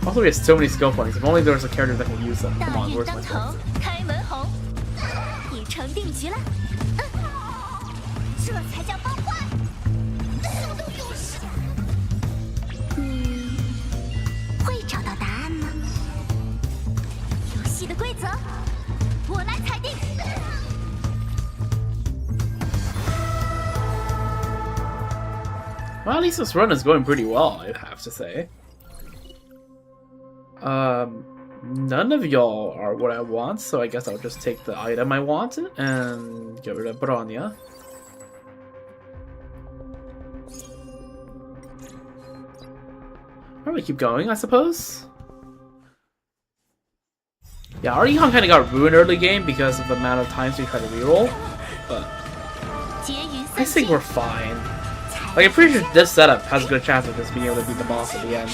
Speaker 1: Also, we have so many skill points. If only there was a character that can use them.
Speaker 5: 大
Speaker 1: Come on,
Speaker 5: 运
Speaker 1: where's
Speaker 5: 当
Speaker 1: my
Speaker 5: 头
Speaker 1: points?，
Speaker 5: 开门红。
Speaker 4: 已成定局了。这才叫包换。什么都有戏。会找到答案吗？游戏的规则，我来裁定。
Speaker 1: Well, at least this run is going pretty well, I have to say. None of y'all are what I want, so I guess I'll just take the item I want and get rid of Bronya. Probably keep going, I suppose. Yeah, our econ kind of got ruined early game because of the amount of times we try to reroll, but
Speaker 4: 结云
Speaker 1: I
Speaker 4: 散
Speaker 1: think
Speaker 4: 尽
Speaker 1: we're fine. Like, I'm pretty sure this setup has a good chance of just being able to beat the boss at the end.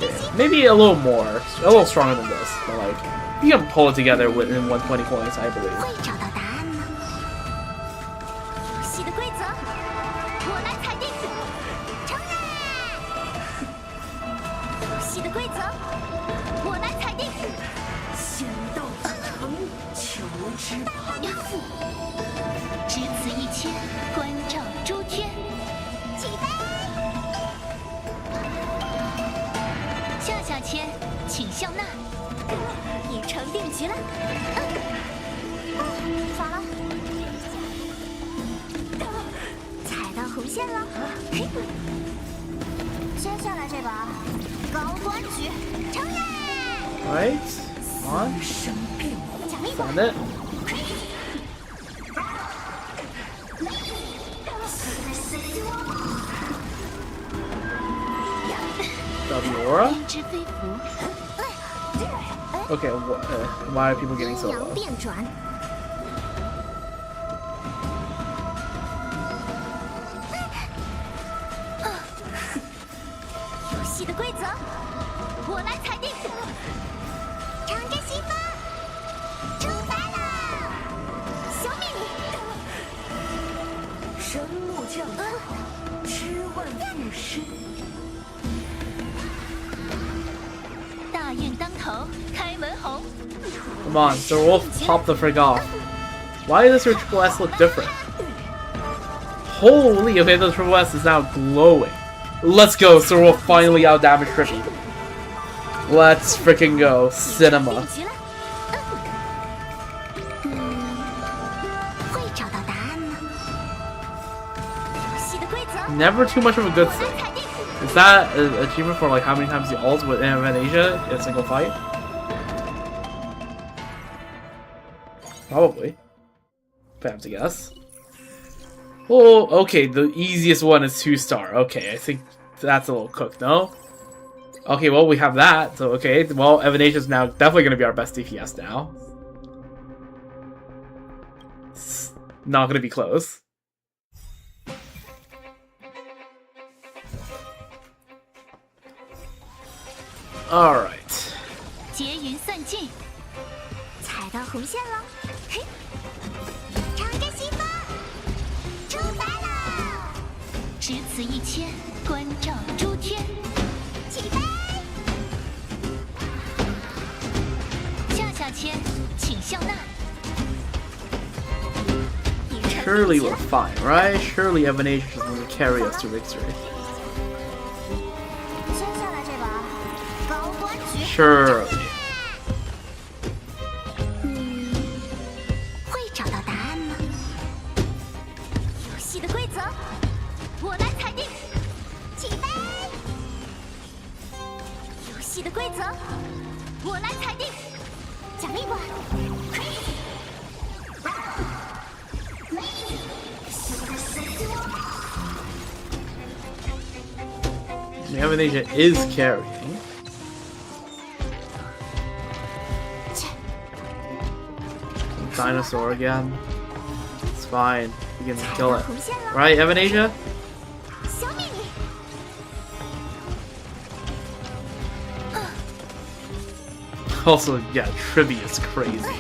Speaker 1: Yeah, maybe a little more, a little stronger than this, but like, you can pull it together within 120 coins, I believe.
Speaker 4: 会找到答案呢？游戏的规则，我来裁定。承认。游戏的规则，我来裁定。
Speaker 3: 仙道之城，求之攀附。
Speaker 5: 只此一千，关照诸天。
Speaker 4: 起飞！
Speaker 5: 下下签，请笑纳。
Speaker 4: 已成定局了。耍了。踩到红线了。接下来这把高端局，承认。
Speaker 1: Right? On.
Speaker 4: 奖励我。
Speaker 1: Found it. Aura?
Speaker 5: 焉知非福，
Speaker 1: Okay, why are people getting so
Speaker 4: 阴阳
Speaker 1: low?
Speaker 4: 变转。游戏的规则，我来裁定。尝着西风，出发了，小秘密。
Speaker 3: 神木降凡，吃万赋诗。
Speaker 5: 大运当头，开门红。
Speaker 1: Come on, Sir Wolf, pop the frig off. Why does your Triple S look different? Holy, okay, the Triple S is now glowing. Let's go, Sir Wolf finally out damage Trippy. Let's freaking go, cinema.
Speaker 4: 定局了。会找到答案呢？游戏的规则，
Speaker 1: Never too much of a good
Speaker 4: 我
Speaker 1: thing.
Speaker 4: 来裁定。
Speaker 1: Is that an achievement for like how many times you ult with Asia in a single fight? Probably. If I have to guess. Oh, okay, the easiest one is 2-star. Okay, I think that's a little cooked, no? Okay, well, we have that, so okay. Well, Evan is now definitely going to be our best DPS now. It's not going to be close. Alright.
Speaker 5: 结云散尽，
Speaker 4: 踩到红线了，嘿，尝着西风，出发了，
Speaker 5: 只此一千，关照诸天。
Speaker 4: 起飞！
Speaker 5: 下下签，请笑纳。
Speaker 4: 已成
Speaker 1: Surely
Speaker 4: 定局
Speaker 1: we're
Speaker 4: 了。
Speaker 1: fine, right? Surely Evan is going to carry us to victory.
Speaker 4: 接下来这把高端局，
Speaker 1: Surely.
Speaker 4: 会找到答案吗？游戏的规则，我来裁定。起飞！游戏的规则，我来裁定，奖励我。
Speaker 1: Amnesia is carrying. Dinosaur again. It's fine. We can kill it. Right, Amnesia?
Speaker 4: 消灭你！
Speaker 1: Also, yeah, trivia is crazy.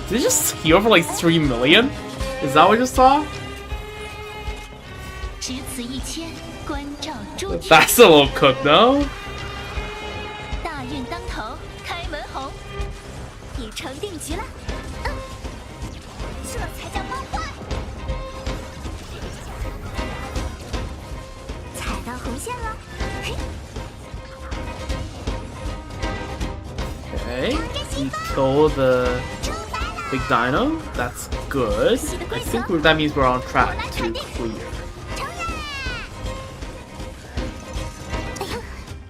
Speaker 1: Did it just heal for like 3 million? Is that what you just saw?
Speaker 5: 只此一千，关照诸天。
Speaker 1: That's a little cooked, no?
Speaker 5: 大运当头，开门红，已成定局了。
Speaker 4: 这才叫梦幻！踩到红线了，嘿，
Speaker 1: Okay, we kill the big dino. That's good. I think that means we're on track to clear.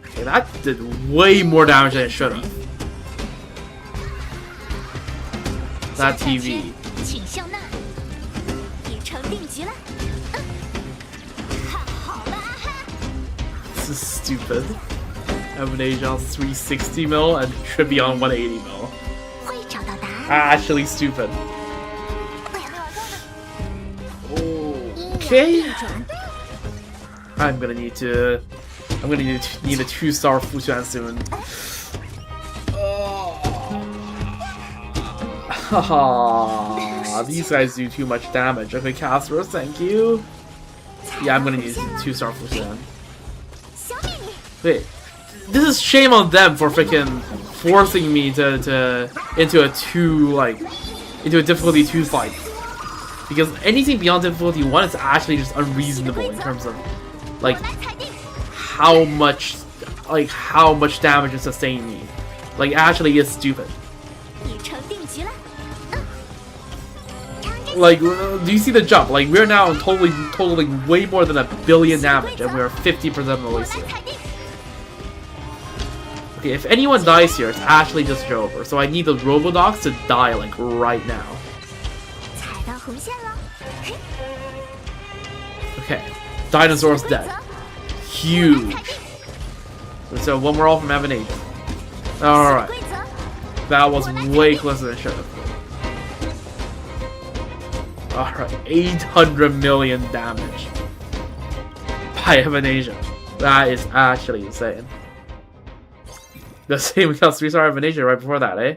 Speaker 1: Okay, that did way more damage than it should have. That TV.
Speaker 5: 请笑纳，已成定局了。
Speaker 4: 看好了啊哈！
Speaker 1: This is stupid. Amnesia on 360 mil and Trivia on 180 mil.
Speaker 4: 会找到答案。
Speaker 1: Actually stupid.
Speaker 4: 哎呀，
Speaker 1: Okay.
Speaker 4: 转
Speaker 1: I'm gonna need a 2-star Fuxuan soon. Haha, these guys do too much damage. Okay, Casper, thank you. Yeah, I'm gonna need a 2-star Fuxuan.
Speaker 4: 消灭你！
Speaker 1: Wait, this is shame on them for freaking forcing me to into a difficulty 2 fight. Because anything beyond difficulty 1 is actually just unreasonable in terms of like
Speaker 4: 我来裁定。
Speaker 1: how much damage it sustained me. Like actually it's stupid.
Speaker 5: 已成定局了。
Speaker 1: Like do you see the jump? Like we're now totaling way more than 1 billion damage and we're 50% of the
Speaker 4: 我
Speaker 1: way
Speaker 4: 来
Speaker 1: through.
Speaker 4: 裁定。
Speaker 1: Okay, if anyone dies here, it's actually just Jover. So I need the Robodogs to die like right now.
Speaker 4: 踩到红线了，嘿，
Speaker 1: Okay, Dinosaur's dead.
Speaker 4: 规则
Speaker 1: Huge. So one more all from Evan. Alright,
Speaker 4: 规则
Speaker 1: that was way closer than it should have. Alright, 800 million damage by Evan. That is actually insane. The same we got 3-star Evan right before that, eh?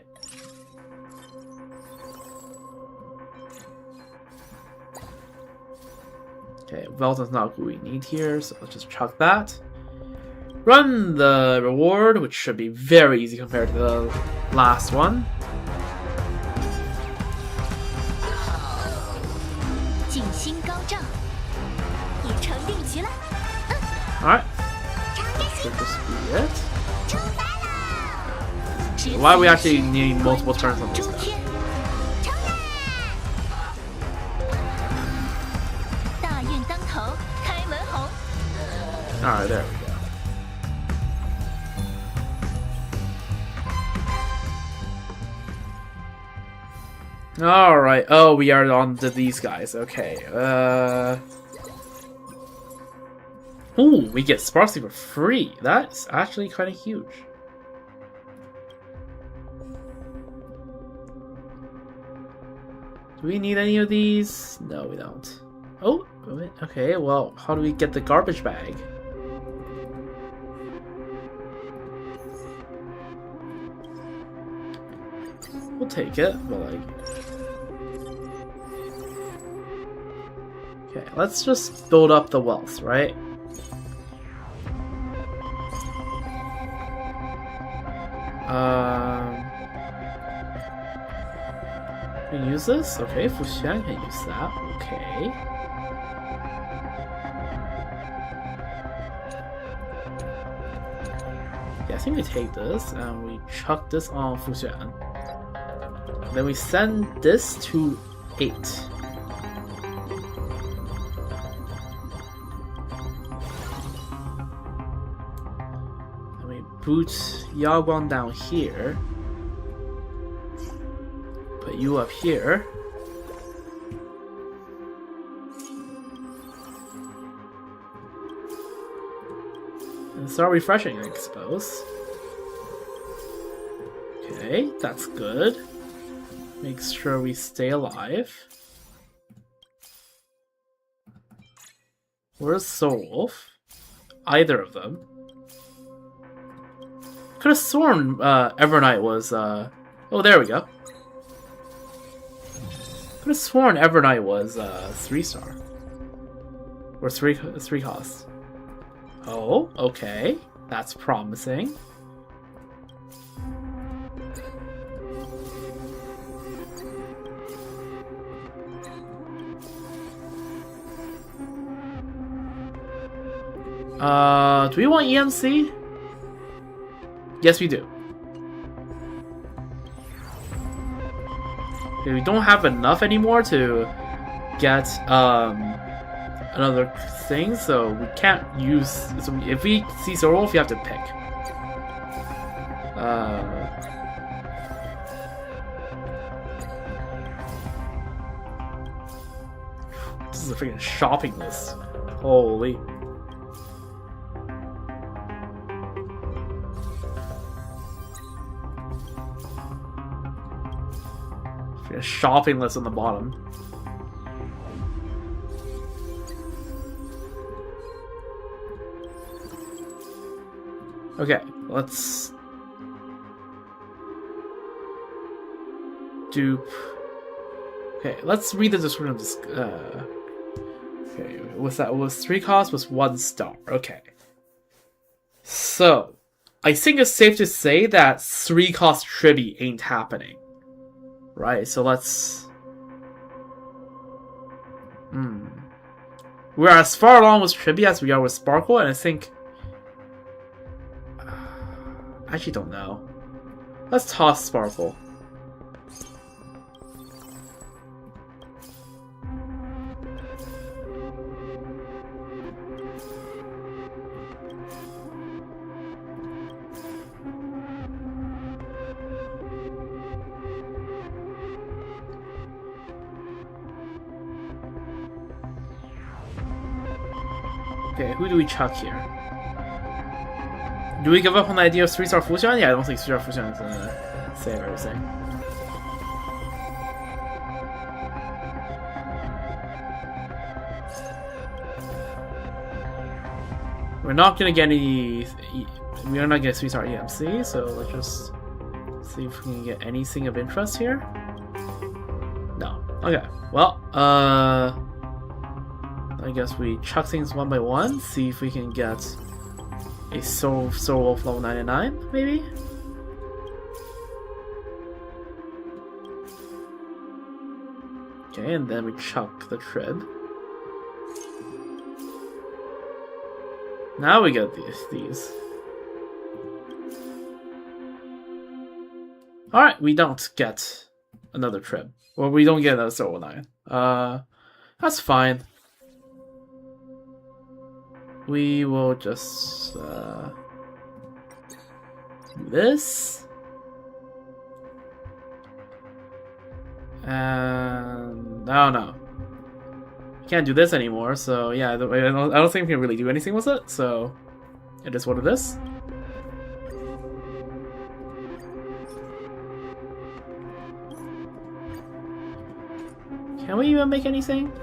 Speaker 1: Okay, Velton's not what we need here, so let's just chuck that. Run the reward, which should be very easy compared to the last one.
Speaker 5: 静心高照，已成定局了。
Speaker 1: Alright, should this be it?
Speaker 4: 出发啦！
Speaker 1: Why are we actually needing multiple turns on this
Speaker 5: 诸
Speaker 1: guy?
Speaker 5: 天，
Speaker 4: 冲呀！
Speaker 5: 大运当头，开门红。
Speaker 1: Alright, there we go. Alright, oh, we are on to these guys. Okay, Ooh, we get Sparsely for free. That's actually kind of huge. Do we need any of these? No, we don't. Oh, okay, well, how do we get the garbage bag? We'll take it, but like... Okay, let's just build up the wealth, right? Can we use this? Okay, Fuxian can use that. Okay. Yeah, I think we take this and we chuck this on Fuxian. Then we send this to 8.
Speaker 2: boot Yaguang down here. Put you up here. And start refreshing, I suppose. Okay, that's good. Make sure we stay alive. Where's Soul Wolf? Either of them. Could have sworn Evernight was oh, there we go. Could have sworn Evernight was 3-star. Or 3 costs. Oh, okay. That's promising. Do we want EMC? Yes, we do. Okay, we don't have enough anymore to get another thing, so we can't use. So if we see Soul Wolf, you have to pick. This is a freaking shopping list. Holy. A shopping list on the bottom. Okay, let's dupe. Okay, let's read the description of this. Okay, what's that? Was 3 costs? Was 1 star? Okay. So, I think it's safe to say that 3 cost Tribi ain't happening. Right, so let's... We're as far along with Tribi as we are with Sparkle, and I think... I actually don't know. Let's toss Sparkle. Okay, who do we chuck here? Do we give up on the idea of 3-star Fuxian? Yeah, I don't think 3-star Fuxian is gonna save everything. We're not gonna get any... We are not getting 3-star EMC, so let's just see if we can get anything of interest here. No. Okay, well, I guess we chuck things one by one, see if we can get a Soul Wolf level 99, maybe? Okay, and then we chuck the Trib. Now we get these. Alright, we don't get another Trib. Well, we don't get another Soul 9. That's fine. We will just do this, and I don't know. Can't do this anymore, so yeah, I don't think we can really do anything with it. So it is what it is. Can we even make anything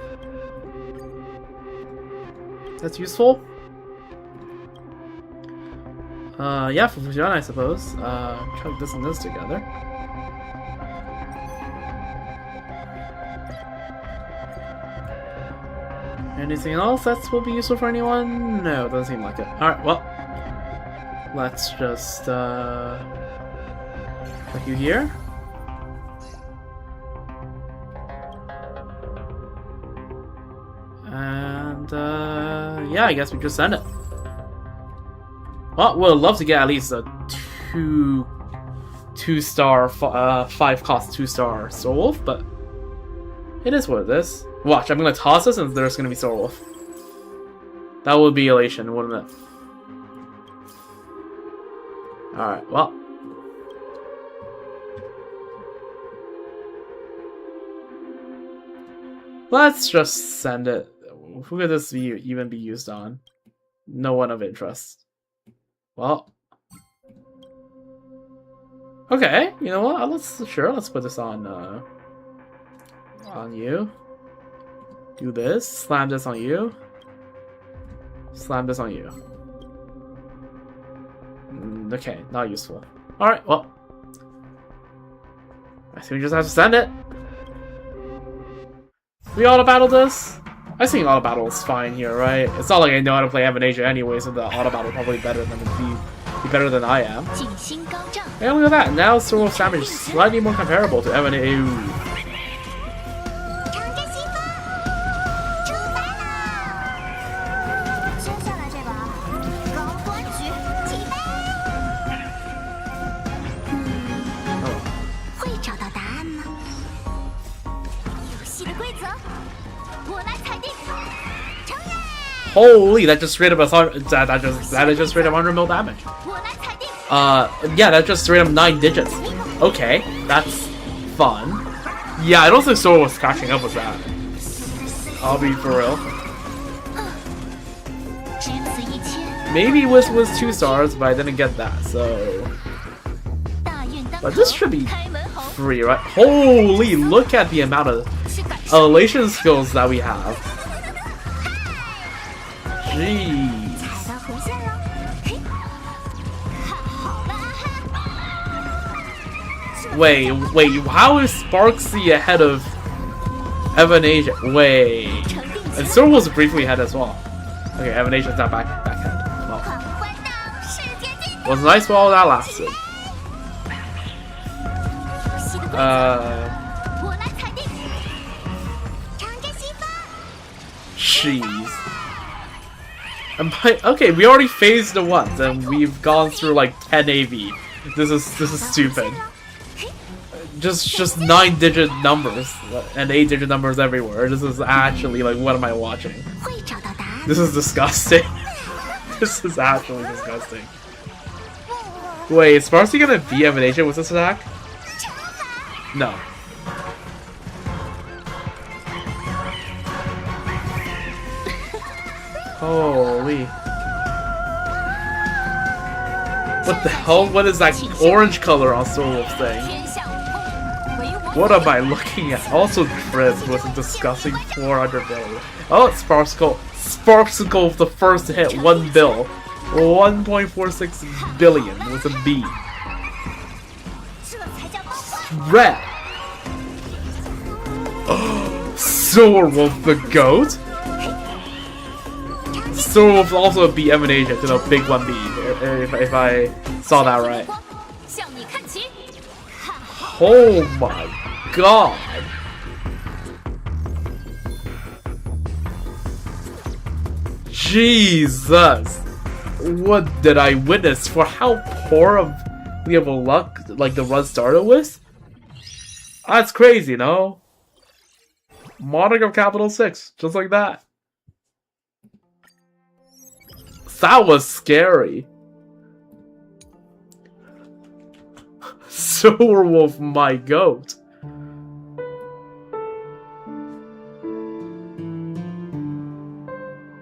Speaker 2: that's useful? Yeah, for Fujian, I suppose. Chuck this and this together. Anything else that will be useful for anyone? No, it doesn't seem like it. Alright, well. Let's just, chuck you here. And, yeah, I guess we just send it. Well, we'd love to get at least a 2-star, 5 cost 2-star Soul Wolf, but it is what it is. Watch, I'm gonna toss this and there's gonna be Soul Wolf. That would be elation, wouldn't it?
Speaker 1: Alright, well. Let's just send it. Who could this even be used on? No one of interest. Well. Okay, you know what? Let's put this on you. Do this. Slam this on you. Slam this on you. Okay, not useful. Alright, well. I think we just have to send it. We auto battle this? I think auto battle is fine here, right? It's not like I know how to play Evan-Asia anyway, so the auto battle probably better than be better than I am.
Speaker 5: 静心高涨，
Speaker 1: And look at that, now Sword of Damage is slightly more comparable to Evan-Asia.
Speaker 4: 长着西风，出发了。接下来这把高端局起飞。会找到答案吗？游戏的规则，我来裁定。承认，
Speaker 1: Holy, that just straight up that is just straight up 100 mil damage.
Speaker 4: 我来裁定。
Speaker 1: Yeah, that's just straight up 9 digits. Okay, that's fun. Yeah, I don't think Sword was catching up with that. I'll be for real.
Speaker 5: 只此一千，
Speaker 1: Maybe it was 2 stars, but I didn't get that, so...
Speaker 5: 大运当
Speaker 1: But
Speaker 5: 头
Speaker 1: this should be
Speaker 5: 开门红，
Speaker 1: free, right? Holy, look at the amount of
Speaker 5: 是感受
Speaker 1: elation skills that we have. Jeez.
Speaker 4: 踩到红线了，嘿，看好了啊！
Speaker 1: Wait, how is Sparksy ahead of Evan-Asia? Wait.
Speaker 5: 成定
Speaker 1: And
Speaker 5: 局，
Speaker 1: Sword was briefly ahead as well. Okay, Evan-Asia's not backhand. Well,
Speaker 4: 狂欢到世界尽头。
Speaker 1: was nice while that lasted.
Speaker 4: 游戏的规则，我来裁定。长着西风，
Speaker 1: Jeez. Okay, we already phased it once, and we've gone through like 10 AV. This is stupid. Just 9-digit numbers and 8-digit numbers everywhere. This is actually like, what am I watching?
Speaker 4: 会找到答案。
Speaker 1: This is disgusting. This is actually disgusting. Wait, is Sparksy gonna be Evan-Asia with this attack? No. Holy. What the hell? What is that orange color on Soul Wolf's thing?
Speaker 5: 天下武功，唯我
Speaker 1: What am I looking at? Also, Chris with a disgusting 400 bill. Oh, it's Sparksicle. Sparksicle, the first hit, 1 bill. 1.46 billion with a B.
Speaker 4: 这才叫梦幻。
Speaker 1: Red. Soul Wolf the goat? Soul Wolf also beat Evan-Asia to the big 1B, if I saw that right.
Speaker 5: 光向你看齐，
Speaker 1: Oh my god. Jesus. What did I witness for how poor of of luck like the run started with? That's crazy, no? Monarch of Capital 6, just like that. That was scary. Silver Wolf, my goat.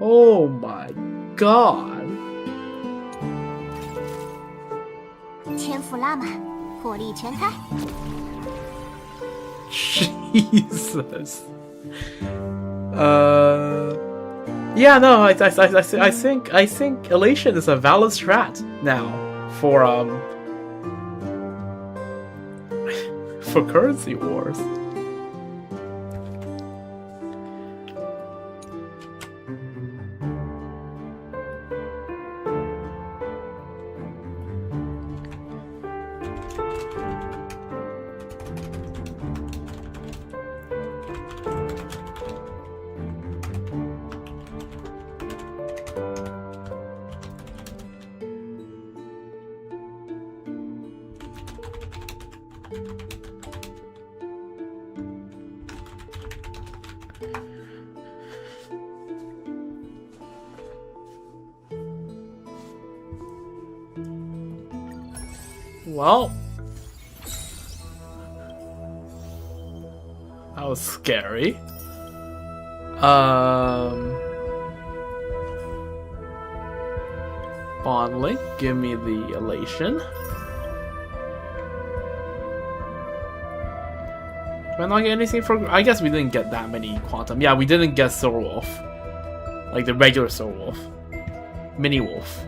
Speaker 1: Oh my god.
Speaker 4: 天赋拉满，火力全开。
Speaker 1: Jesus. Yeah, no, I think Elation is a valid strat now for for currency wars. Well, that was scary. Bond link, give me the elation. Did I not get anything for? I guess we didn't get that many quantum. Yeah, we didn't get Silver Wolf, like the regular Silver Wolf, Mini Wolf.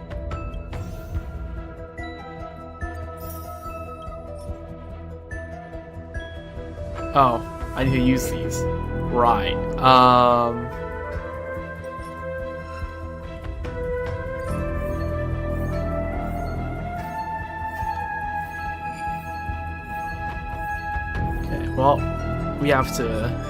Speaker 1: Oh, I need to use these. Right. Okay, well, we have to...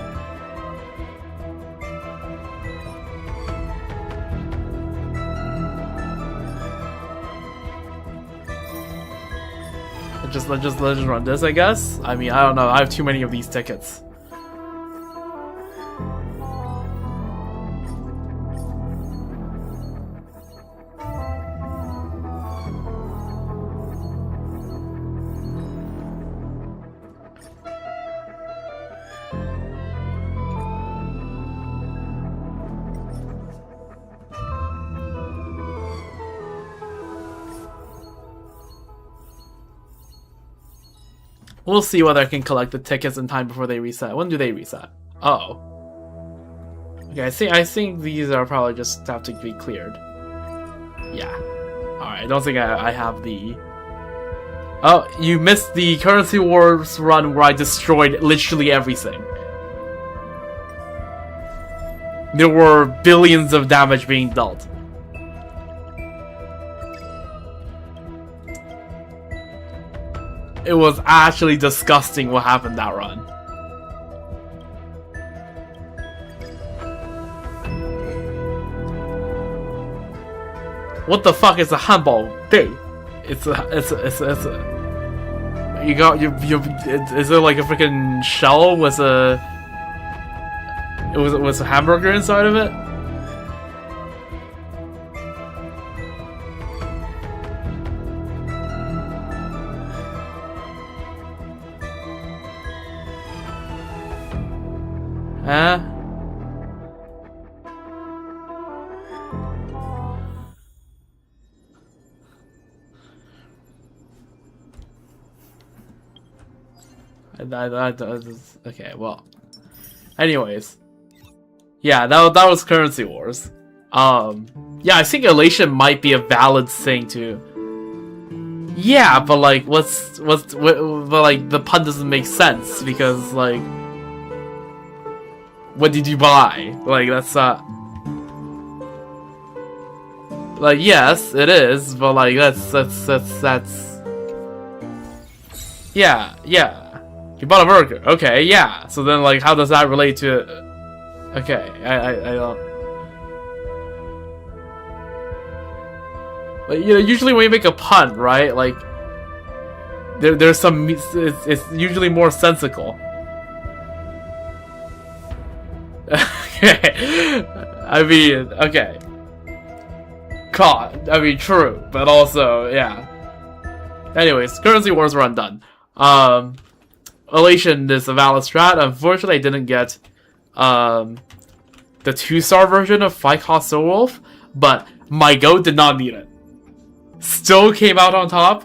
Speaker 1: Let's just run this, I guess. I mean, I don't know. I have too many of these tickets. We'll see whether I can collect the tickets in time before they reset. When do they reset? Oh. Okay, I think these are probably just have to be cleared. Yeah. Alright, I don't think I have the... Oh, you missed the Currency Wars run where I destroyed literally everything. There were billions of damage being dealt. It was actually disgusting what happened that run. What the fuck is a handball? Dude, it's a you got you is it like a freaking shell with a it was a hamburger inside of it? Huh? Okay, well. Anyways. Yeah, that was Currency Wars. Yeah, I think elation might be a valid thing too. Yeah, but like, but like, the pun doesn't make sense because like, what did you buy? Like, that's like, yes, it is, but like, that's yeah, you bought a burger, okay, yeah, so then like, how does that relate to, okay, I don't, like, you know, usually when you make a pun, right, like, there's some, it's usually more sensical. Okay. I mean, okay. God, I mean, true, but also, yeah. Anyways, Currency Wars run done. Elation is a valid strat. Unfortunately, I didn't get the 2-star version of Fight Cost Soul Wolf, but my goat did not need it. Still came out on top.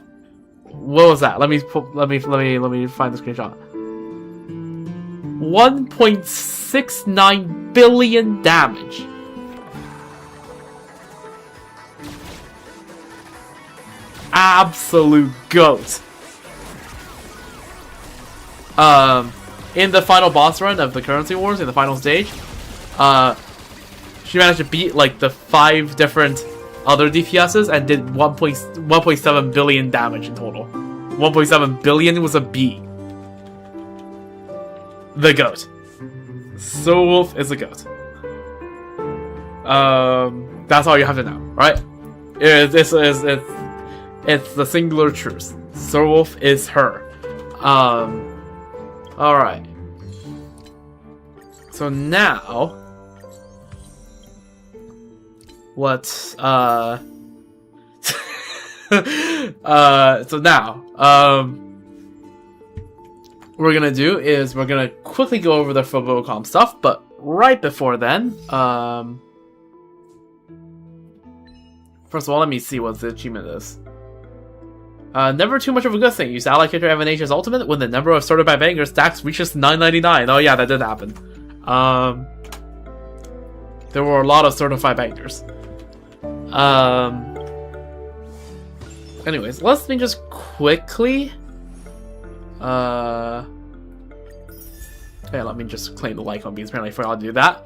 Speaker 1: What was that? Let me find the screenshot. 1.69 billion damage. Absolute goat. In the final boss run of the Currency Wars, in the final stage, she managed to beat like the 5 different other DPSs and did 1.7 billion damage in total. 1.7 billion was a B. The goat. Soul Wolf is a goat. That's all you have to know, right? It's the singular truth. Soul Wolf is her. Alright. So now, what, So now, what we're gonna do is we're gonna quickly go over the Furbobocom stuff, but right before then, first of all, let me see what the achievement is. Never too much of a good thing. Use ally character Evanasia's ultimate when the number of sorted by banger stacks reaches 999. Oh yeah, that did happen. There were a lot of certified bangers. Anyways, let me just quickly... yeah, let me just claim the like on because apparently I forgot to do that.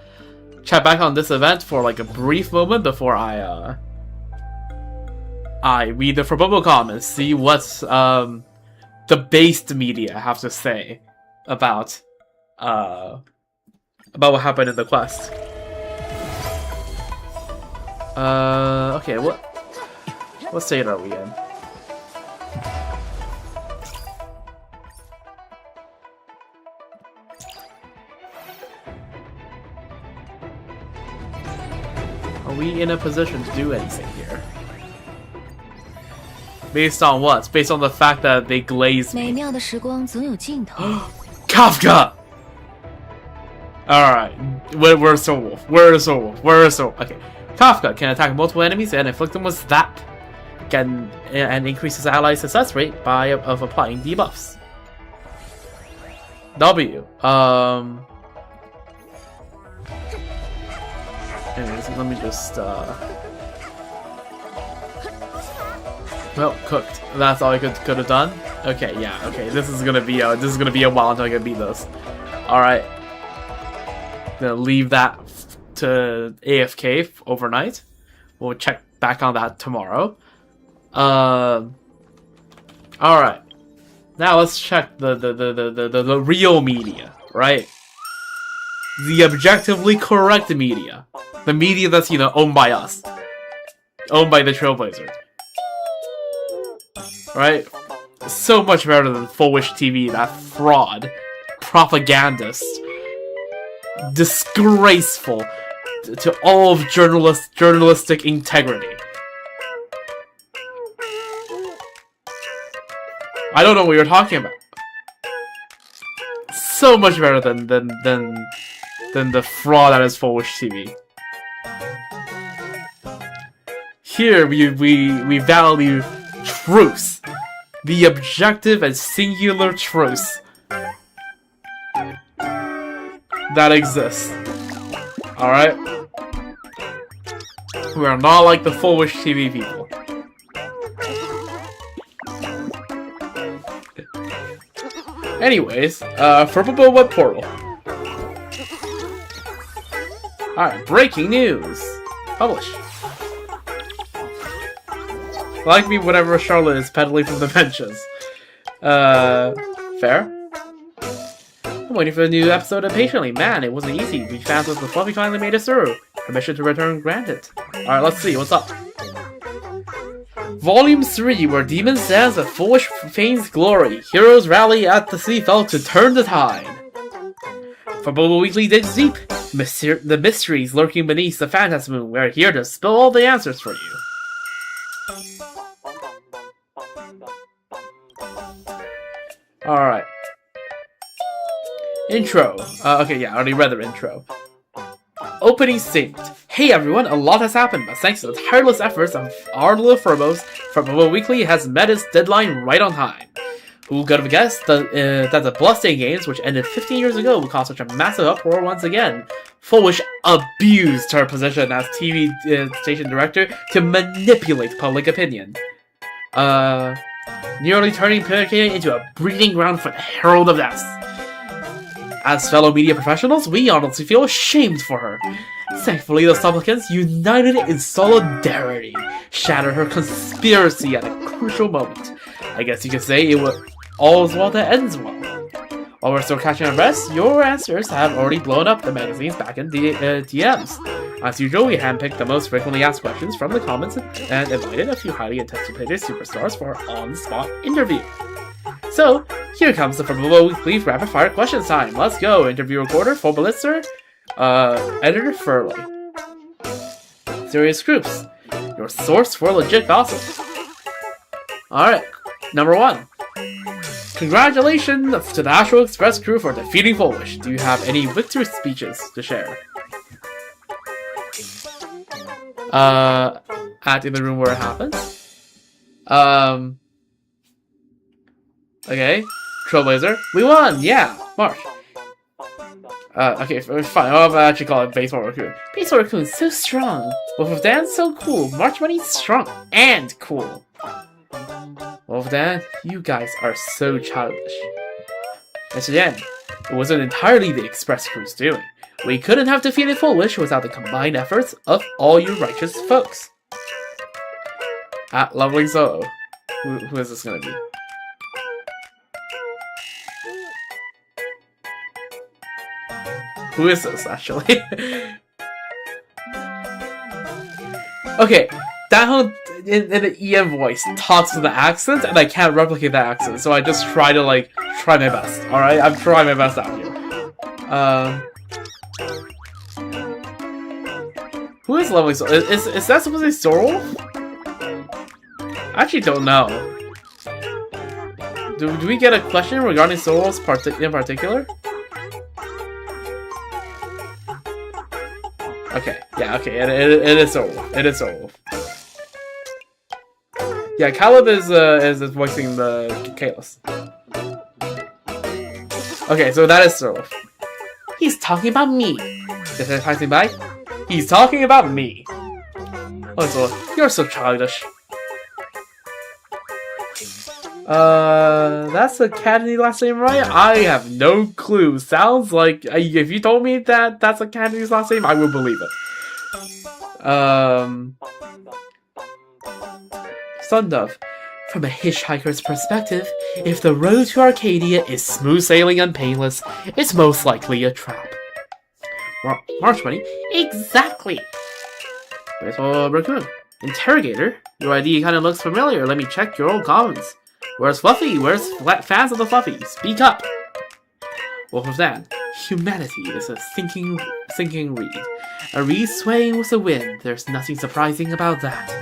Speaker 1: Chat back on this event for like a brief moment before I read the Furbobocom and see what's the based media have to say about what happened in the quest. Okay, what state are we in? Are we in a position to do anything here? Based on what? Based on the fact that they glazed
Speaker 5: 美
Speaker 1: me.
Speaker 5: 妙的时光总有尽头。
Speaker 1: Kafka! Alright, where's Soul Wolf? Where's Soul Wolf? Where's Soul? Okay. Kafka can attack multiple enemies and inflict them with Zap. And increase his allies' success rate of applying debuffs. W. Anyways, let me just well, cooked. That's all I could have done. Okay, yeah. Okay, this is gonna be a while until I can beat this. All right, gonna leave that to AFK overnight. We'll check back on that tomorrow. All right. Now let's check the real media, right? The objectively correct media, the media that's owned by us, owned by the Trailblazer. Right? So much better than Foolish TV, that fraud, propagandist, disgraceful to all of journalistic integrity. I don't know what you're talking about. So much better than the fraud that is Foolish TV. Here we value truth. The objective and singular truth that exists. Alright? We are not like the Foolish TV people. Anyways, Furbobo Web Portal. Alright, breaking news. Publish. Like me whenever Charlotte is pedaling from the benches. Fair? I'm waiting for the new episode impatiently. Man, it wasn't easy. We fans with the fluffy finally made us through. Permission to return granted. Alright, let's see, what's up? Volume 3, where Demon stands at Foolish feigns glory. Heroes rally at the Seafell to turn the tide. Furbobocom Weekly digs deep. The mysteries lurking beneath the Phantasm Moon. We're here to spill all the answers for you. Alright. Intro. Okay, yeah, I already read the intro. Opening statement. Hey everyone, a lot has happened, but thanks to the tireless efforts of our little Furbos, Furbobocom Weekly has met its deadline right on time. Who could have guessed that the Bloodstained games, which ended 15 years ago, would cause such a massive uproar once again? Foolish abused her position as TV station director to manipulate public opinion. Nearly turning Purricane into a breeding ground for the Herald of Death. As fellow media professionals, we honestly feel ashamed for her. Thankfully, the supplicants, united in solidarity, shattered her conspiracy at a crucial moment. I guess you could say it was all is well that ends well. While we're still catching our breaths, your answers have already blown up the magazines back in DMs. As usual, we handpicked the most frequently asked questions from the comments and invited a few highly anticipated superstars for our on-the-spot interview. So, here comes the Furbobocom Weekly Rapid Fire Questions time. Let's go! Interview recorder, full blitzer, editor Furley. Serious Groups, your source for legit gossip.
Speaker 2: Alright, number 1. Congratulations to the Astral Express crew for defeating Foolish. Do you have any victory speeches to share? At in the room where it happens. Okay. Trailblazer. We won! Yeah! March. Okay, fine. I'll actually call it Baseball Raccoon. Baseball Raccoon's so strong. Wolf of Dan, so cool. March Bunny's strong and cool. Wolf of Dan, you guys are so childish. Yes, again, it wasn't entirely the Express crew's doing. We couldn't have defeated Foolish without the combined efforts of all you righteous folks. At Leveling Solo. Who is this gonna be? Who is this, actually? Okay, that whole in the EM voice talks with the accent, and I can't replicate that accent, so I just try to, like, try my best, alright? I'm trying my best out here. Who is Leveling Soul? Is that supposed to be Sorrel? I actually don't know. Do we get a question regarding Sorrel's in particular? Okay, yeah, okay, it is Sorrel. It is Sorrel. Yeah, Caleb is voicing the Kalos. Okay, so that is Sorrel. He's talking about me. This is passing by. He's talking about me. Oh, Sorrel, you're so childish. That's a Kennedy last name, right? I have no clue. Sounds like, if you told me that that's a Kennedy's last name, I would believe it. Sundove. From a hitchhiker's perspective, if the road to Arcadia is smooth sailing and painless, it's most likely a trap. March Bunny. Exactly! Baseball Raccoon. Interrogator. Your ID kind of looks familiar. Let me check your old comments. Where's Fluffy? Where's fans of the Fluffy? Speak up! Wolf of Dan. Humanity is a sinking reed. A reed swaying with the wind. There's nothing surprising about that.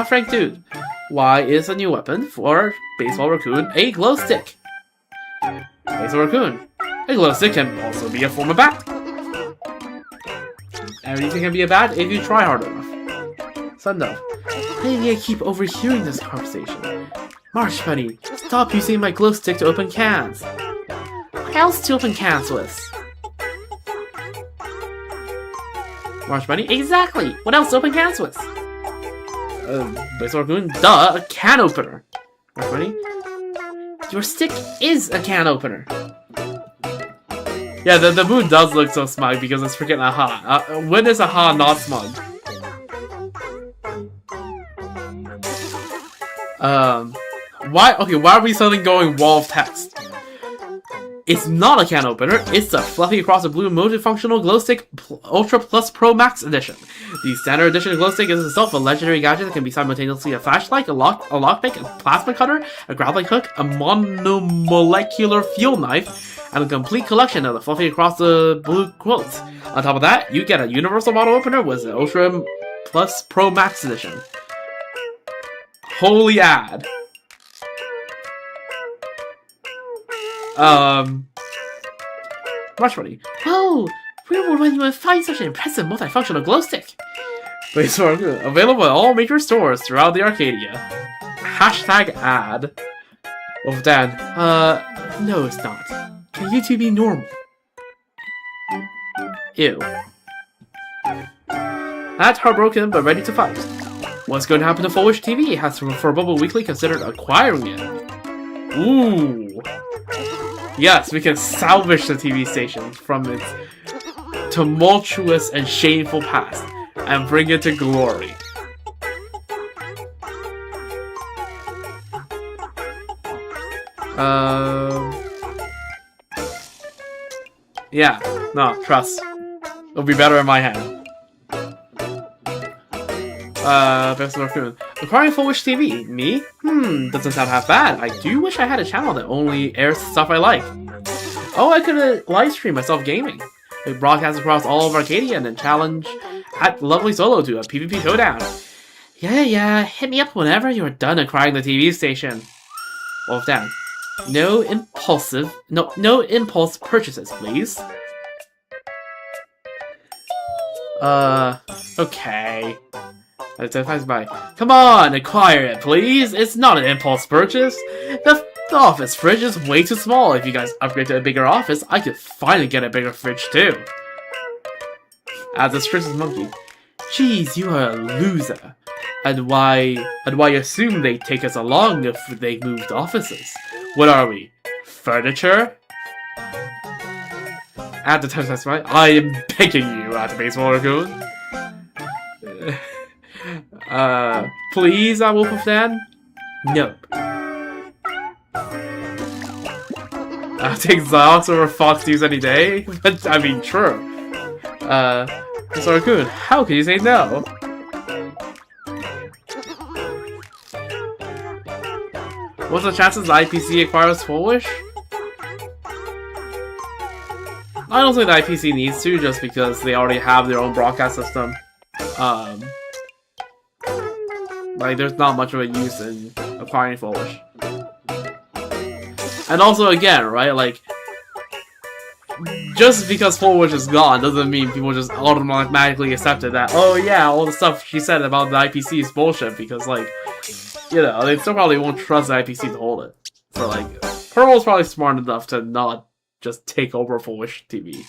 Speaker 2: Frank Dude. Why is a new weapon for Baseball Raccoon a glow stick? Baseball Raccoon. A glow stick can also be a form of bat. Everything can be a bat if you try hard enough. Sundove. Maybe I keep overhearing this conversation. March Bunny, stop using my glow stick to open cans. What else to open cans with? March Bunny, exactly! What else to open cans with? Baseball Raccoon, duh, a can opener. March Bunny, your stick is a can opener. Yeah, the moon does look so smug because it's freaking Aha. When is Aha not smug? Why are we suddenly going wall of text? It's not a can opener, it's a Fluffy Across the Blue multifunctional glow stick Ultra Plus Pro Max Edition. The standard edition glow stick is itself a legendary gadget that can be simultaneously a flashlight, a lockpick, a plasma cutter, a grappling hook, a monomolecular fuel knife, and a complete collection of the Fluffy Across the Blue quotes. On top of that, you get a universal bottle opener with the Ultra Plus Pro Max Edition. Holy ad. Rush Bunny. Oh, where would anyone find such an impressive multifunctional glow stick? Available at all major stores throughout the Arcadia. Hashtag ad. Wolf Dan. No it's not. Can you two be normal? Ew. That's heartbroken but ready to fight. What's going to happen to Foolish TV? Has Furbobocom Weekly considered acquiring it? Ooh. Yes, we can salvage the TV station from its tumultuous and shameful past and bring it to glory. Yeah, no, trust. It'll be better in my hand. Acquiring Foolish TV. Me? Doesn't sound half bad. I do wish I had a channel that only airs stuff I like. Oh, I could live stream myself gaming. We broadcast across all of Arcadia and then challenge At Lovely Solo to a PvP showdown. Yeah, hit me up whenever you're done acquiring the TV station. Wolfdan, no impulse purchases, please. Okay. Come on, acquire it, please. It's not an impulse purchase. The office fridge is way too small. If you guys upgrade to a bigger office, I could finally get a bigger fridge too. As a strict monkey. Jeez, you are a loser. And why assume they take us along if they moved offices? What are we? Furniture? At the time, I am begging you, at the baseball raccoon. Please, Wolf of Dan? Nope. I'll take Xylox over Fox News any day. But, I mean, true. Mr. Raccoon, how can you say no? What's the chances the IPC acquires Full Wish? I don't think the IPC needs to, just because they already have their own broadcast system. Like, there's not much of a use in acquiring Full Wish. And also, again, right, like, just because Full Wish is gone doesn't mean people just automatically accepted that, oh yeah, all the stuff she said about the IPC is bullshit, because, like, you know, they still probably won't trust the IPC to hold it. So, like, Pearl's probably smart enough to not just take over Full Wish TV.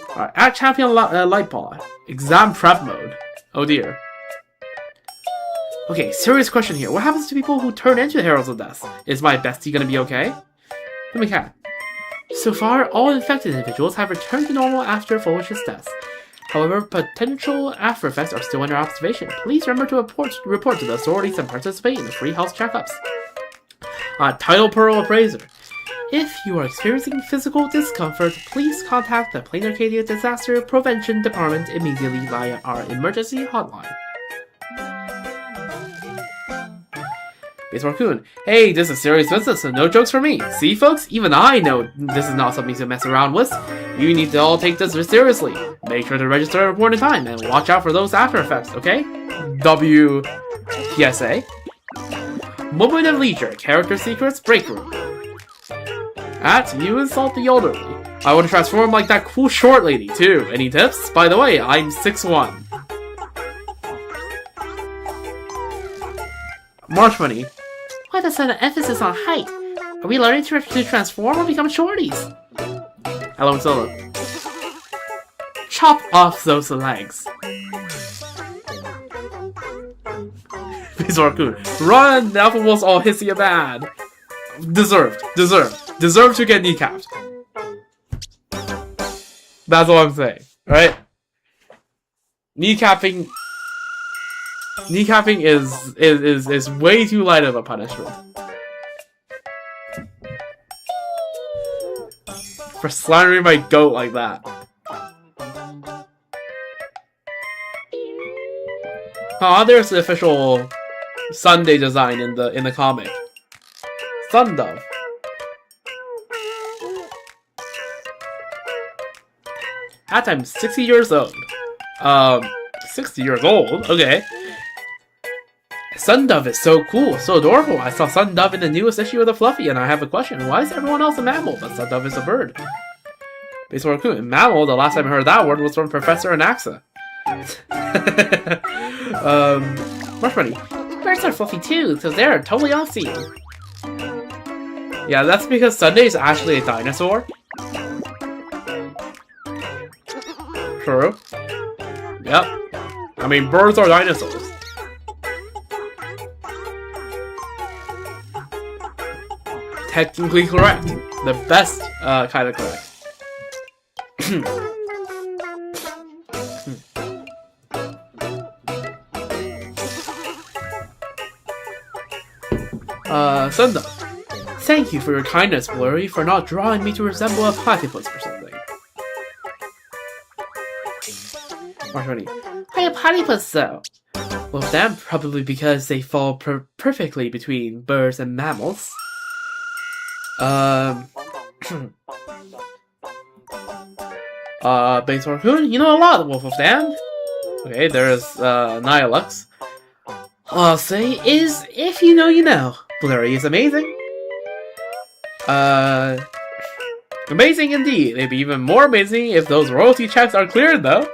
Speaker 2: Alright, at Champion Lightpaw. Exam prep mode. Oh dear. Okay, serious question here. What happens to people who turn into Heralds of Death? Is my bestie gonna be okay? Let me cat. So far, all infected individuals have returned to normal after Full Wish's death. However, potential after effects are still under observation. Please remember to report to the authorities and participate in the free health checkups. Title Pearl Appraiser. If you are experiencing physical discomfort, please contact the Plain Arcadia Disaster Prevention Department immediately via our emergency hotline. Base Raccoon. Hey, this is serious business, so no jokes for me. See, folks? Even I know this is not something to mess around with. You need to all take this seriously. Make sure to register a report in time, and watch out for those after effects, okay? WPSA. Moment of Leisure, Character Secrets Break Room. At You Insult the Elderly. I want to transform like that cool short lady, too. Any tips? By the way, I'm 6'1". March Money. Why the sudden emphasis on height? Are we learning to transform or become shorties? Hello, Solo. Chop off those legs. Raccoon. Run! The Alpha Wolf's all hissy and bad. Deserved to get kneecapped. That's all I'm saying, right? Kneecapping is way too light of a punishment. For slandering my goat like that. Oh, there's the official Sunday design in the comic. Sun Dove. At I'm 60 years old. 60 years old? Okay. Sun Dove is so cool, so adorable. I saw Sun Dove in the newest issue of the Fluffy, and I have a question. Why is everyone else a mammal, but Sun Dove is a bird? Baseball Raccoon. Mammal, the last time I heard that word was from Professor Anaxa. Marsh Bunny. Birds are fluffy too, so they're totally off-scene. Yeah, that's because Sunday is actually a dinosaur. True. Yep. I mean, birds are dinosaurs. Technically correct. The best kind of correct. Sunda. Thank you for your kindness, Blurry, for not drawing me to resemble a platypus or something. Marshmallow. Why a platypus, though? Well, that probably because they fall perfectly between birds and mammals. Base Raccoon, you know a lot, Wolf of Dan. Okay, there's, Nihilux. All I'll say is, if you know, you know. Blurry is amazing. Amazing indeed. It'd be even more amazing if those royalty checks are cleared, though.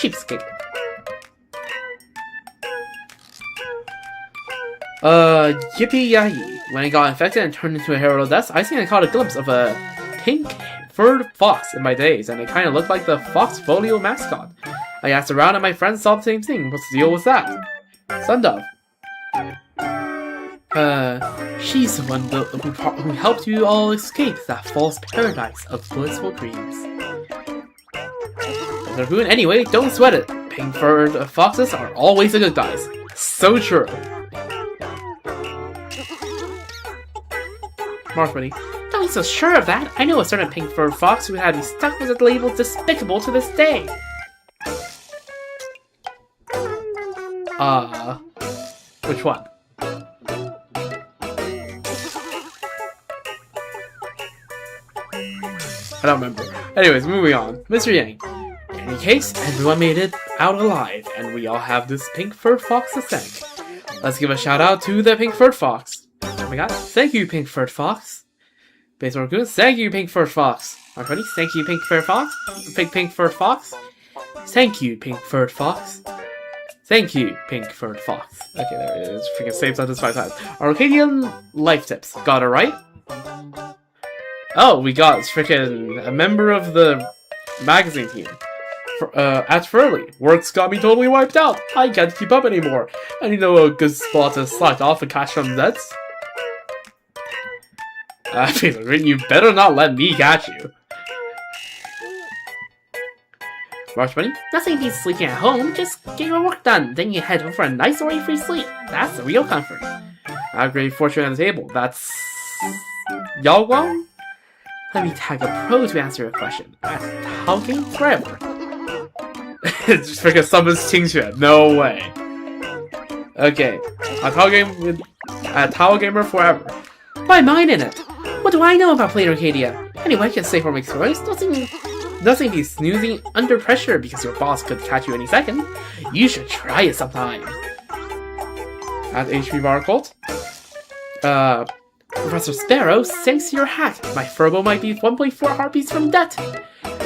Speaker 2: Cheapskate. Yippee-yay. When it got infected and turned into a herald of death, I think I caught a glimpse of a pink-furred fox in my days, and it kind of looked like the Fox Folio mascot. I asked around and my friends saw the same thing. What's the deal with that? Sundove. She's the one who helped you all escape that false paradise of blissful dreams. Raccoon, anyway, don't sweat it. Pink-furred foxes are always the good guys. So true. Marshmallow, don't be so sure of that. I know a certain pink-furred fox who had me stuck with the label despicable to this day. Which one? I don't remember. Anyways, moving on. Mr. Yang. In any case, everyone made it out alive, and we all have this pink-furred fox to thank. Let's give a shout out to the pink-furred fox. Oh my god, thank you, pink-furred fox. Base Raccoon, thank you, pink-furred fox. Marconi, thank you, pink-furred fox. Pink-furred fox. Thank you, pink-furred fox. Thank you, pink-furred fox. Okay, there it is. Freaking same sentence 5 times. Arcadian life tips. Got it right? Oh, we got freaking a member of the magazine team. At Furley. Work's got me totally wiped out. I can't keep up anymore. And you know a good spot to slack off and catch some nets? You better not let me catch you. Marshmallow, nothing beats sleeping at home. Just get your work done. Then you head home for a nice worry-free sleep. That's the real comfort. I have great fortune at the table. That's... Yalwang? Let me tag a pro to answer your question. At Tao Game Forever. Just freaking summons Qingxue. No way. Okay. At Tao Gamer Forever. Why mine in it? What do I know about playing Arcadia? Anyway, I can say for my experience, nothing be snoozing under pressure because your boss could catch you any second. You should try it sometime. At HP Bar Cult. Professor Sparrow, thanks to your hack, my Furbo might be 1.4 heartbeats from death.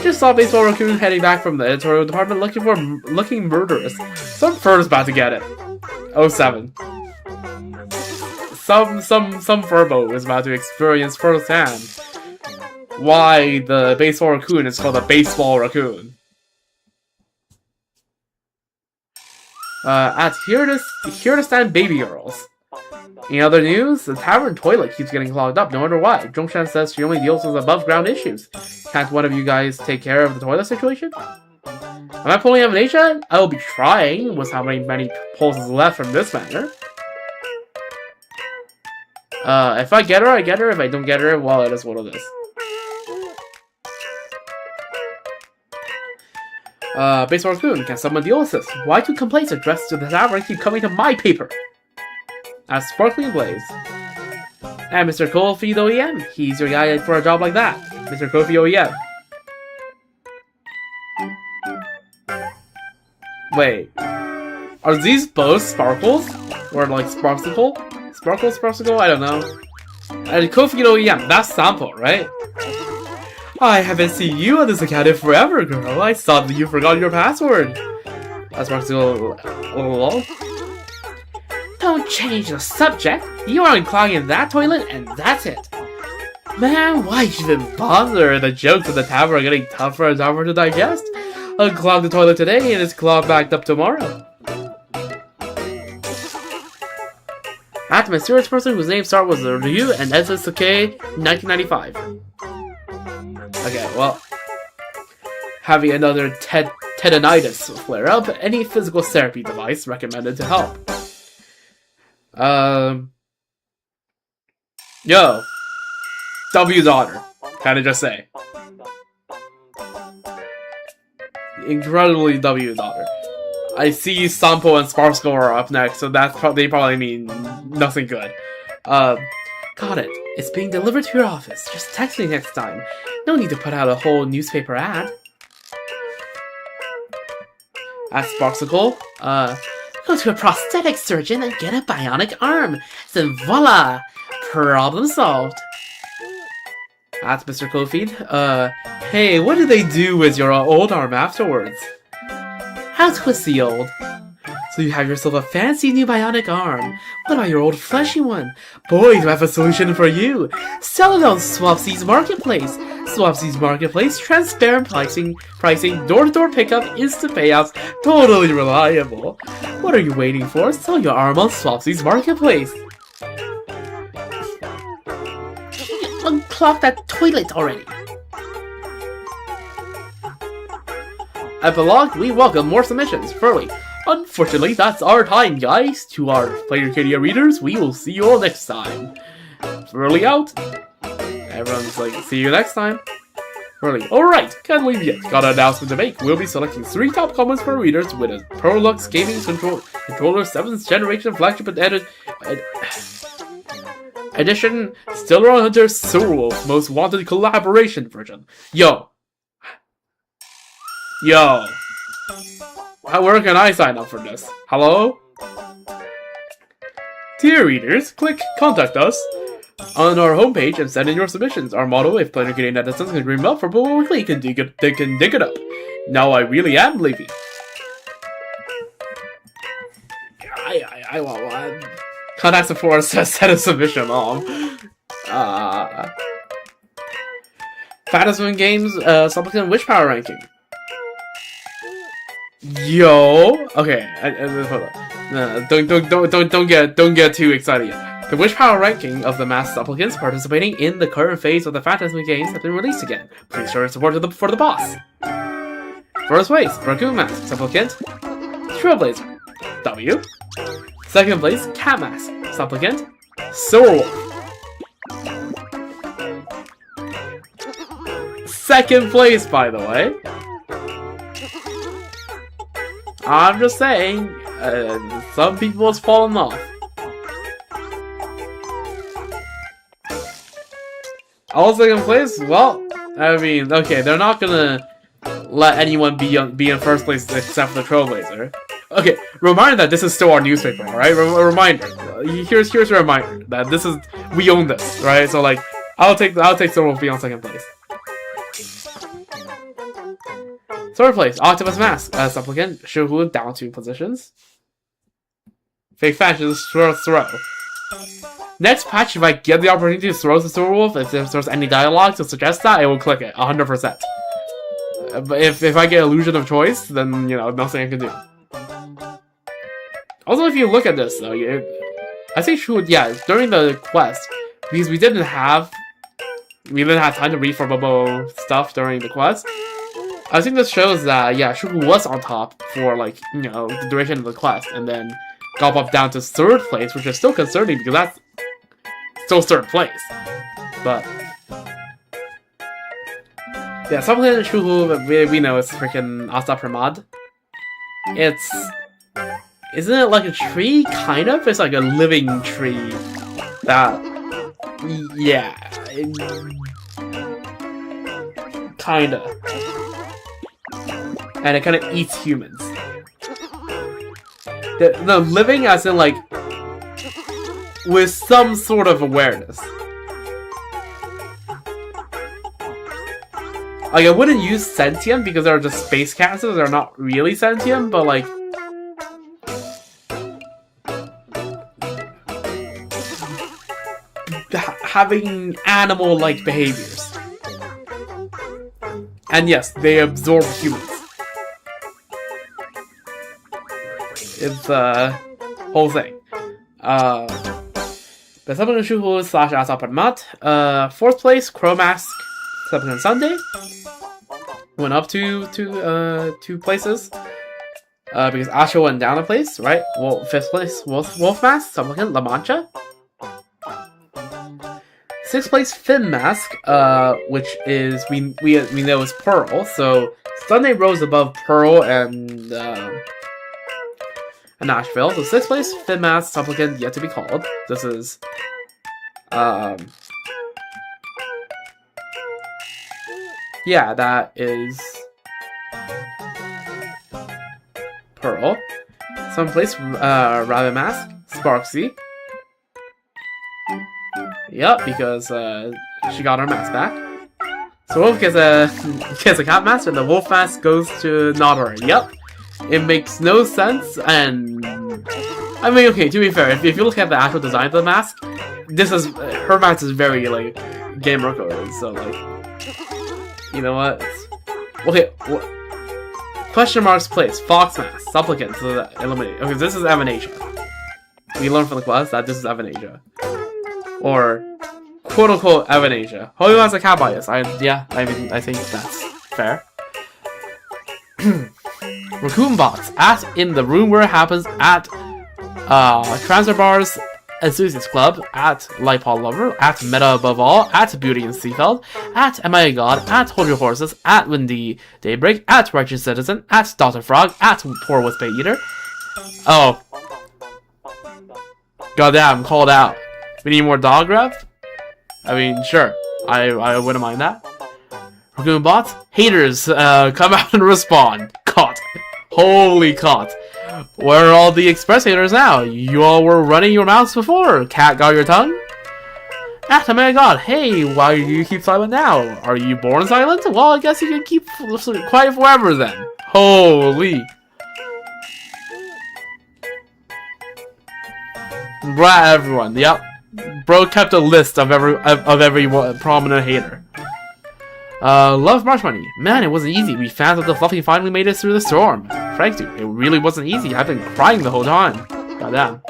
Speaker 2: Just saw Baseball Raccoon heading back from the editorial department looking murderous. Some fur's about to get it. 07. Some Furbo is about to experience firsthand why the Baseball Raccoon is called a Baseball Raccoon. At Here to Stand Baby Girls. In other news, the tavern toilet keeps getting clogged up, no wonder why. Zhongshan says she only deals with above ground issues. Can't one of you guys take care of the toilet situation? Am I pulling amnesia? I will be trying, with how many pulses left from this matter. If I get her, I get her. If I don't get her, well, it is what it is. Baseball Raccoon, can someone deal with this? Why do complaints addressed to the tavern keep coming to my paper? As Sparkling Blaze. And Mr. Kofi OEM, he's your guy for a job like that. Mr. Kofi OEM. Wait. Are these both Sparkles? Or like Sparksicle? Sparkle? I don't know. And Kofi OEM, that's Sample, right? I haven't seen you on this account in forever, girl. I thought that you forgot your password. That's Sparksicle. Don't change the subject. You are unclogging that toilet, and that's it. Man, why even bother? The jokes at the tavern are getting tougher and tougher to digest. Unclog the toilet today, and it's clogged back up tomorrow. At the mysterious person whose name starts with a Ryu and ends with K 1995. Okay, well, having another tendinitis flare-up, any physical therapy device recommended to help. Yo, W daughter, can I just say? Incredibly W daughter. I see Sampo and Sparkle are up next, so they probably mean nothing good. Got it. It's being delivered to your office. Just text me next time. No need to put out a whole newspaper ad. Ask Sparksicle. Go to a prosthetic surgeon and get a bionic arm. Then voila! Problem solved. Ask Mr. Cofeed. Hey, what did they do with your old arm afterwards? How twisty old. So you have yourself a fancy new bionic arm. What about your old fleshy one? Boys, I have a solution for you. Sell it on Swapsy's Marketplace. Swapsy's Marketplace, transparent pricing, door-to-door pickup, instant payouts, totally reliable. What are you waiting for? Sell your arm on Swapsy's Marketplace. Unclog that toilet already. Epilogue, we welcome more submissions. Furley. Unfortunately, that's our time, guys. To our Playercadia readers, we will see you all next time. Furley out. Everyone's like, see you next time. Furley, alright, can't leave yet. Got an announcement to make. We'll be selecting 3 top comments for readers with a Prolux Gaming Controller 7th Generation Flagship Edition Stellar Hunter Soulwolf Most Wanted Collaboration Version. Yo. Where can I sign up for this? Hello? Dear readers, click Contact Us on our homepage and send in your submissions. Our motto, if Playercadia netizens can dream up for Furbobocom Weekly, they can dig it up. Now I really am leaving. I Contact us for us to send a submission on. Fantasy Games, Supplicant Witch Power Ranking. Yo, okay. Hold on. Don't get too excited yet. The Witch Power ranking of the masked supplicants participating in the current phase of the Phantasm games have been released again. Please show your support for the boss. First place, Broku Mask Supplicant, Trailblazer, W. Second place, Cat Mask Supplicant, Soulwolf. Second place, by the way. I'm just saying, some people has fallen off. All second place? Well, I mean, okay, they're not gonna let anyone be in first place except for the Trailblazer. Okay, reminder that this is still our newspaper, alright? Reminder. Here's a reminder that this is, we own this, right? So like, I'll take someone will be on second place. Third place, Octopus Mask, Supplicant, Shuhu down 2 positions. Fake Fashions, throw. Next patch, if I get the opportunity to throw the Soulwolf, if there's any dialogue to suggest that, I will click it, 100%. But if I get Illusion of Choice, then, you know, nothing I can do. Also, if you look at this, though, I think Shuhu, yeah, during the quest, because we didn't have time to read Furbobocom stuff during the quest, I think this shows that, yeah, Shuhu was on top for, like, you know, the duration of the quest, and then got bumped down to third place, which is still concerning, because that's still third place. But yeah, something in Shuhu we know is freaking Asa Pramad. Isn't it like a tree? Kind of? It's like a living tree. That, yeah. Kinda. And it kinda eats humans. The living as in like, with some sort of awareness. Like, I wouldn't use sentient because they're just space casters, they're not really sentient, but like, having animal-like behaviors. And yes, they absorb humans. It's the whole thing. The Supplicant Shuhu / Asaparmat. Fourth place, Crow Mask Supplicant Sunday. Went up two places. Because Asha went down a place, right? Well, fifth place, Wolf Mask Supplicant La Mancha. Sixth place, Fin Mask, which is we know is Pearl. So Sunday rose above Pearl and Nashville. So sixth place, Fin Mask Supplicant yet to be called. This is Yeah, that is Pearl. Someplace, Rabbit Mask, Sparksy. Yep, because she got her mask back. So Wolf gets a cat mask, and the wolf mask goes to Nodora. Yep, it makes no sense. And I mean, okay, to be fair, if you look at the actual design of the mask, her mask is very like gamer coded. So like, you know what? Okay, question marks place. Fox mask, supplicant, so that eliminate. Okay, this is Emanation. We learned from the quest that this is Emanation. Or quote-unquote Emanation. Who has a cat bias? I think that's fair. Raccoon Box in the room where it happens at Transfer Bar's Enthusiast Club, at Lightpaw Lover, at Meta Above All, at Beauty and Seafeld, at Am I a God, at Hold Your Horses, at Windy Daybreak, at Righteous Citizen, at Dr. Frog, at Poor Wisp Eater. Oh. Goddamn, called out. We need more dog rep? I mean, sure. I wouldn't mind that. Raccoon Bots, haters, come out and respond. Caught. Holy caught. Where are all the express haters now? You all were running your mouths before. Cat got your tongue? Ah, oh my god, hey, why do you keep silent now? Are you born silent? Well, I guess you can keep quiet forever then. Holy. Bruh, everyone, yep. Bro kept a list of every prominent hater. Love March Money. Man, it wasn't easy. We fans of the Fluffy finally made it through the storm. Frank, dude, it really wasn't easy. I've been crying the whole time. Goddamn.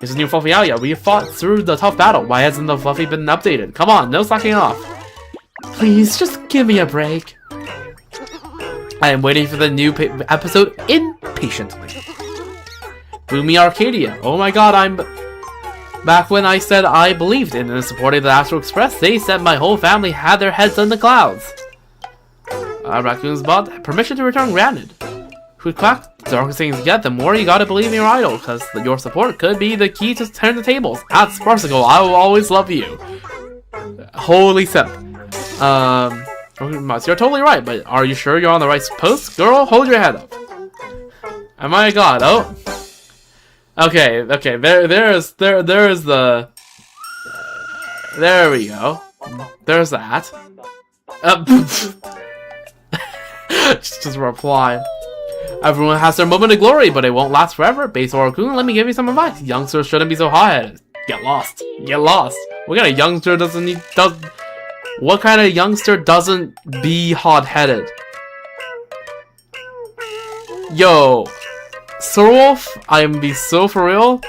Speaker 2: Is the new Fluffy out yet? We fought through the tough battle. Why hasn't the Fluffy been updated? Come on, no slacking off. Please, just give me a break. I am waiting for the new episode impatiently. Boomy Arcadia. Oh my god, Back when I said I believed in and supported the Astral Express, they said my whole family had their heads in the clouds. Raccoon's Bot, permission to return granted. Who'd quack? The darker things get, the more you gotta believe in your idol, because your support could be the key to turn the tables. At Sparsicle, I will always love you. Holy sip. You're totally right, but are you sure you're on the right post? Girl, hold your head up. Am I a god? Oh. Okay, there's the... There we go. There's that. Just reply. Everyone has their moment of glory, but it won't last forever. Base Oracle, let me give you some advice. Youngsters shouldn't be so hot-headed. Get lost. Get lost. What kind of youngster what kind of youngster doesn't be hot-headed? Yo. Sirwolf, I am be so for real.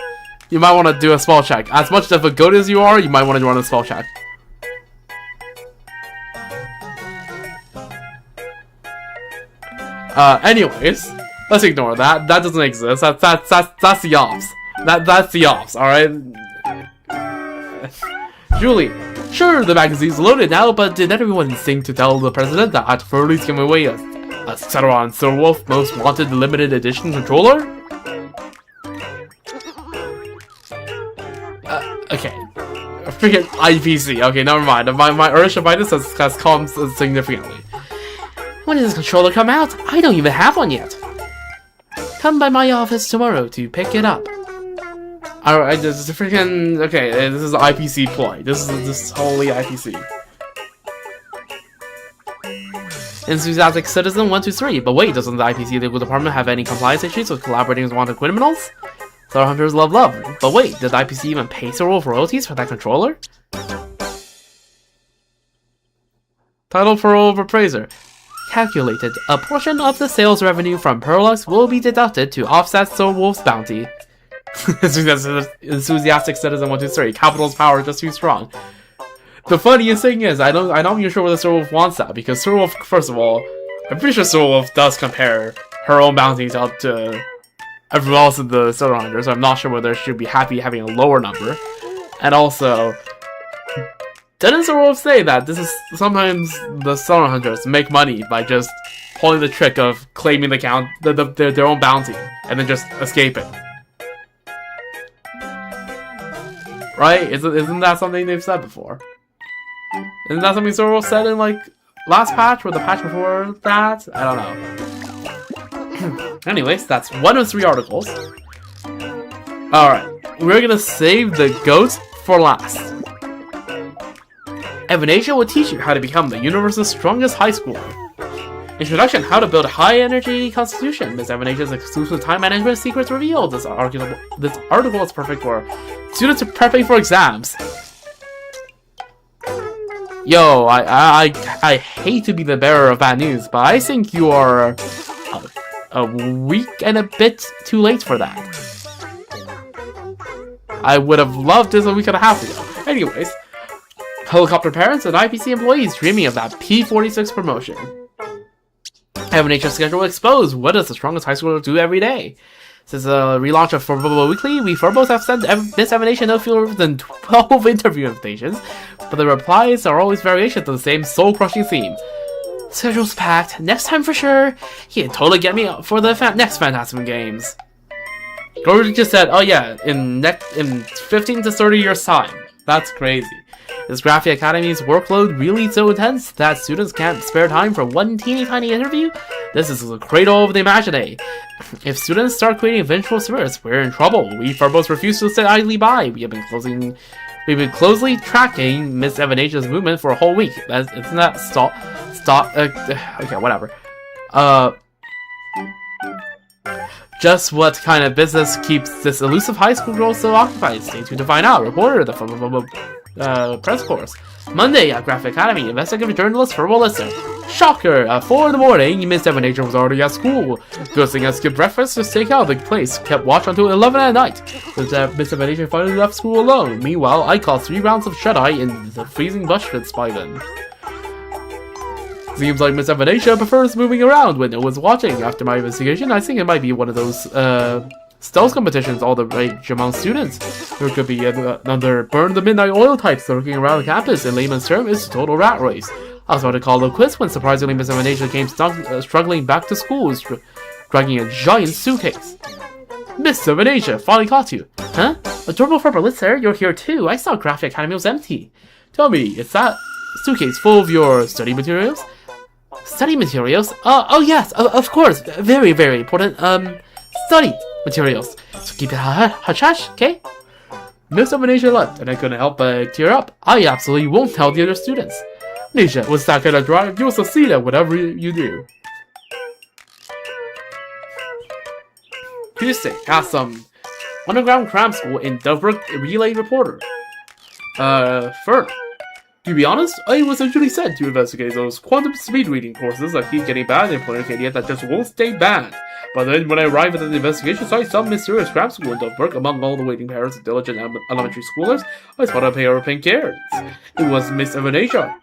Speaker 2: You might want to do a spell check. As much of a goat as you are, you might want to run a spell check. Anyways, let's ignore that. That doesn't exist. That's the ops. That's the ops. All right. Julie, sure the magazine's loaded now, but did everyone think to tell the president that at Furley's giving away a Ceteron Sirwolf Most Wanted Limited Edition controller? Okay. Freaking IPC. Okay, never mind. My Urshibitis has calmed significantly. When does this controller come out? I don't even have one yet. Come by my office tomorrow to pick it up. Alright, this is a freaking... Okay, this is an IPC ploy. This is wholly IPC. Enthusiastic Citizen 123. But wait, doesn't the IPC legal department have any compliance issues with collaborating with wanted criminals? Star Hunters love. But wait, did the IPC even pay Sirwolf royalties for that controller? Title for Overpraiser. Calculated. A portion of the sales revenue from Perlux will be deducted to offset Sirwolf's bounty. Enthusiastic Citizen 123. Capital's power is just too strong. The funniest thing is, I'm not even sure whether Sirwolf wants that, because Sirwolf, first of all, I'm pretty sure Sirwolf does compare her own bounties up to everyone else in the Solar Hunter, so I'm not sure whether she should be happy having a lower number. And also, didn't Sirwolf say that this is sometimes the Solar Hunters make money by just pulling the trick of claiming their own bounty and then just escaping?
Speaker 1: Right? Isn't that something they've said before? Isn't that something Zoro said in, like, last patch or the patch before that? I don't know. Anyways, that's 1 of 3 articles. Alright, we're gonna save the goats for last. Evanesia will teach you how to become the universe's strongest high schooler. Introduction: How to build a high-energy constitution. Miss Evanesia's exclusive time management secrets revealed. This article is perfect for students prepping for exams. Yo, I hate to be the bearer of bad news, but I think you are a week and a bit too late for that. I would have loved this a week and a half ago. Anyways, helicopter parents and IPC employees dreaming of that P46 promotion. Evanesia's schedule exposed. What does the strongest high schooler do every day? Since the relaunch of Furbobocom Weekly, we Furbos have sent Miss Evanesia no fewer than 12 interview invitations, but the replies are always variations of the same soul-crushing theme. Schedule's packed. Next time for sure. He can totally get me for the next Phantasm games. Gordon just said, oh yeah, in 15 to 30 years time. That's crazy. Is Graphia Academy's workload really so intense that students can't spare time for one teeny tiny interview? This is the cradle of the imaginae. If students start creating vengeful spirits, we're in trouble. We Furbos refuse to sit idly by. We've been closely tracking Miss Evanesia's movement for a whole week. Isn't that okay, whatever. Just what kind of business keeps this elusive high school girl so occupied? Stay tuned to find out. Reporter, the press course. Monday at Graphic Academy, investigative journalist Furbo listener. Shocker! At 4 in the morning, Miss Evanesia was already at school. Ghosting had skipped breakfast to stake out the place. Kept watch until 11 at night. Miss Evanesia finally left school alone. Meanwhile, I caught 3 rounds of shut-eye in the freezing bushfits by then. Seems like Miss Evanesia prefers moving around when no one's watching. After my investigation, I think it might be one of those, stealth competitions all the rage among students. There could be another burn the midnight oil types lurking around the campus. In layman's term, it's a total rat race. I was about to call it a quiz when surprisingly Miss Evanesia came struggling back to school, dragging a giant suitcase. Miss Evanesia, finally caught you. Huh? Adorable Furbolister, you're here too. I saw Graphic Academy was empty. Tell me, is that suitcase full of your study materials? Study materials? Oh yes, of course. Very, very important, study materials. So keep it hush-hush, okay? Miss Evanesia left, and I couldn't help but tear up. I absolutely won't tell the other students. Evanesia, was that kind of drive? You'll succeed at whatever you do. Tuesday, got some underground cram school in Durbrook Relay Reporter. Fern. To be honest, I was actually sent to investigate those quantum speed reading courses that keep getting banned in Planet Canadian that just won't stay banned. But then when I arrived at the investigation site, some mysterious cram school in Durbrook, among all the waiting parents and diligent elementary schoolers, I spotted a pair of pink carrots. It was Miss Evanesia.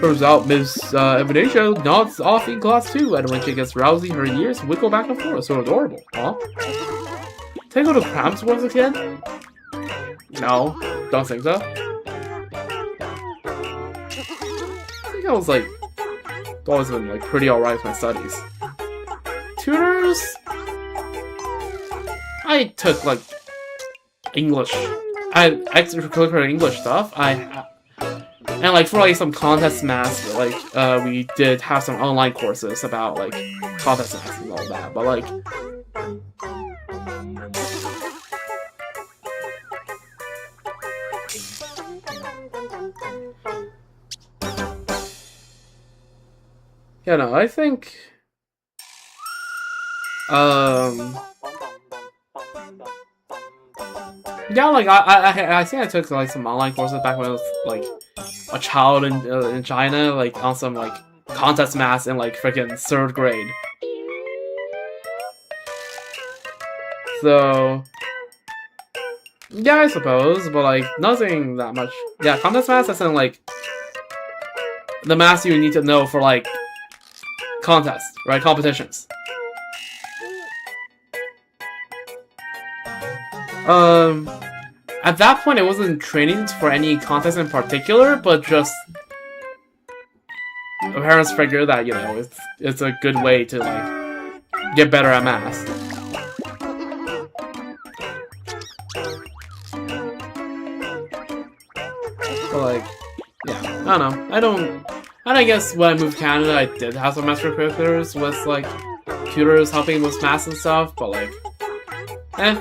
Speaker 1: Turns out Miss Evanesia nods off in class too, and when she gets rousy, her ears wiggle back and forth. So adorable, huh? Can I go to cram schools again? No, don't think so. I was like, always been like pretty alright with my studies. Tutors? I took like English. I had extracurricular English stuff. And like for like some contest maths, like we did have some online courses about like contest maths and all that. But like, yeah, no, I think, yeah, like, I think I took, like, some online courses back when I was, like, a child in China, like, on some, like, contest maths in, like, freaking 3rd grade. So, yeah, I suppose, but, like, nothing that much. Yeah, contest maths, that's in, like, the maths you need to know for, like, contests, right? Competitions. At that point, I wasn't training for any contest in particular, but just my parents figured that, you know, it's a good way to like get better at math.
Speaker 2: But like, yeah, I don't know. I don't. And I guess when I moved to Canada, I did have some extracurriculars with like tutors helping with math and stuff. But like, eh.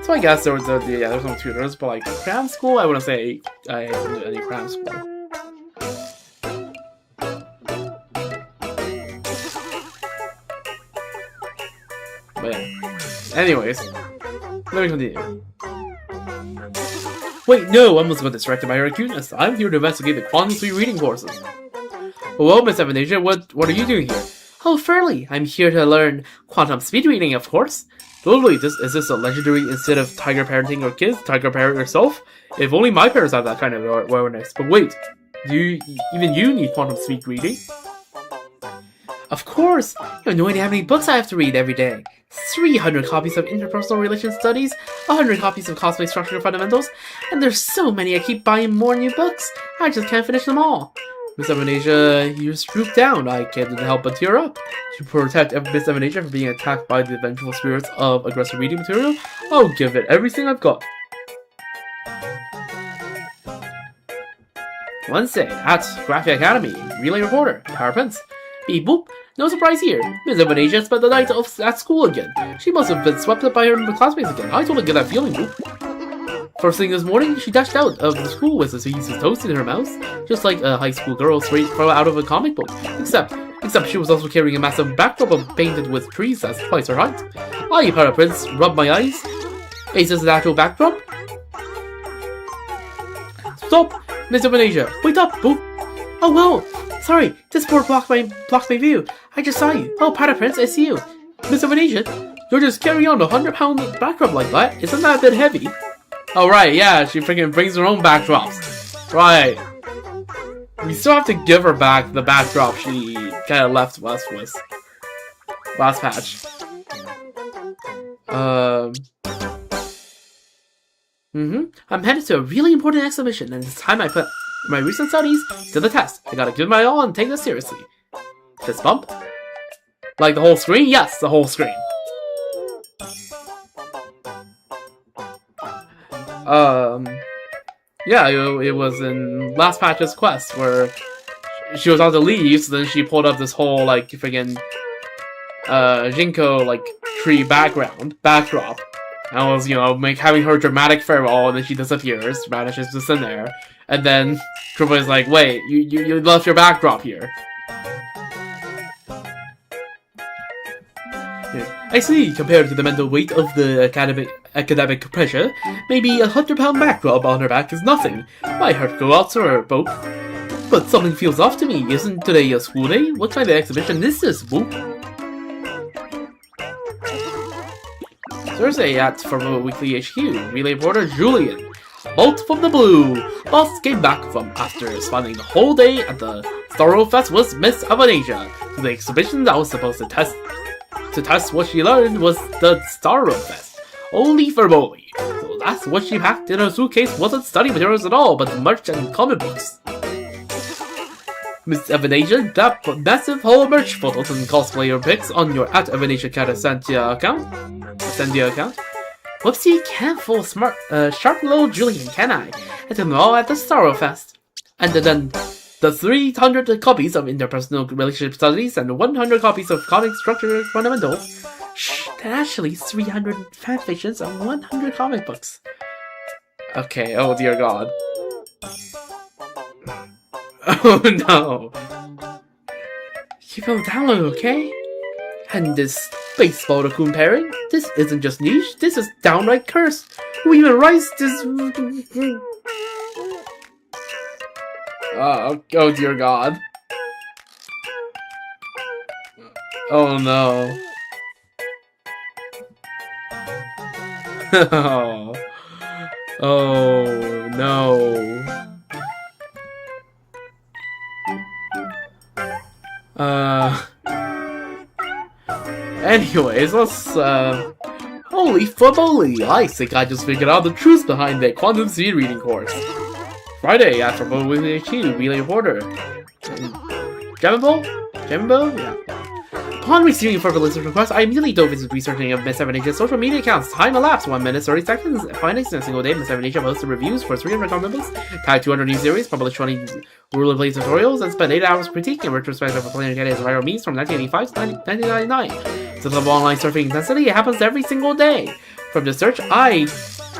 Speaker 2: So I guess there's some tutors, but like cram school, I wouldn't say I did any cram school. But yeah. Anyways, let me continue. Wait, no, I almost got distracted by your cuteness. I'm here to investigate the quantum speed reading courses. Well, Miss Evanesia, what are you doing here? Oh, Furley, I'm here to learn quantum speed reading, of course. Totally, is this a legendary instead of tiger parenting your kids, tiger parent yourself? If only my parents have that kind of awareness. But wait, even you need quantum speed reading? Of course! You have no idea how many books I have to read every day. 300 copies of interpersonal relation studies, 100 copies of cosplay structure fundamentals, and there's so many I keep buying more new books, I just can't finish them all. Miss Evanesia, you droop down. I can't help but tear up. To protect Miss Evanesia from being attacked by the vengeful spirits of aggressive reading material, I'll give it everything I've got. Wednesday at Graphic Academy, Relay Reporter, Power Prince. Beep boop. No surprise here. Miss Evanesia spent the night at school again. She must have been swept up by her classmates again. I totally get that feeling, boop. First thing this morning, she dashed out of the school with a piece of toast in her mouth, just like a high school girl straight out of a comic book. Except she was also carrying a massive backdrop painted with trees that's twice her height. I, Power Prince, rubbed my eyes. Is this an actual backdrop? Stop! Miss Evanesia, wait up, boop! Oh well! Sorry, this board blocked my view. I just saw you. Oh, Power Prince, I see you. Miss Evanesia, you're just carrying on a 100-pound backdrop like that? Isn't that a bit heavy? Oh right, yeah, she freaking brings her own backdrops. Right. We still have to give her back the backdrop she kind of left us with. Last patch. I'm headed to a really important exhibition, and it's time I put my recent studies to the test. I gotta give my all and take this seriously. Fist bump? Like the whole screen? Yes, the whole screen. Yeah, it was in last patch's quest where she was on to leave, so then she pulled up this whole like friggin' Jinko like tree backdrop. And I was, having her dramatic farewell, and then she disappears, vanishes just in there, and then Krupa is like, wait, you left your backdrop here. I see, compared to the mental weight of the academic pressure, maybe a 100-pound backdrop on her back is nothing. My heart go out to her, both. But something feels off to me. Isn't today a school day? What kind of exhibition is this, Boop? Thursday at Furbobocom Weekly HQ, Relay Reporter Julian. Bolt from the blue! Boss came back from after spending the whole day at the Starro Fest with Miss Evanesia. The exhibition that was supposed to test what she learned was the Starro Fest. Only for Molly. So that's what she packed in her suitcase wasn't study materials at all, but merch and comic books. Miss Evanesia, that massive whole of merch photos and cosplayer pics on your @Evanesia Sandia account. Whoopsie, can't fool sharp little Julian, can I? I did them all at the Starro Fest. And then the 300 copies of interpersonal relationship studies and 100 copies of comic structure fundamentals. Shh, they're actually 300 fanfictions and 100 comic books. Okay, oh dear god. Oh no. Keep them down, okay? And this baseball raccoon pairing, this isn't just niche, this is downright cursed. Who even writes this? Oh dear god. Oh no. Oh no. Anyways, let's, holy faboli, I think I just figured out the truth behind the quantum speed reading course. Friday, after Furbobocom HQ, Relay Reporter. Gembo? Yeah. Upon receiving further listener requests, I immediately dove into researching of Miss 7H's social media accounts. Time elapsed 1 minute 30 seconds. Findings in a single day, Miss 7H posted reviews for 300 comments, tagged 200 new series, published 20 rollerblade tutorials, and spent 8 hours critiquing retrospective of Planet Cadet's viral memes from 1985 to 1999. So the level of online surfing intensity, it happens every single day. From the search, I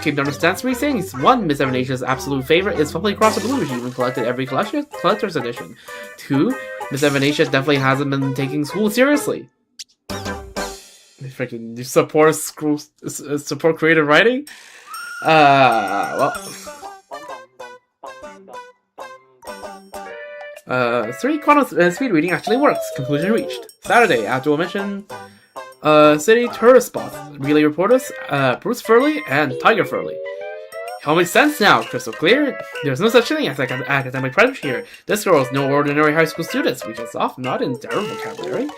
Speaker 2: came to understand 3 things. 1, Miss 7H's absolute favorite is Fully Across the Blue. She even collected every collector's edition. 2, Miss 7H definitely hasn't been taking school seriously. Freaking support creative writing? Well. 3, quantum speed reading actually works. Conclusion reached. Saturday, Abdul mentioned city tourist spots. Relay reporters, Bruce Furley and Tiger Furley. It all makes sense now, crystal clear. There's no such thing as academic pressure here. This girl is no ordinary high school student, which is often not in terrible vocabulary.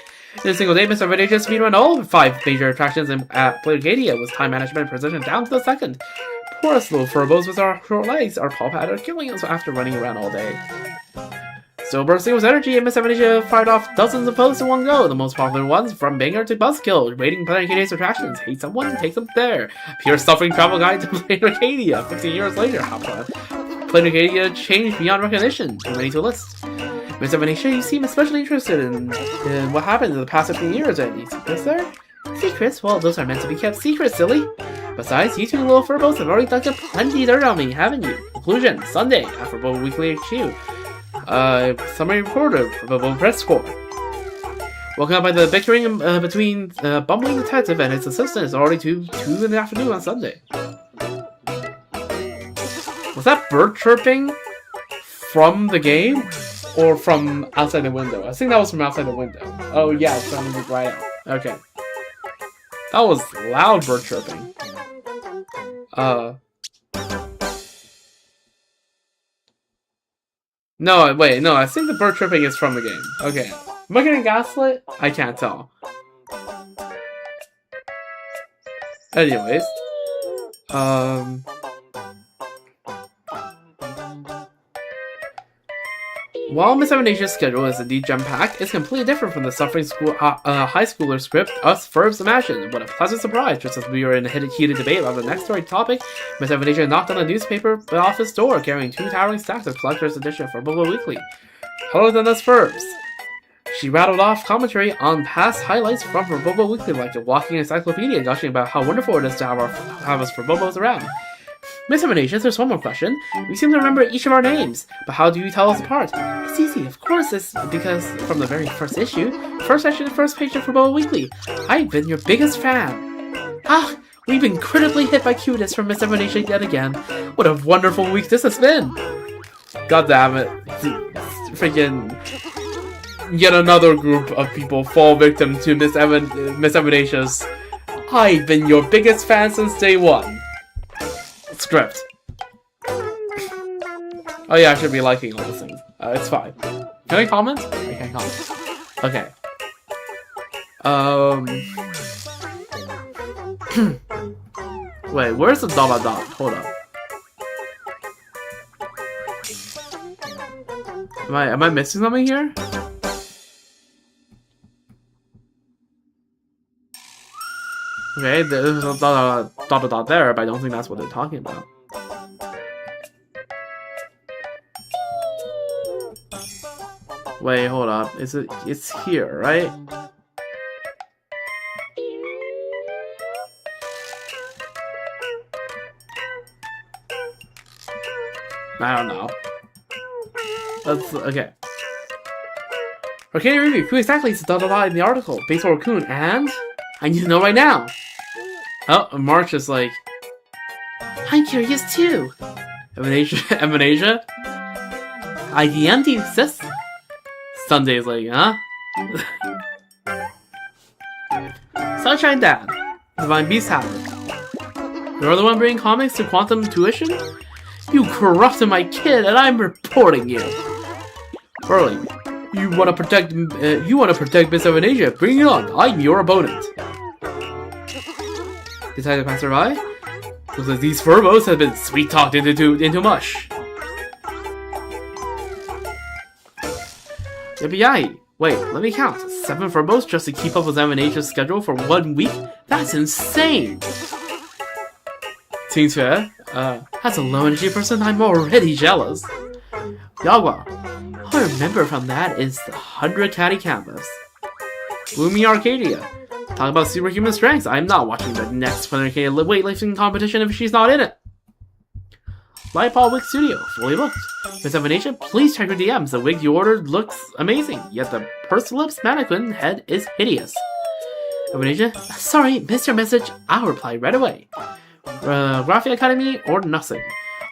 Speaker 2: In a single day, Mr. Vintage speedrun all 5 major attractions at Playacadia with time management and precision down to the second. Poor us little furbos with our short legs, our paw pad are killing us after running around all day. Still bursting with energy, and Miss 7H fired off dozens of posts in one go. The most popular ones from banger to buzzkill, rating Planetaria's attractions. Hate someone, take them there. Pure suffering travel guide to Planetaria. 15 years later, how Planetaria changed beyond recognition. Too many to list. Miss 7H, you seem especially interested in what happened in the past 15 years. Any secrets there? Secrets? Well, those are meant to be kept secret, silly. Besides, you 2 little furbos have already dumped plenty dirt on me, haven't you? Conclusion, Sunday, at Furbobocom Weekly HQ. Summary reporter for the press corps. Woken up by the bickering between the bumbling detective and his assistant. It's already 2 in the afternoon on Sunday. Was that bird chirping from the game or from outside the window? I think that was from outside the window. Oh yeah, it's sounding right out. Okay. That was loud bird chirping. No, wait, no, I think the bird chirping is from the game. Okay. Am I getting gaslit? I can't tell. Anyways. While Miss 7H's schedule is indeed jam-packed, it's completely different from the suffering high schooler script us Furbs imagined. What a pleasant surprise! Just as we were in a heated debate about the next story topic, Miss 7H knocked on the newspaper office door carrying 2 towering stacks of collector's edition for Furbobocom Weekly. Hello than us Furbs! She rattled off commentary on past highlights from Furbobocom Weekly like a walking encyclopedia, gushing about how wonderful it is to have us Furbobos around. Miss 7H, there's one more question. We seem to remember each of our names, but how do you tell us apart? It's easy, of course, it's because from the very first issue, first page of Furbobocom Weekly, I've been your biggest fan. Ah, we've been critically hit by cuteness from Miss 7H yet again. What a wonderful week this has been. God damn it. Freaking yet another group of people fall victim to Miss 7H's I've been your biggest fan since day one. Script. Oh yeah, I should be liking all these things. It's fine. Can I comment? I can't comment. Okay. Wait, where's the dot? Hold up. Am I missing something here? Okay, there's a dot there, but I don't think that's what they're talking about. Wait, hold up. It's here, right? I don't know. That's okay. Arcade review. Who exactly is the dot in the article? Baseball Raccoon, and I need to know right now. Oh, March is like, I'm curious too. Amnesia? IDM, do you exist? Sunday's like, huh? Sunshine Dad. Divine Beast Habit. You're the one bringing comics to Quantum Tuition? You corrupted my kid, and I'm reporting you. Burley, you want to protect Miss 7H? Bring it on. I'm your opponent. Detective Passerby? Looks like these Furbos have been sweet-talked into mush. Yippee-yay! Wait, let me count. 7 Furbos just to keep up with Examination's schedule for 1 week? That's insane! Ting Tue, as a low energy person, I'm already jealous. Yagua, all I remember from that is the 100 Caddy Canvas. Umi Arcadia, talk about superhuman strengths. I'm not watching the next 100K weightlifting competition if she's not in it. Lightpaw Wig Studio, fully booked. Examination, please check your DMs. The wig you ordered looks amazing, yet the pursed lips mannequin head is hideous. Examination, sorry, missed your message. I'll reply right away. Graphic Academy or nothing.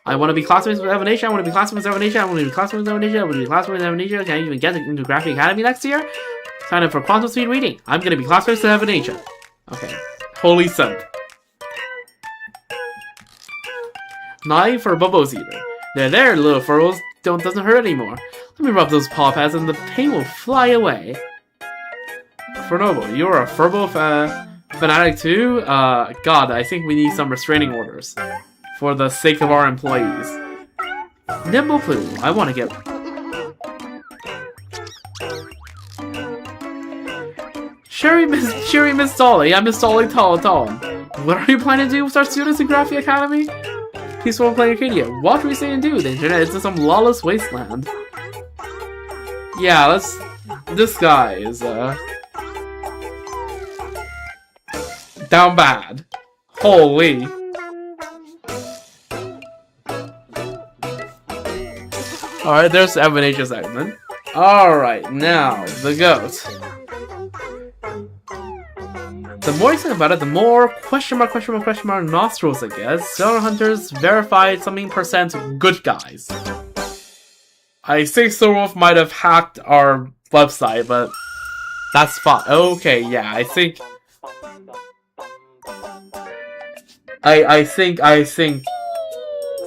Speaker 2: I want to be classmates with Examination. I want to be classmates with Examination. I want to be classmates with Examination. I want to be classmates with Examination. Can I even get into Graphic Academy next year? Sign up for quantum speed reading. I'm gonna be classmates with Examination. Okay. Holy scent. 9 for Bobo's Eater. There, little furrows. Doesn't hurt anymore. Let me rub those paw pads and the pain will fly away. Furbobocom, you're a Furbo fanatic too? God, I think we need some restraining orders. For the sake of our employees. Nimble Poo, I want to get... Sherry Miss Dolly, I'm Miss Dolly Tom. What are you planning to do with our students in Graphic Academy? Peaceful Player Arcadia, what do we say and do? The internet is in some lawless wasteland. Yeah, let's... This guy is, down bad. Holy... Alright, there's the Evanation segment. Alright, now, the goat. The more you think about it, the more question mark nostrils it gets. Stellar Hunters verified something % good guys. I think Silverwolf might have hacked our website, but that's fine. Okay, yeah, I think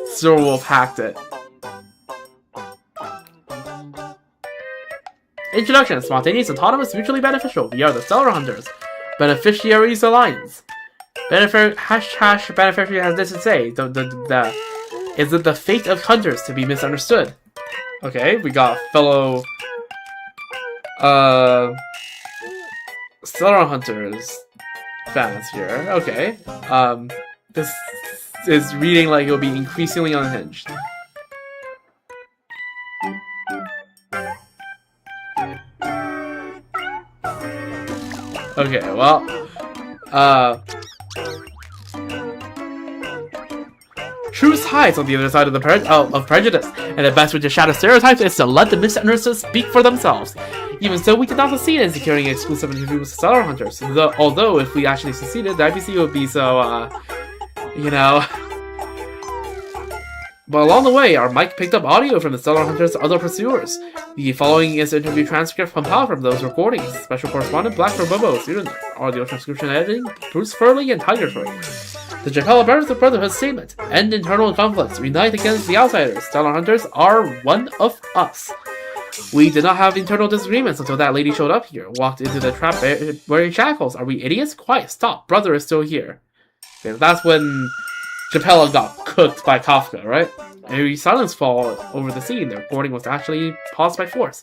Speaker 2: Silverwolf hacked it. Introduction: Spontaneous, autonomous, mutually beneficial. We are the Stellar Hunters. Beneficiaries Alliance. Beneficiary has this to say. Is it the fate of hunters to be misunderstood? Okay, we got fellow Stellar Hunters fans here. Okay. This is reading like it'll be increasingly unhinged. Okay, well, truth hides on the other side of the prejudice, and the best way to shatter stereotypes is to let the misunderstood speak for themselves. Even so, we did not succeed in securing an exclusive interview with Stellar Hunters. Although, if we actually succeeded, the IPC would be so, you know... But along the way, our mic picked up audio from the Stellar Hunters' other pursuers. The following is an interview transcript compiled from those recordings. Special correspondent Black Furbobocom, student audio transcription editing Bruce Furley and Tiger Tree. The Japella Brothers of Brotherhood statement: end internal conflicts, unite against the outsiders. Stellar Hunters are one of us. We did not have internal disagreements until that lady showed up here, walked into the trap wearing shackles. Are we idiots? Quiet, stop. Brother is still here. Okay, that's when Japella got cooked by Kafka, right? A silence fall over the scene. The recording was actually paused by force.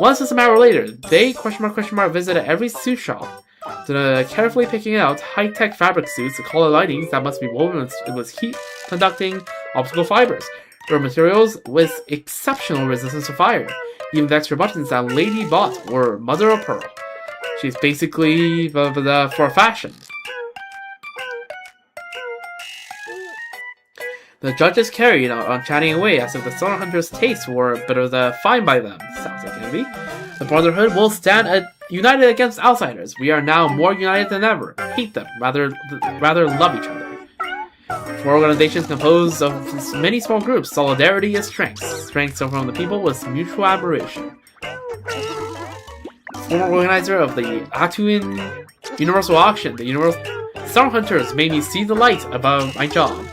Speaker 2: One system hour later, they visited every suit shop, carefully picking out high-tech fabric suits to color linings that must be woven with heat-conducting optical fibers. There were materials with exceptional resistance to fire. Even the extra buttons that Lady bought were mother of pearl. She's basically for fashion. The judges carried on chatting away as if the Stellar Hunters' tastes were better fine by them. Sounds like envy. The Brotherhood will stand united against outsiders. We are now more united than ever. Hate them, rather love each other. For organizations composed of many small groups, solidarity is strength. Strength from the people was mutual admiration. Former organizer of the Atuin Universal Auction, the Stellar Hunters made me see the light above my job.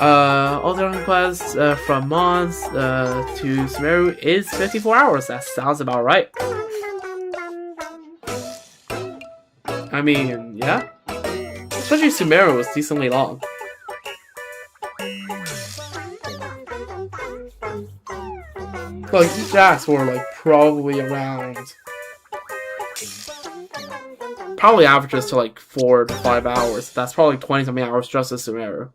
Speaker 2: Other requests from Mons to Sumeru is 54 hours. That sounds about right. I mean, yeah. Especially Sumeru was decently long. Like, each acts were like probably around. Probably averages to like 4 to 5 hours. That's probably 20 something hours just as Sumeru.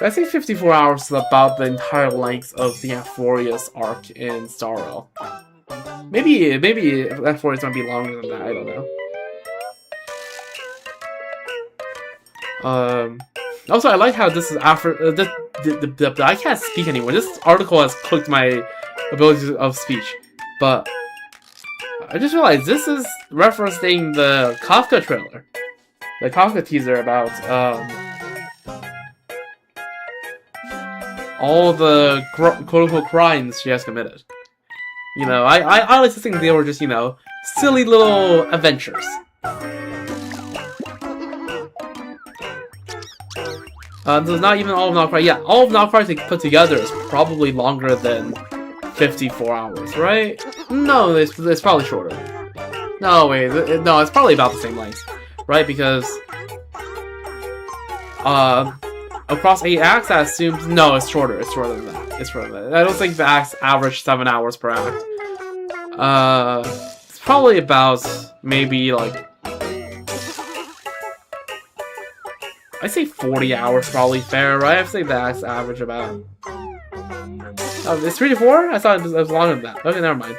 Speaker 2: I think 54 hours is about the entire length of the Amphorius arc in Star Rail. Maybe Amphorius might be longer than that, I don't know. Also, I like how this is after I can't speak anymore. This article has cooked my ability of speech, but I just realized this is referencing the Kafka trailer, the Kafka teaser about all the quote-unquote crimes she has committed. You know, I like to think they were just, you know, silly little adventures. So not even all of Nocry. Yeah, all of Nocry put together is probably longer than 54 hours, right? No, it's probably shorter. No, wait, no, it's probably about the same length, right? Because across 8 acts, that assumes no, it's shorter. It's shorter than that. It's shorter than that. I don't think the acts average 7 hours per act. It's probably about maybe like. I say 40 hours probably fair, right? I think that's average about. Oh, it's 3 to 4? I thought it was longer than that. Okay, never mind.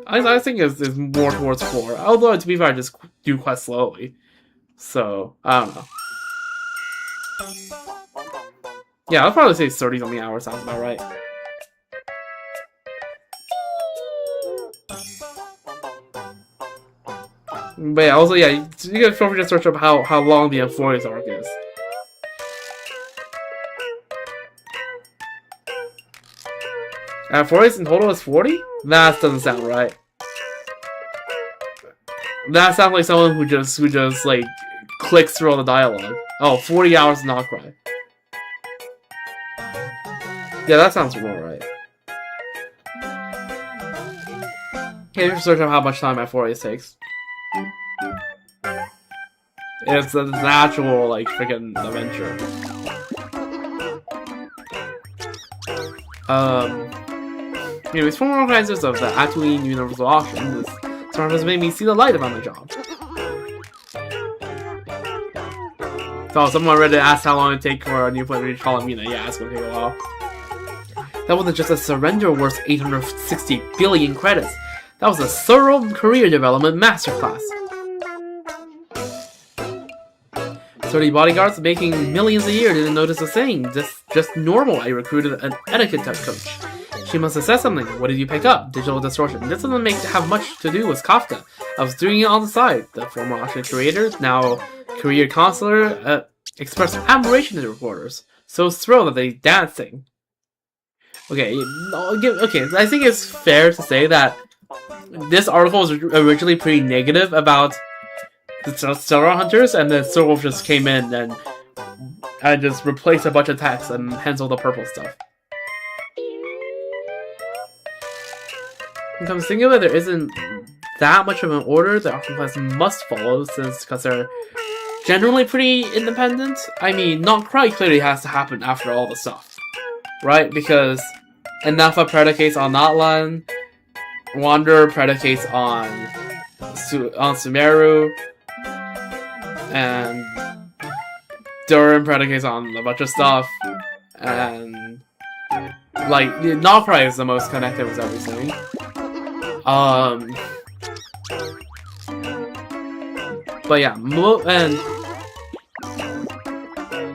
Speaker 2: I think it's more towards 4. Although, to be fair, I just do quite slowly. So, I don't know. Yeah, I'll probably say 30 something hours sounds about right. But yeah, also, yeah, you can feel free to search up how long the Amphorius arc is. Amphorius in total is 40? That doesn't sound right. That sounds like someone who just like clicks through all the dialogue. Oh, 40 hours of Nocry. Yeah, that sounds more right. Okay, just search up how much time Amphorius takes. It's an actual, like, freaking adventure. Anyways, former organizers of the Tatooine Universal Auction, this storm has made me see the light about my job. So, someone read it, asked how long it would take for a new player to reach Palomina. Yeah, it's gonna take a while. That wasn't just a surrender worth 860 billion credits. That was a thorough career development masterclass. 30 bodyguards making millions a year didn't notice a thing. Just normal. I recruited an etiquette coach. She must have said something. What did you pick up? Digital distortion. This doesn't have much to do with Kafka. I was doing it on the side. The former auction creator, now career counselor, expressed admiration to the reporters. So thrilled that they dancing. Okay, I think it's fair to say that this article was originally pretty negative about the Stellar Hunters, and then Soulwolf just came in and just replaced a bunch of text and hence all the purple stuff. And come to think of it, there isn't that much of an order the auction class must follow, because they're generally pretty independent. I mean, not quite clearly has to happen after all the stuff, right? Because Anafa predicates on Natlan, Wanderer predicates on Sumeru, and Durin predicates on a bunch of stuff, and like Nocry is the most connected with everything. But yeah,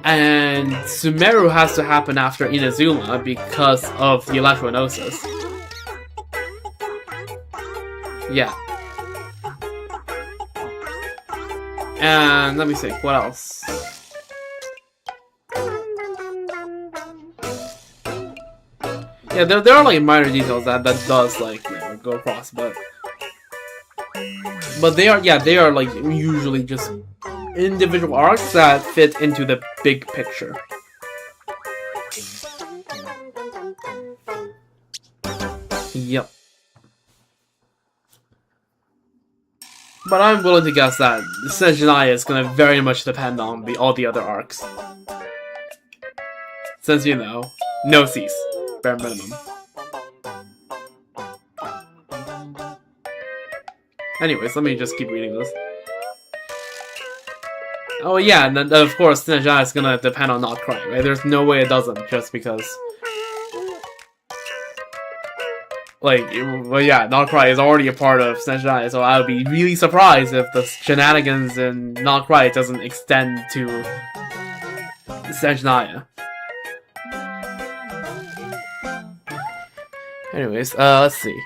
Speaker 2: and Sumeru has to happen after Inazuma because of the Electronosis. Yeah. And let me see, what else? Yeah, there are like minor details that does like, you know, go across, but they are like usually just individual arcs that fit into the big picture. Yep. But I'm willing to guess that Senjinaya is going to very much depend on all the other arcs. Since, you know, no cease, bare minimum. Anyways, let me just keep reading this. Oh yeah, and then, of course, Senjinaya is going to depend on not crying, right? There's no way it doesn't, just because... Like, well, yeah, Not Cry is already a part of Senjinaya, so I would be really surprised if the shenanigans in Not Cry doesn't extend to Senjinaya. Anyways, let's see.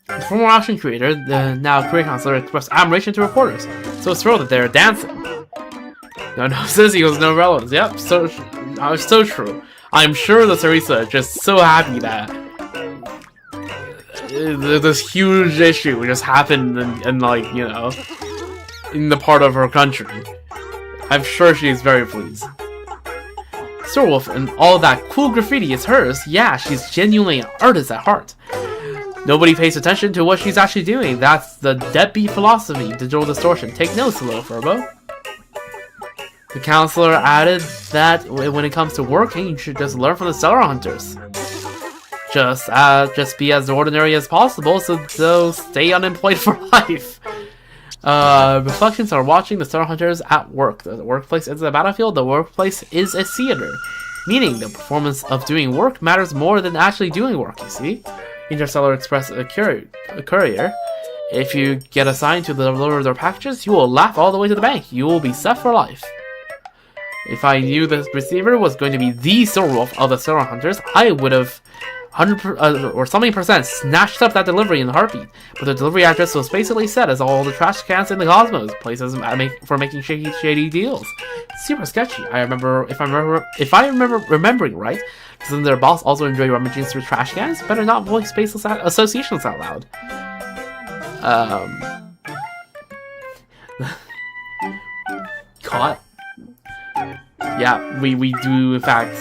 Speaker 2: The former action creator, the now career counselor, expressed admiration to reporters, so thrilled that they're dancing. No, Sissy was no relevance. Yep, so true. I'm sure that Teresa is just so happy that this huge issue just happened in like, you know, in the part of her country. I'm sure she's very pleased. Storewolf and all that cool graffiti is hers. Yeah, she's genuinely an artist at heart. Nobody pays attention to what she's actually doing. That's the deadbeat philosophy, digital distortion. Take notes, little Furbo. The counselor added that when it comes to working, you should just learn from the Stellar Hunters. Just be as ordinary as possible, so stay unemployed for life. Reflections are watching the Stellar Hunters at work. The workplace isn't a battlefield, the workplace is a theater. Meaning, the performance of doing work matters more than actually doing work, you see? Interstellar Express a courier. If you get assigned to deliver their packages, you will laugh all the way to the bank. You will be set for life. If I knew the receiver was going to be the Storewolf of the Stellar Hunters, I would have 100% or something percent snatched up that delivery in a heartbeat. But the delivery address was basically set as all the trash cans in the cosmos, places for making shady deals. Super sketchy. If I remember remembering right, doesn't their boss also enjoy rummaging through trash cans? Better not voice baseless associations out loud. Caught. Yeah, we do in fact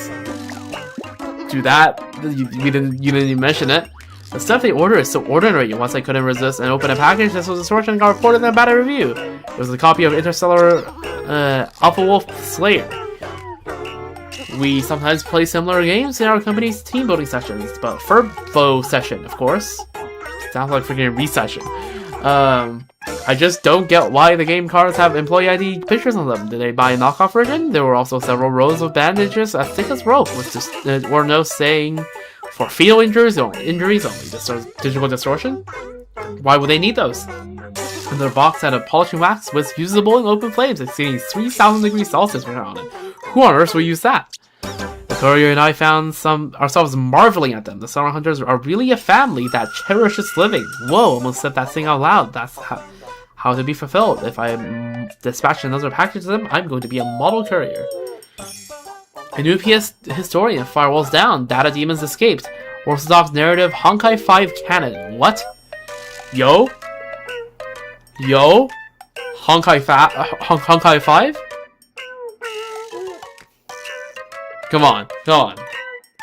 Speaker 2: do that. You didn't even mention it. The stuff they order is so ordinary. Once I couldn't resist and open a package, this was a sort and got reported in a bad review. It was a copy of Interstellar Alpha Wolf Slayer. We sometimes play similar games in our company's team building sessions, but Furbo session, of course. Sounds like freaking recession. I just don't get why the game cards have employee ID pictures on them. Did they buy a knockoff version? There were also several rows of bandages as thick as rope, with just or no saying for fetal injuries only. Digital distortion? Why would they need those? And their box had a polishing wax with usable and open flames exceeding 3,000 degrees Celsius on it. Who on earth will use that? The courier and I found ourselves marveling at them. The Stellar Hunters are really a family that cherishes living. Whoa, almost said that thing out loud. That's how to be fulfilled. If I dispatch another package to them, I'm going to be a model courier. A new PS historian, firewalls down, data demons escaped. Orthodox narrative, Honkai 5 canon. What? Yo? Honkai 5? Come on.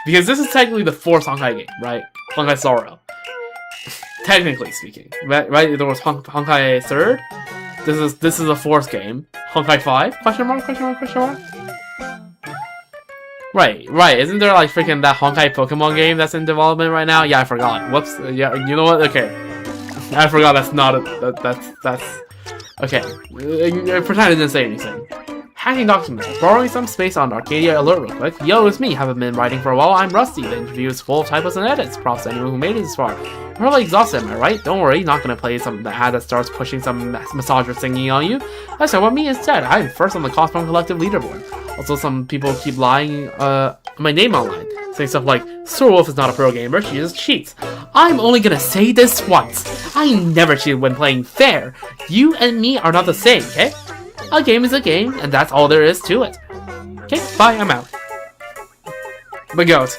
Speaker 2: Because this is technically the fourth Honkai game, right? Honkai Sorrow. Technically speaking. Right? There was Honkai 3rd. This is the fourth game. Honkai 5? Question mark? Right. Isn't there like freaking that Honkai Pokemon game that's in development right now? Yeah, I forgot. Whoops. Yeah, you know what? Okay. I forgot that's not a... That's... Okay. Pretend I didn't say anything. Hacking documents. Borrowing some space on Arcadia alert real quick. Yo, it's me. Haven't been writing for a while. I'm rusty. The interview is full of typos and edits. Props to anyone who made it this far. You're probably exhausted, am I right? Don't worry. Not gonna play some ad that starts pushing some massager singing on you. Let's talk about me instead. I'm first on the Cosmon Collective leaderboard. Also, some people keep lying my name online. Saying stuff like, Storewolf is not a pro gamer. She just cheats. I'm only gonna say this once. I never cheated when playing fair. You and me are not the same, okay? A game is a game, and that's all there is to it. Okay, bye, I'm out. The goat.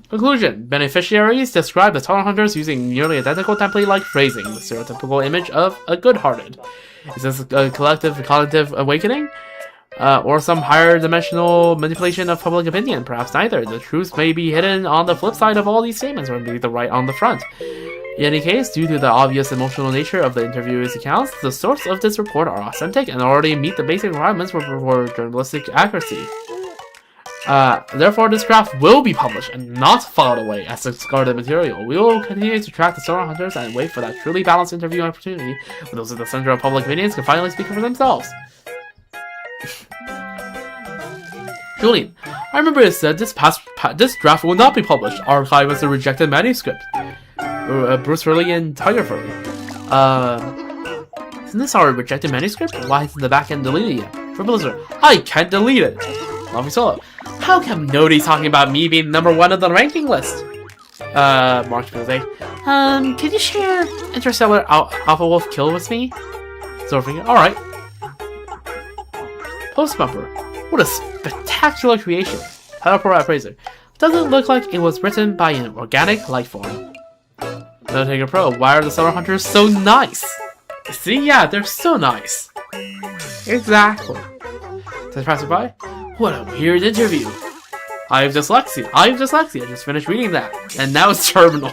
Speaker 2: Conclusion. Beneficiaries describe the Stellar Hunters using nearly identical template-like phrasing, the stereotypical image of a good-hearted. Is this a collective cognitive awakening? or some higher dimensional manipulation of public opinion. Perhaps neither. The truth may be hidden on the flip side of all these statements, or maybe the right on the front. In any case, due to the obvious emotional nature of the interviewer's accounts, the sources of this report are authentic and already meet the basic requirements for journalistic accuracy. Therefore, this draft will be published and not filed away as discarded material. We will continue to track the Solar Hunters and wait for that truly balanced interview opportunity where those at the center of public opinions can finally speak for themselves. Julian, I remember it said this draft will not be published. Archive as a rejected manuscript. Bruce Hurley and Tiger Furley. Isn't this our rejected manuscript? Why isn't the backend deleted yet? For Blizzard, I can't delete it. Lovely Solo. How come nobody's talking about me being #1 on the ranking list? March Tuesday. Can you share Interstellar Alpha Wolf Kill with me? Zorfinger, alright. Post bumper. What a spectacular creation. Teleport Appraiser. Doesn't look like it was written by an organic life form. Notaker Pro. Why are the Solar Hunters so nice? See, yeah, they're so nice. Exactly. Does passerby? What a weird interview. I have dyslexia. I just finished reading that. And now it's terminal.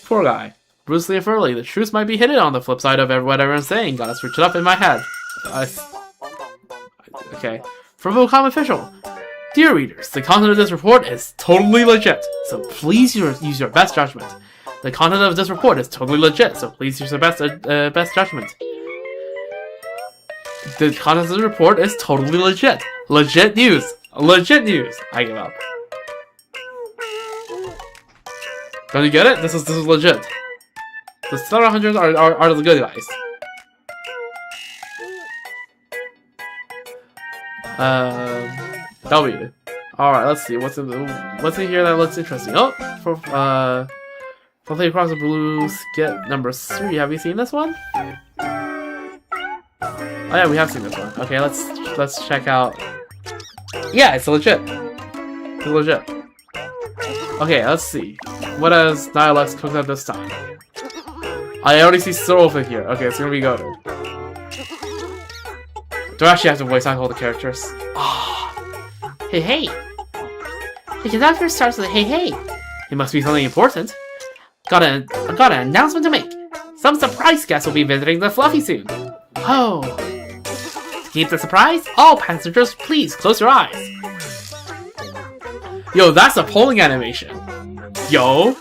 Speaker 2: Poor guy. Bruce Lee Furley. The truth might be hidden on the flip side of what everyone's saying. Gotta switch it up in my head. Okay. Furbobocom official. Dear readers, the content of this report is totally legit, so please use your best judgment. The content of this report is totally legit, so please use your best judgment. The content of the report is totally legit. Legit news. Legit news. I give up. Don't you get it? This is legit. The Solar Hunters are the good guys. W. Alright, let's see. What's in here that looks interesting? Oh, for Play Across the Blue skit number 3. Have you seen this one? Oh yeah, we have seen this one. Okay, let's check out. Yeah, it's legit. It's legit. Okay, let's see. What has Dialects cooked up this time? I already see Sorrelfig here. Okay, it's gonna be good. Do I actually have to voice act all the characters? Hey, hey! The conductor starts with hey, hey! It must be something important. Got an announcement to make. Some surprise guests will be visiting the Fluffy soon. Oh. To keep the surprise, all passengers, please close your eyes. Yo, that's a polling animation. Yo.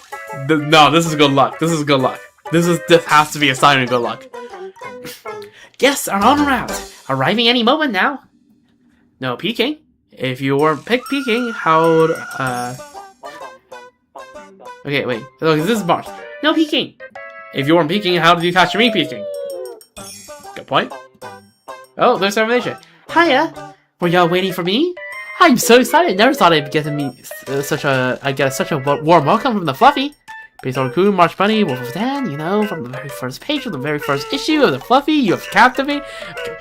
Speaker 2: No, this is good luck. This is good luck. This has to be a sign of good luck. Guests are on route. Arriving any moment now. No peeking. If you weren't peeking, how would, Okay, wait. Look, this is March. No peeking. If you weren't peeking, how did you catch me peeking? Good point. Oh, there's termination. Hiya. Were y'all waiting for me? I'm so excited. Never thought I'd get to meet such a warm welcome from the Fluffy. Based on Raccoon, March Bunny, Wolf of Dan, you know, from the very first page of the very first issue of the Fluffy, you have captivated. Okay.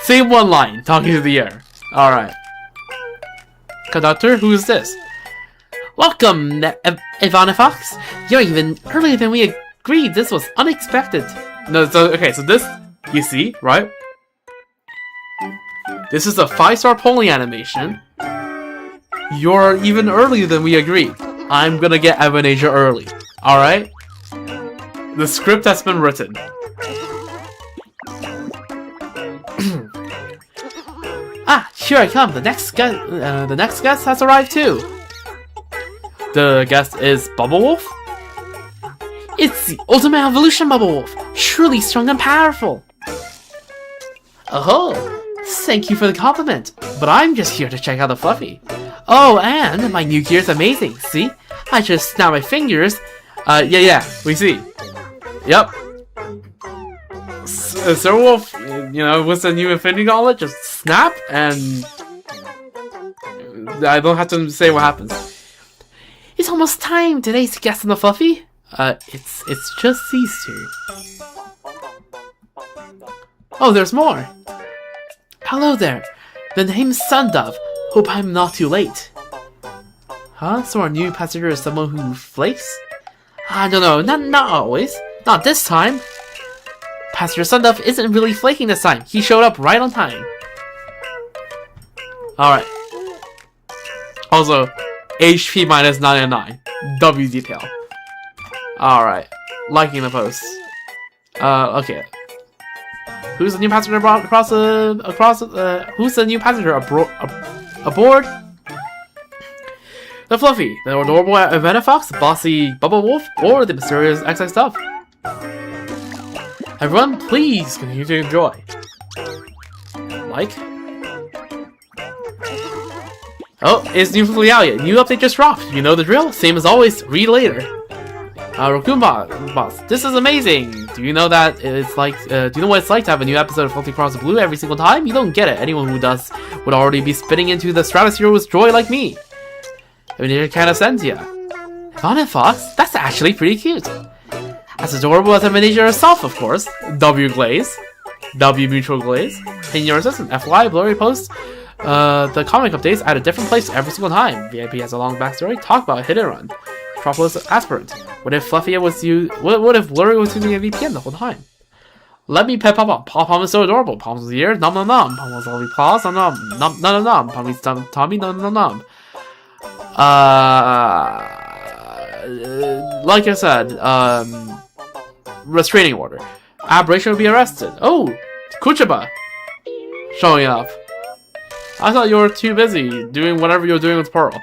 Speaker 2: Same one line, talking to the air. Alright. Conductor, who is this? Welcome, Ivana Fox. You're even earlier than we agreed. This was unexpected. No, so okay, so this, you see, right? This is a 5-star polling animation. You're even earlier than we agreed. I'm gonna get Ebenezer early. Alright? The script has been written. Ah, here I come. The next guest has arrived too. The guest is Bubble Wolf? It's the Ultimate Evolution Bubble Wolf. Truly strong and powerful. Oh, thank you for the compliment. But I'm just here to check out the Fluffy. Oh, and my new gear is amazing. See? I just snap my fingers. Yeah, we see. Yep. Sir Wolf, you know, with the new Infinity Gauntlet, just snap, and I don't have to say what happens. It's almost time. Today's guest in the Fluffy. It's just these two. Oh, there's more. Hello there. The name's Sundove. Hope I'm not too late. Huh? So our new passenger is someone who flakes? I don't know. Not always. Not this time. Passenger Sunduff isn't really flaking this time. He showed up right on time. Alright. Also, HP minus 909. W detail. Alright. Liking the post. Okay. Who's the new passenger who's the new passenger aboard? The Fluffy, the adorable Avena Fox, the bossy Bubble Wolf, or the mysterious XX Stuff. Everyone, please continue to enjoy. Like. Oh, it's new from Liaoya. New update just dropped. You know the drill. Same as always. Read later. Raccoon Boss, this is amazing. Do you know that it's like? Do you know what it's like to have a new episode of Floating Across the Blue every single time? You don't get it. Anyone who does would already be spitting into the stratosphere with joy like me. I mean, it kind of sends ya. Ivana Fox, that's actually pretty cute. As adorable as Amnesia herself, of course. W Glaze, W Mutual Glaze. In your assistant, FY Blurry posts. The comic updates at a different place every single time. VIP has a long backstory. Talk about hit and run. Propolis aspirant. What if Fluffy was what if Blurry was using a VPN the whole time? Let me pet Pom-Pom. Pom-Pom is so adorable. Pom's ears, nom nom nom. Pom-Pom's lovely claws, nom nom nom nom nom. Pommy's Tommy, nom nom nom. Like I said, restraining order. Aberration will be arrested. Oh, Kuchaba showing up. I thought you were too busy doing whatever you're doing with Pearl.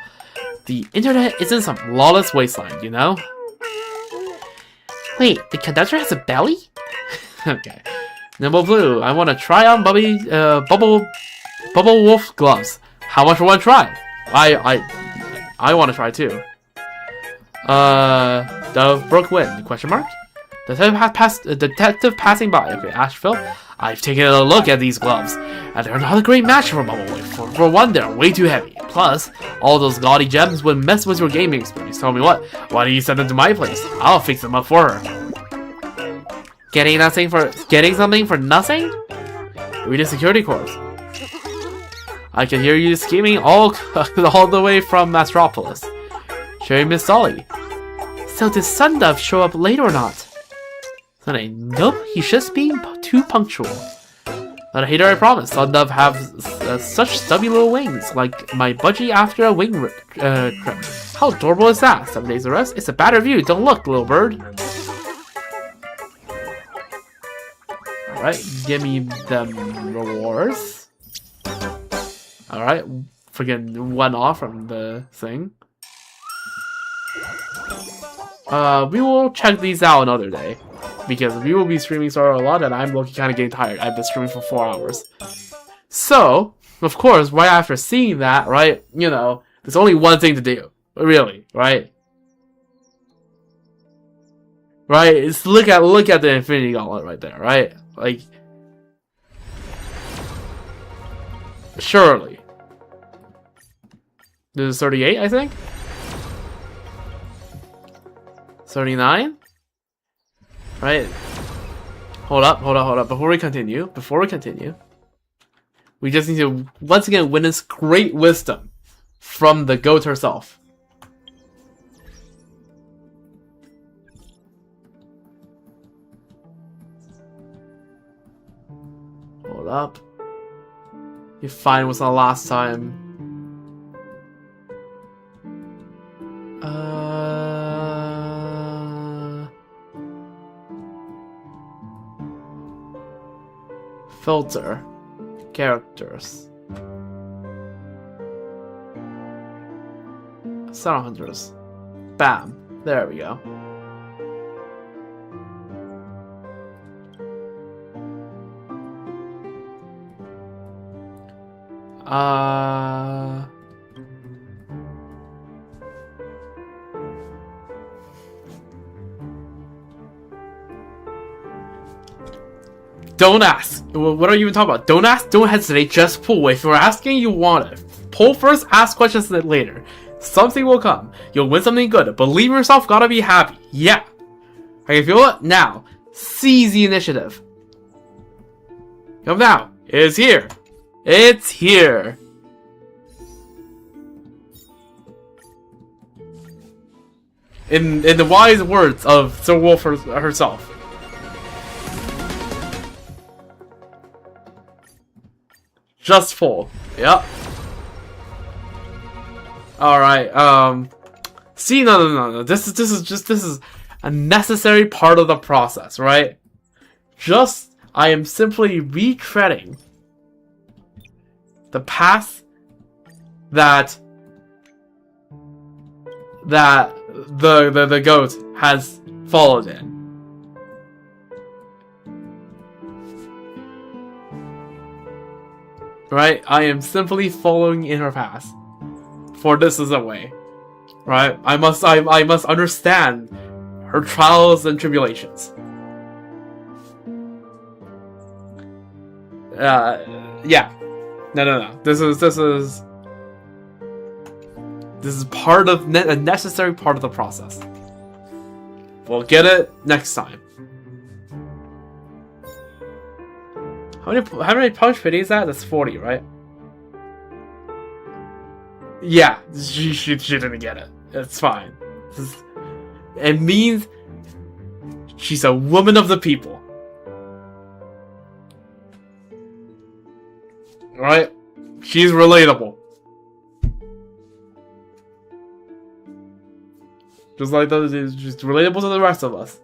Speaker 2: The internet isn't some lawless wasteland, you know? Wait, the conductor has a belly? Okay. Nimble Blue, I want to try on Bubble Wolf gloves. How much will I try? I want to try too. Dove Brook Wind? Question mark? Detective passing by. Okay, Asheville. I've taken a look at these gloves, and they're not a great match for Bubble Wolf. For one, they're way too heavy. Plus, all those gaudy gems would mess with your gaming experience. Tell me what? Why don't you send them to my place? I'll fix them up for her. Getting something for nothing? Read a security course. I can hear you scheming all the way from Mastropolis. Sherry Miss Dolly. So did Sundove show up late or not? Sunday, nope, he's just being too punctual. Not a hater, I promise. Sundove have such stubby little wings, like my budgie after a wing trip. How adorable is that? 7 days of rest? It's a bad review. Don't look, little bird. Alright, give me them rewards. Alright, freaking one off from the thing. We will check these out another day. Because we will be streaming Star a lot and I'm looking kind of getting tired. I've been streaming for 4 hours. So, of course, right after seeing that, right, you know, there's only one thing to do. Really, right? Right? It's look at the Infinity Gauntlet right there, right? Like, surely. This is 38, I think? 39? Right? Hold up. Before we continue, we just need to once again witness great wisdom from the goat herself. Hold up. You find what's the last time. Filter. Characters. Sound Hunters. Bam. There we go. Don't ask. What are you even talking about? Don't ask, don't hesitate, just pull. If you're asking, you want it. Pull first, ask questions later. Something will come. You'll win something good. Believe in yourself, gotta be happy. Yeah. I can feel it? Now. Seize the initiative. Come now. It's here. It's here. In the wise words of Sir Wolf herself.
Speaker 1: Just full. Yep. Alright, see, no. This is a necessary part of the process, right? I am simply retreading the path that the goat has followed in. Right? I am simply following in her path. For this is a way. Right? I must understand her trials and tribulations. Yeah. No. This is part of a necessary part of the process. We'll get it next time. How many punch pity is that? That's 40, right? Yeah, she didn't get it. It's fine. It means she's a woman of the people. Right? She's relatable. Just like those, just relatable to the rest of us.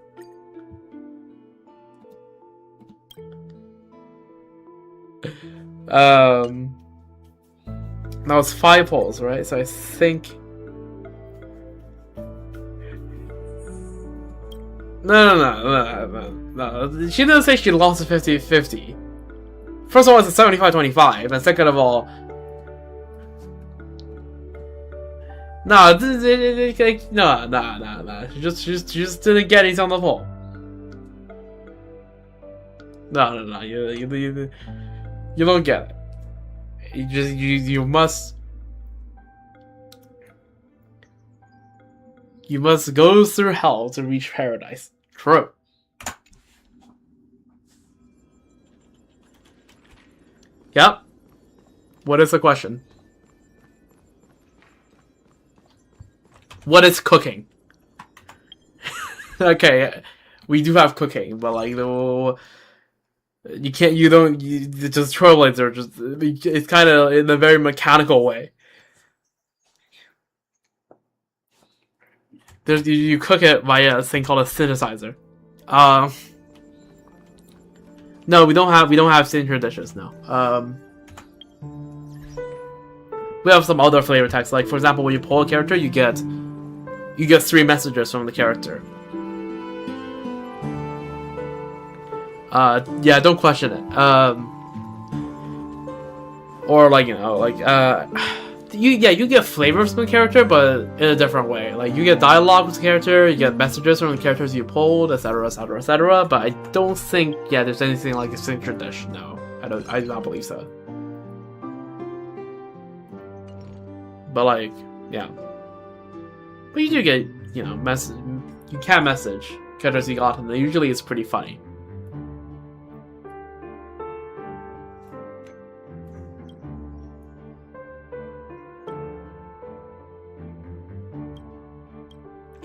Speaker 1: Now it's 5 polls, right? So I think... No. She didn't say she lost a 50-50. First of all, it's a 75-25, and second of all... No. She just didn't get anything on the poll. No. You don't get it. You must go through hell to reach paradise. True. Yep. What is the question? What is cooking? Okay, we do have cooking, but like the. Just Trailblazer, it's kind of in a very mechanical way. You cook it via a thing called a synthesizer. No, we don't have signature dishes, no. We have some other flavor text, like for example, when you pull a character, you get 3 messages from the character. Yeah, don't question it. Or like, you get flavors from the character, but in a different way. Like, you get dialogue with the character, you get messages from the characters you pulled, etc. But I don't think, there's anything like a signature dish. No, I do not believe so. But like, yeah. But you do get, you can message characters you got, and usually it's pretty funny.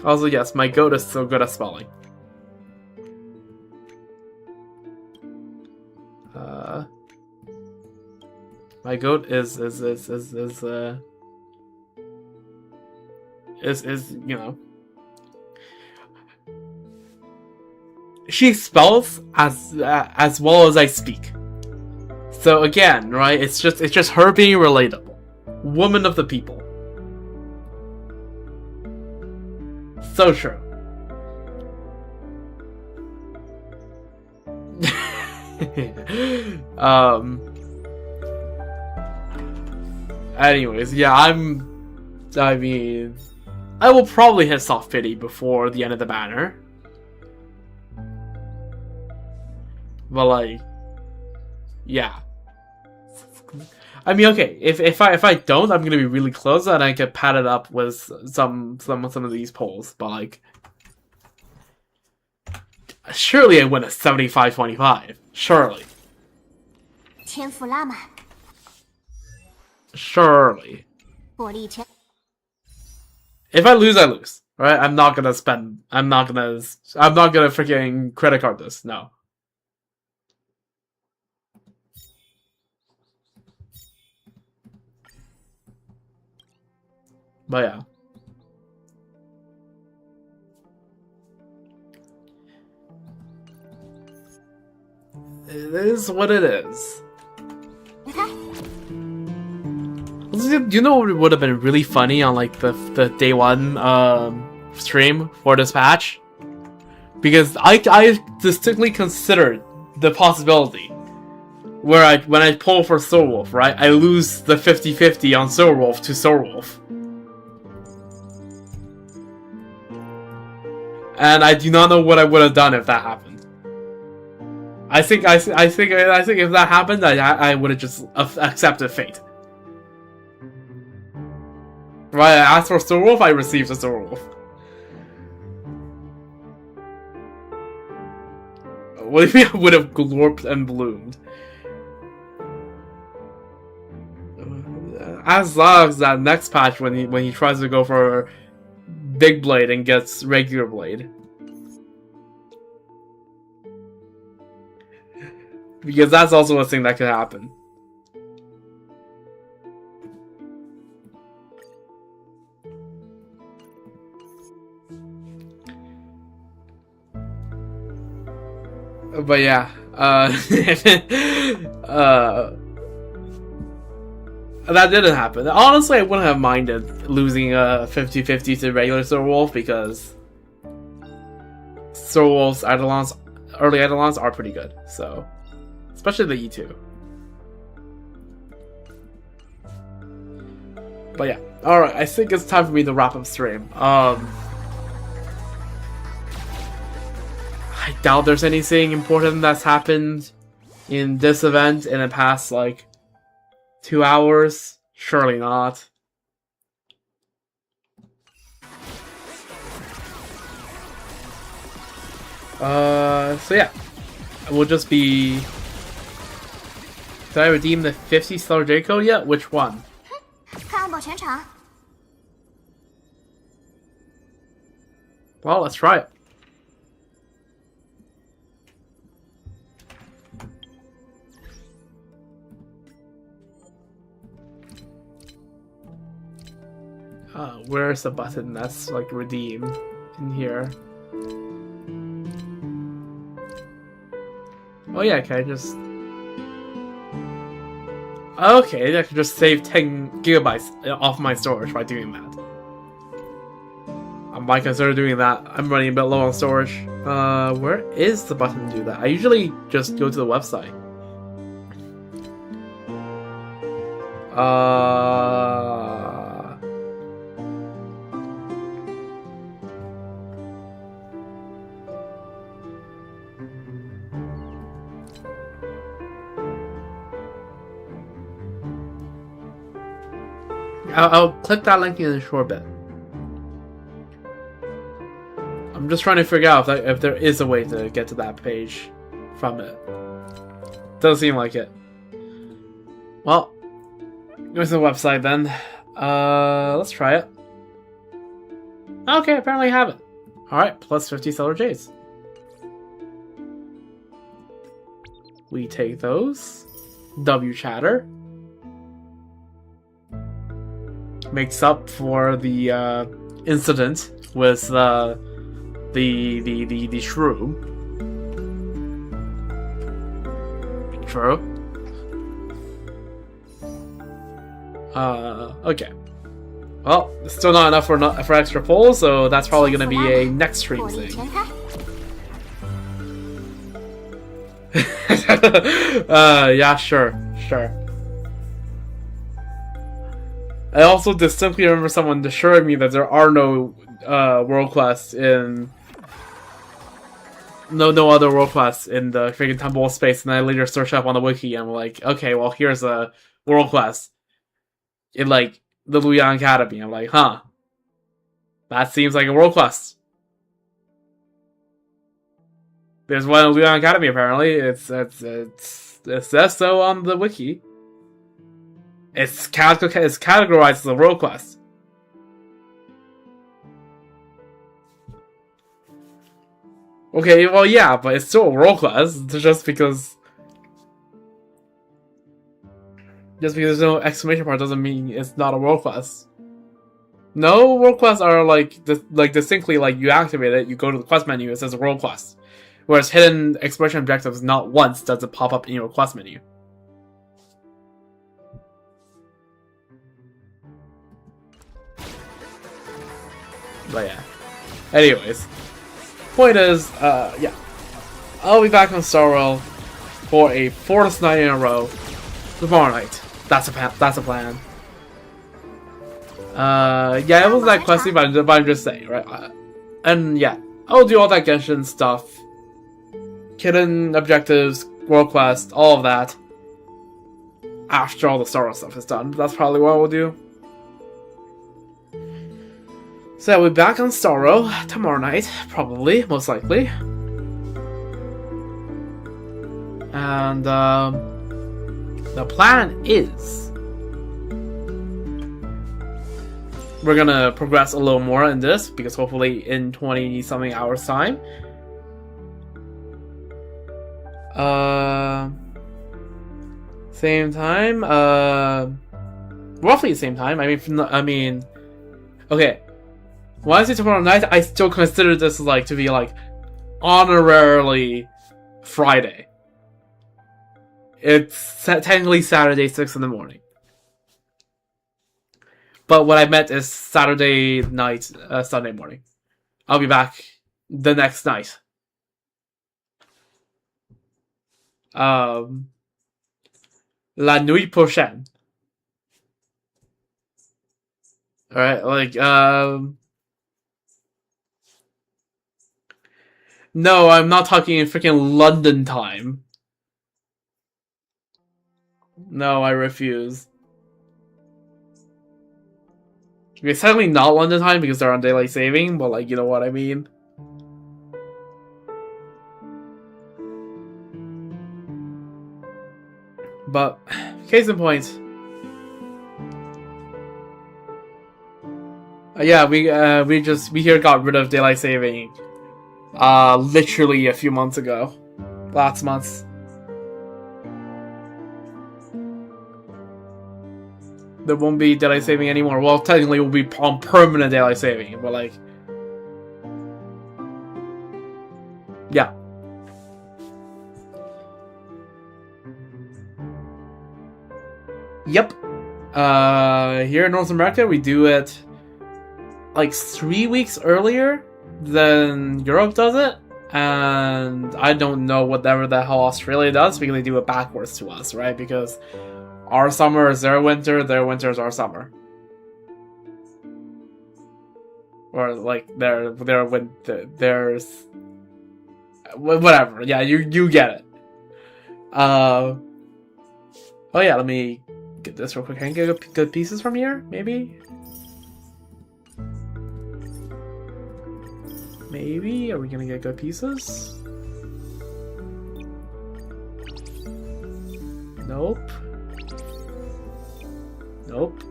Speaker 1: Also, yes, my goat is so good at spelling. My goat is she spells as well as I speak. So again, right? It's just her being relatable, woman of the people. So true. Anyways, yeah, I mean, I will probably hit soft pity before the end of the banner. But like, yeah. I mean, okay, if I don't, I'm gonna be really close, and I get padded up with some of these polls. But like, surely I win a 75-25. Surely. Surely. If I lose, I lose. Right? I'm not gonna freaking credit card this. No. But yeah. It is what it is.
Speaker 4: 你看，
Speaker 1: You know what would have been really funny on like the day one stream for this patch? Because I distinctly considered the possibility where when I pull for Soul Wolf, right, I lose the 50-50 on Soul Wolf to Soul Wolf. And I do not know what I would have done if that happened. I think if that happened, I would have just accepted fate. Right, I asked for Soul Wolf, I received a Soul Wolf. What if I would have glorped and bloomed? As long as that next patch when he tries to go for Big Blade and gets regular Blade. Because that's also a thing that could happen. But yeah, that didn't happen. Honestly, I wouldn't have minded losing a 50-50 to regular Soul Wolf because Soul Wolf's Eidolons, early Eidolons are pretty good. So, especially the E2. But yeah, all right. I think it's time for me to wrap up stream. I doubt there's anything important that's happened in this event in the past, like, 2 hours. Surely not. So yeah. We'll just be... Did I redeem the 50 Stellar J code yet? Which one?
Speaker 4: 看安保全场。
Speaker 1: Well, let's try it. Where's the button that's like redeem in here? Oh yeah, can I just... Okay, I can just save 10 gigabytes off my storage by doing that. I might consider doing that. I'm running a bit low on storage. Where is the button to do that? I usually just go to the website. I'll click that link in a short bit. I'm just trying to figure out if there is a way to get to that page from it. Doesn't seem like it. Well, go to the website then. Let's try it. Okay, apparently I have it. Alright, plus 50 Stellar J's. We take those. W chatter. Makes up for the incident with the shroom. True. Okay. Well, still not enough for extra pulls, so that's probably gonna be a next stream
Speaker 4: 火力
Speaker 1: thing.
Speaker 4: 全开。
Speaker 1: Yeah, sure. I also distinctly remember someone assuring me that there are no world quests in no other world quests in the freaking temple space, and I later searched up on the wiki and I'm like, okay, well here's a world quest in like the Luyan Academy. I'm like, huh. That seems like a world quest. There's one in Luyan Academy apparently. It says so on the wiki. It's categorized as a world quest. Okay, well yeah, but it's still a world quest, just because there's no exclamation part doesn't mean it's not a world quest. No, world quests are like distinctly like you activate it, you go to the quest menu, it says world quest. Whereas hidden exploration objectives, not once does it pop up in your quest menu. But yeah. Anyways, point is, yeah, I'll be back on Star World for a 4th night in a row tomorrow night. That's a plan. Yeah, it was that questy, but I'm just saying, right? And yeah, I'll do all that Genshin stuff, hidden objectives, world quest, all of that after all the Star Wars stuff is done. That's probably what we'll do. So yeah, we'll be back on Starro tomorrow night, probably, most likely. And the plan is we're gonna progress a little more in this, because hopefully in 20-something hours time. Same time, roughly the same time. I mean, okay. When I say tomorrow night, I still consider this like to be like honorarily Friday. It's technically Saturday, 6 in the morning. But what I meant is Saturday night, Sunday morning. I'll be back the next night. La nuit prochaine. Alright, like, no, I'm not talking in freaking London time. No, I refuse. It's technically not London time because they're on daylight saving, but like, you know what I mean. But, case in point. Yeah, we here got rid of daylight saving. Literally a few months ago. Last month. There won't be daylight saving anymore. Well, technically it will be on permanent daylight saving, but like... yeah. Yep. Here in North America, we do it like 3 weeks earlier than Europe does it, and I don't know whatever the hell Australia does because they do it backwards to us, right? Because our summer is their winter is our summer, or like their winter, there's whatever. Yeah, you get it. Oh yeah, let me get this real quick. Can I get good pieces from here? Maybe. Maybe? Are we gonna get good pieces? Nope. Nope.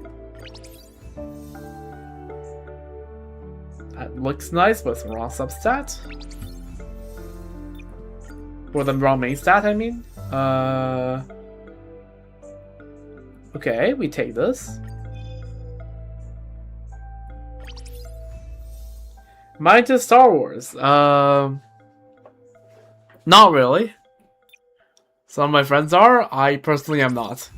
Speaker 1: That looks nice, but it's the wrong substat. Or the wrong main stat, I mean. Okay, we take this. Mine to Star Wars. Not really. Some of my friends are. I personally am not.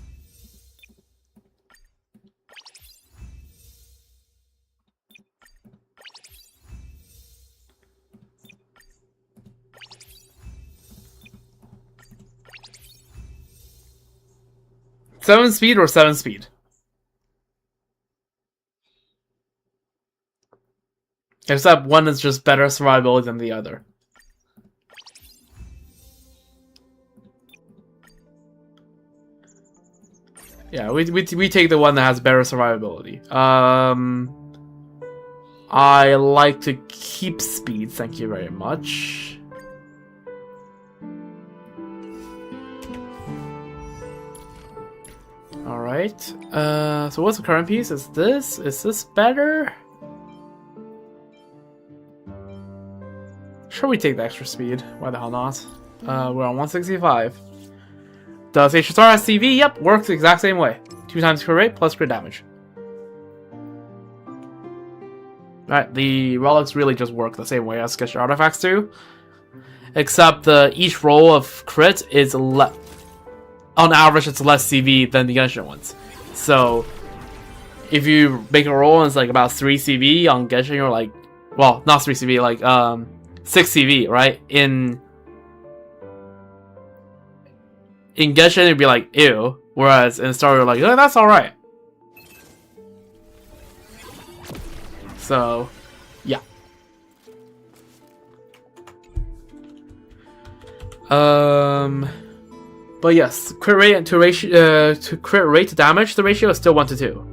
Speaker 1: Seven speed or 7 speed? Except one is just better survivability than the other. Yeah, we take the one that has better survivability. I like to keep speed, thank you very much. Alright, so what's the current piece? Is this better? Sure, we take the extra speed. Why the hell not? We're on 165. Does HSR SCV? Yep, works the exact same way. 2 times crit rate plus crit damage. Right, the relics really just work the same way as Gesture artifacts do, except each roll of crit is on average it's less CV than the Genshin ones. So if you make a roll and it's like about 3 CV on Genshin, you're like, well, not 3 CV, like 6 CV, right? In Genshin it'd be like ew, whereas in Star you're like, oh, that's alright. So, yeah. But yes, crit rate to crit rate to damage, the ratio is still 1 to 2.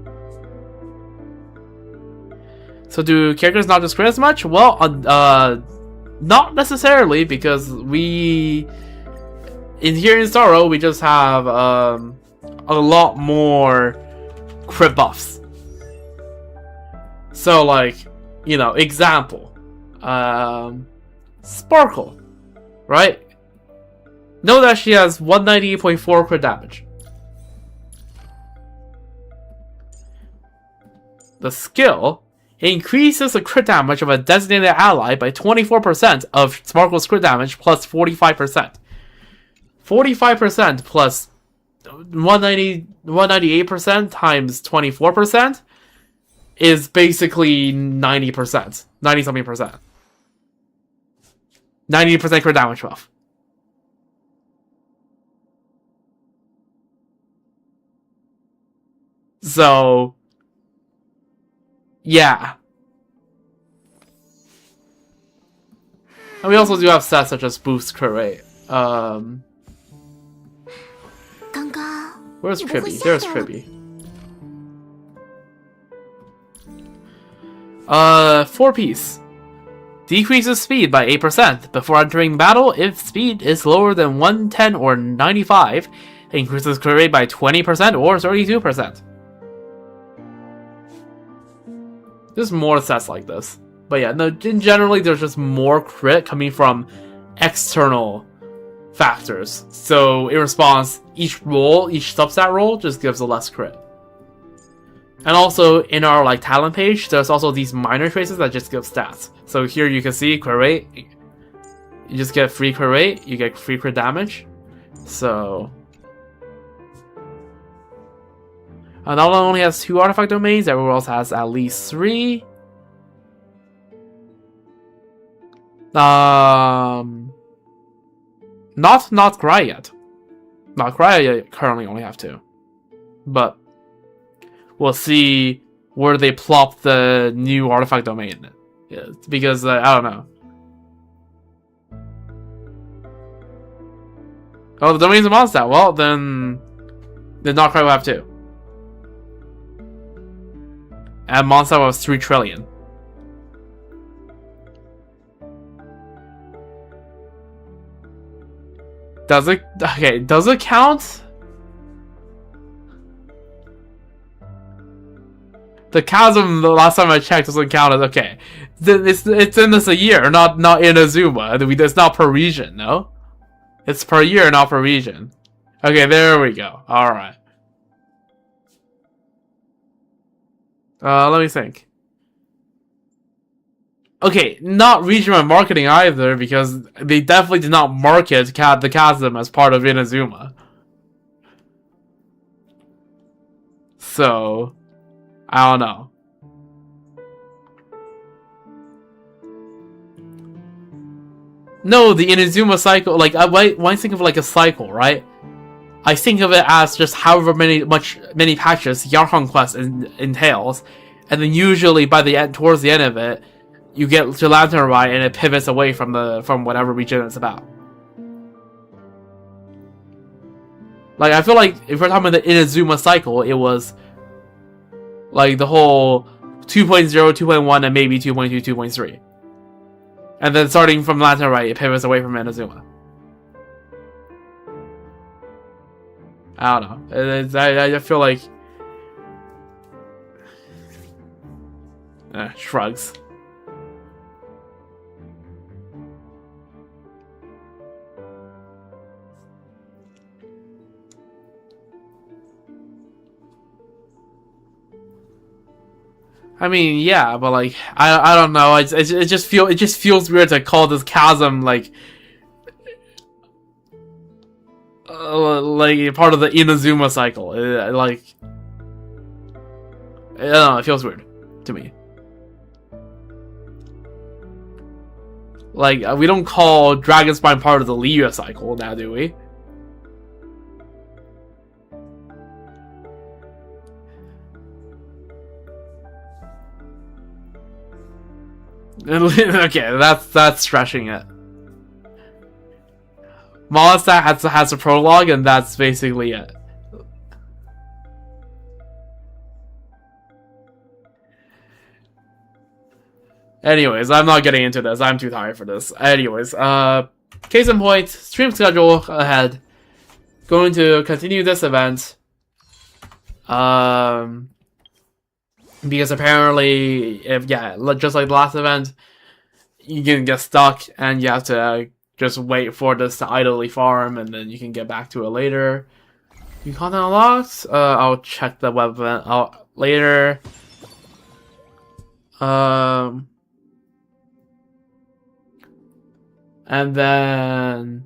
Speaker 1: So do characters not just crit as much? Well, not necessarily, because here in Sorrow we just have a lot more crit buffs. So, like, you know, example, Sparkle, right? Know that she has 198.4 crit damage. The skill increases the crit damage of a designated ally by 24% of Sparkle's crit damage plus 45%. 45% plus 198% times 24% is basically 90%. 90-something percent. 90% crit damage buff. So, yeah. And we also do have stats such as boost crit rate. Where's Tribby? There's Tribby. 4-piece. Decreases speed by 8% before entering battle if speed is lower than 110 or 95. Increases crit rate by 20% or 32%. There's more stats like this. But yeah, no, in generally there's just more crit coming from external factors. So in response, each substat roll just gives a less crit. And also in our like talent page, there's also these minor traces that just give stats. So here you can see crit rate. You just get free crit rate, you get free crit damage. So not only has 2 artifact domains, everyone else has at least 3. Not Cry yet. Not Cry yet currently only have 2. But we'll see where they plop the new artifact domain. Yeah, because I don't know. Oh, the domain's a monster. Well, then not Cry will have 2. And Monster was 3 trillion. Does it? Okay, does it count? The chasm, the last time I checked, doesn't count as okay. It's in this a year, not in Azuma. It's not per region, no? It's per year, not per region. Okay, there we go. Alright. Let me think. Okay, not regional marketing either, because they definitely did not market the chasm as part of Inazuma. So, I don't know. No, the Inazuma cycle, like, when I think of like a cycle, right? I think of it as just however many patches Yarhan Quest entails, and then usually by the end, towards the end of it, you get to Lantern Ride and it pivots away from whatever region it's about. Like, I feel like if we're talking about the Inazuma cycle, it was like the whole 2.0, 2.1, and maybe 2.2, 2.3. And then starting from Lantern Ride, it pivots away from Inazuma. I don't know. I feel like shrugs. I mean, yeah, but like, I don't know. It just feels weird to call this chasm like part of the Inazuma cycle. Like, I don't know. It feels weird to me. Like, we don't call Dragon Spine part of the Liu cycle now, do we? Okay, that's stretching it. Mollistat has a prologue, and that's basically it. Anyways, I'm not getting into this. I'm too tired for this. Anyways, case in point, stream schedule ahead. Going to continue this event. Because apparently, just like the last event, you can get stuck and you have to just wait for this to idly farm, and then you can get back to it later. New content unlocked. I'll check the web event out later. And then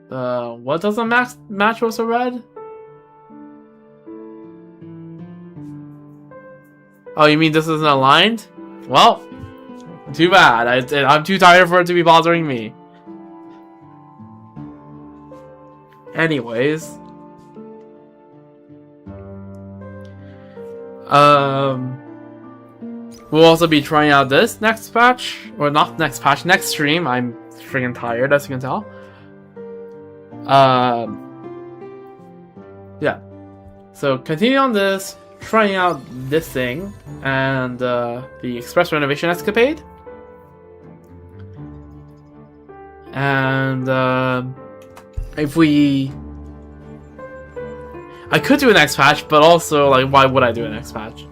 Speaker 1: what does the match also read? Oh, you mean this isn't aligned? Well, too bad. I'm too tired for it to be bothering me. Anyways. We'll also be trying out this next patch. Or not next patch, next stream. I'm freaking tired, as you can tell. Yeah. So, continue on this. Trying out this thing and the Express Renovation Escapade, and if I could do a next patch, but also like, why would I do a next patch?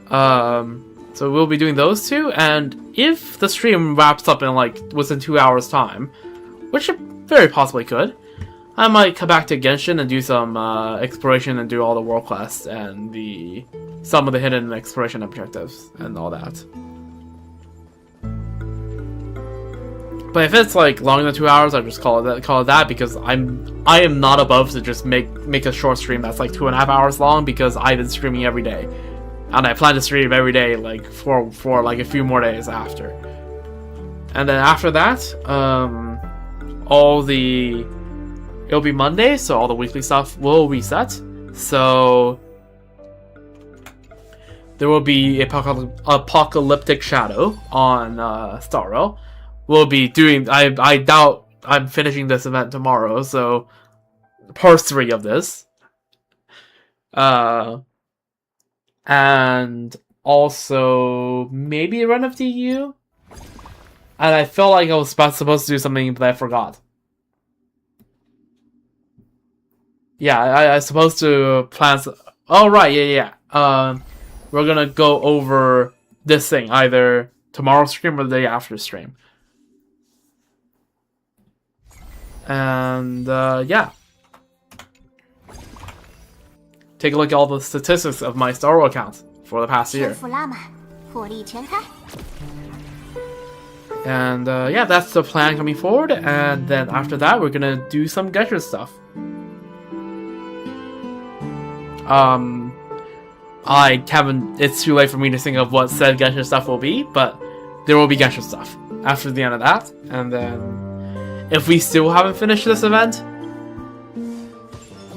Speaker 1: So we'll be doing those two, and if the stream wraps up in like within 2 hours time, which it very possibly could, I might come back to Genshin and do some exploration and do all the world quests and some of the hidden exploration objectives and all that. But if it's like longer than 2 hours, I just call it that because I am not above to just make a short stream that's like 2.5 hours long, because I've been streaming every day, and I plan to stream every day like for like a few more days after. And then after that, it'll be Monday, so all the weekly stuff will reset. So there will be Apocalyptic Shadow on Starro. We'll be doing. I doubt I'm finishing this event tomorrow, so part 3 of this. And also maybe a run of DU. And I felt like I was supposed to do something, but I forgot. Yeah, I supposed to plan. Oh right, yeah. We're gonna go over this thing either tomorrow's stream or the day after stream. And yeah, take a look at all the statistics of my Star Wars account for the past year. And yeah, that's the plan coming forward. And then after that, we're gonna do some Genshin stuff. I haven't. It's too late for me to think of what said Genshin stuff will be, but there will be Genshin stuff after the end of that. And then, if we still haven't finished this event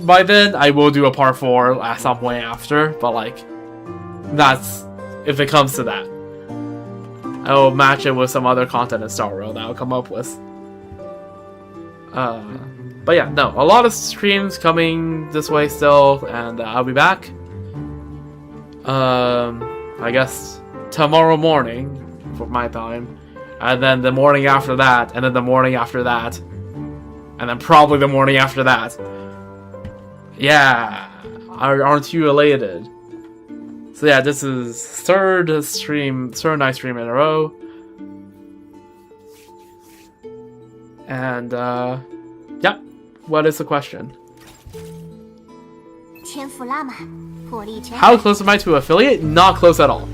Speaker 1: by then, I will do a part 4 at some point after. But like, that's if it comes to that. I will match it with some other content in Star Wars that I'll come up with. But yeah, no, a lot of streams coming this way still, and I'll be back. I guess tomorrow morning for my time, and then the morning after that, and then the morning after that, and then probably the morning after that. Yeah, aren't you elated? So yeah, this is third night stream in a row. And yeah, what is the question?
Speaker 4: 天赋拉满，火力全
Speaker 1: How
Speaker 4: 开。
Speaker 1: close am I to affiliate? Not close at all.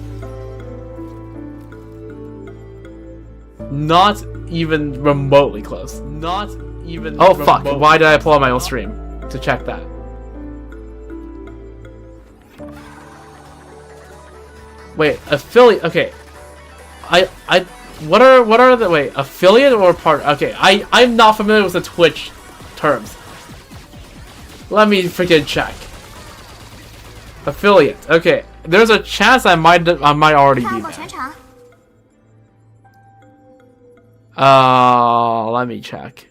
Speaker 1: Not even remotely close. Not even. Oh fuck! Why did I pull out my own stream to check that? Wait, affiliate. Okay, what are the wait affiliate or part? Okay, I'm not familiar with the Twitch terms. Let me freaking check. Affiliate. Okay, there's a chance I might already be
Speaker 4: 看过
Speaker 1: there.
Speaker 4: 全场，
Speaker 1: Let me check.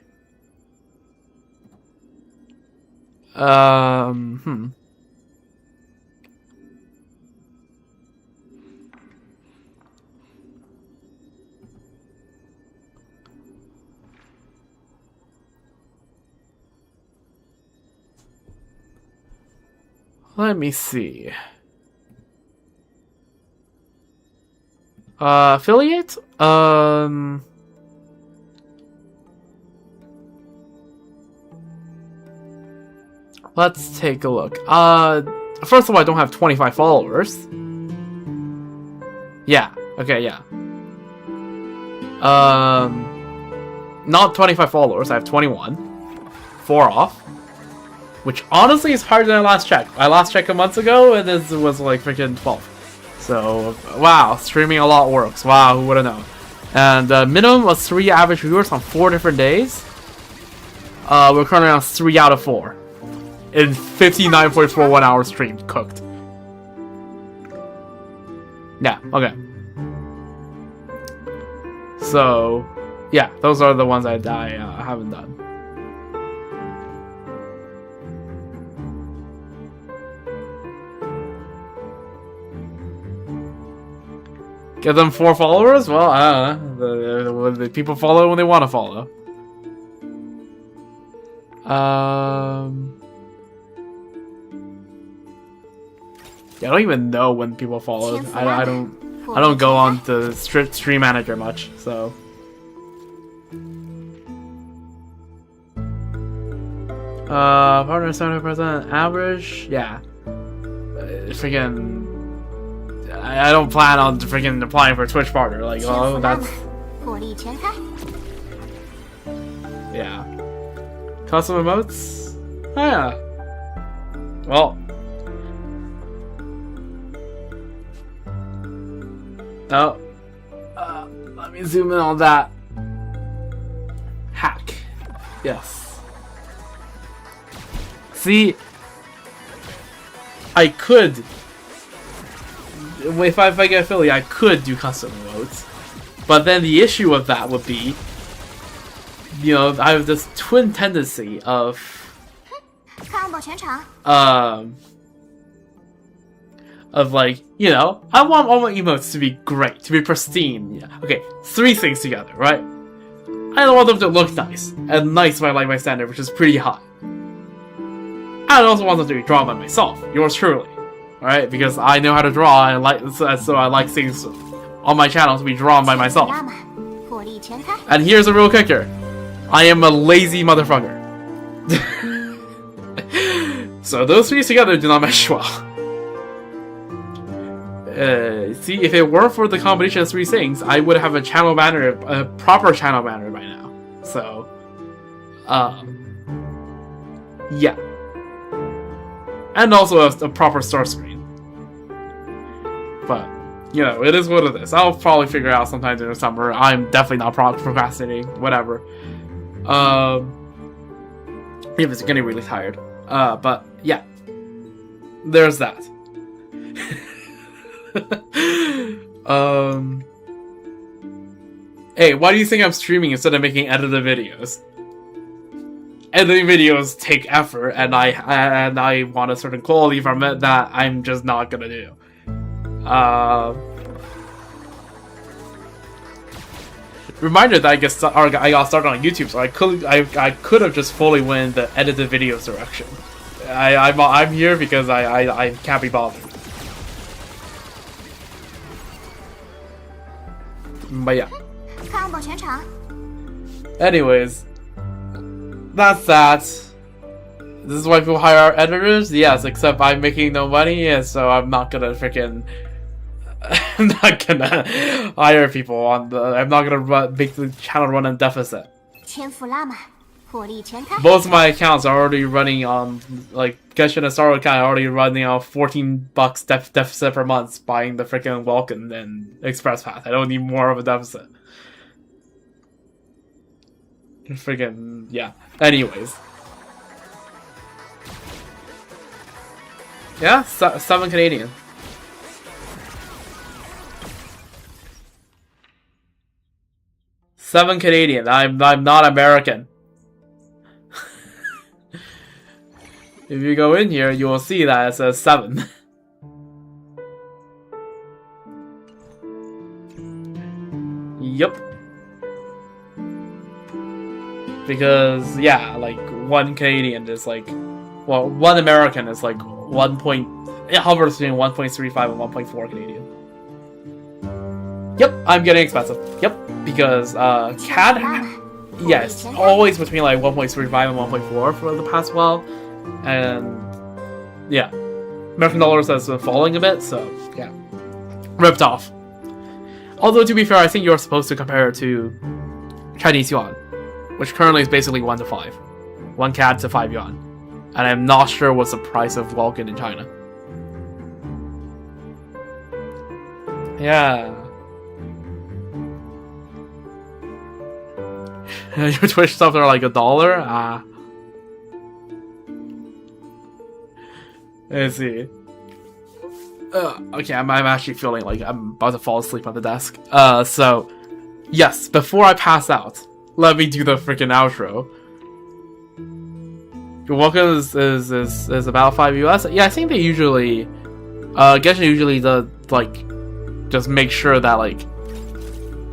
Speaker 1: Let me see. Affiliate? Let's take a look. First of all, I don't have 25 followers. Yeah. Okay, yeah. Not 25 followers. I have 21. 4 off. Which honestly is harder than I last checked. I last checked a month ago, and this was like freaking 12. So, wow, streaming a lot works. Wow, who would have known? And minimum was 3 average viewers on 4 different days. We're currently on 3 out of 4. In 59.41 hours stream cooked. Yeah, okay. So, yeah, those are the ones I haven't done. Give them 4 followers? Well, I don't know. The people follow when they want to follow. Yeah, I don't even know when people follow. I don't go on the stream manager much, so. Partner 70% average, yeah. Freaking. I don't plan on freaking applying for a Twitch partner. Like, oh, that's.
Speaker 4: 火力全开。
Speaker 1: Yeah. Custom emotes? Oh, yeah. Well. Oh. Let me zoom in on that. Hack. Yes. See, I could. If I get affiliate, I could do custom emotes. But then the issue with that would be, you know, I have this twin tendency of
Speaker 4: 看过全场，
Speaker 1: of like, you know, I want all my emotes to be great, to be pristine. Yeah. Okay, 3 things together, right? I don't want them to look nice, and nice by like my standard, which is pretty high. I also want them to be drawn by myself, yours truly, alright? Because I know how to draw, and so I like things on my channel to be drawn by
Speaker 4: 天赋
Speaker 1: myself.
Speaker 4: 拉满，火力全开。
Speaker 1: And here's a real kicker. I am a lazy motherfucker. So those 3 together do not mesh well. See, if it weren't for the combination of 3 things, I would have a channel banner, a proper channel banner by now. So, yeah. And also a proper start screen. But, you know, it is what it is. I'll probably figure it out sometime in the summer. I'm definitely not procrastinating. Whatever. If it's getting really tired. But, yeah. There's that. Hey, why do you think I'm streaming instead of making edited videos? Editing videos take effort, and I want a certain quality from it that I'm just not gonna do. Reminder that I got started on YouTube, so I could have just fully went the edited videos direction. I'm here because I can't be bothered. But yeah.
Speaker 4: 看过全场，
Speaker 1: Anyways, that's that. This is why people hire editors? Yes, except I'm making no money, and so I'm not gonna freaking... I'm not gonna hire people on the... I'm not gonna make the channel run in deficit.
Speaker 4: 天赋拉满，火力全开。
Speaker 1: Both my accounts are already running on... Like, Genshin and Star account are already running on $14 deficit per month buying the freaking Welcome and Express Pass. I don't need more of a deficit. Freaking... Yeah. Anyways. Yeah, 7 Canadian. $7 Canadian. I'm not American. If you go in here, you will see that it says 7. Yup. Because yeah, like 1 Canadian is like, well, 1 American is like 1 point. It hovers between 1.35 and 1.4 Canadian. Yep, I'm getting expensive. Yep, because CAD, yes, always between like 1.35 and 1.4 for the past while, and yeah, American dollars has been falling a bit, so yeah, ripped off. Although to be fair, I think you're supposed to compare it to Chinese yuan, which currently is basically 1 to 5, 1 CAD to 5 yuan, and I'm not sure what's the price of Vulcan in China. Yeah. Your Twitch subs are like $1? Ah. Let's see. Okay, I'm actually feeling like I'm about to fall asleep on the desk. So, yes, before I pass out, let me do the freaking outro. Your welcome is about 5 US. Yeah, I think they usually, Genshin usually does, like, just make sure that, like,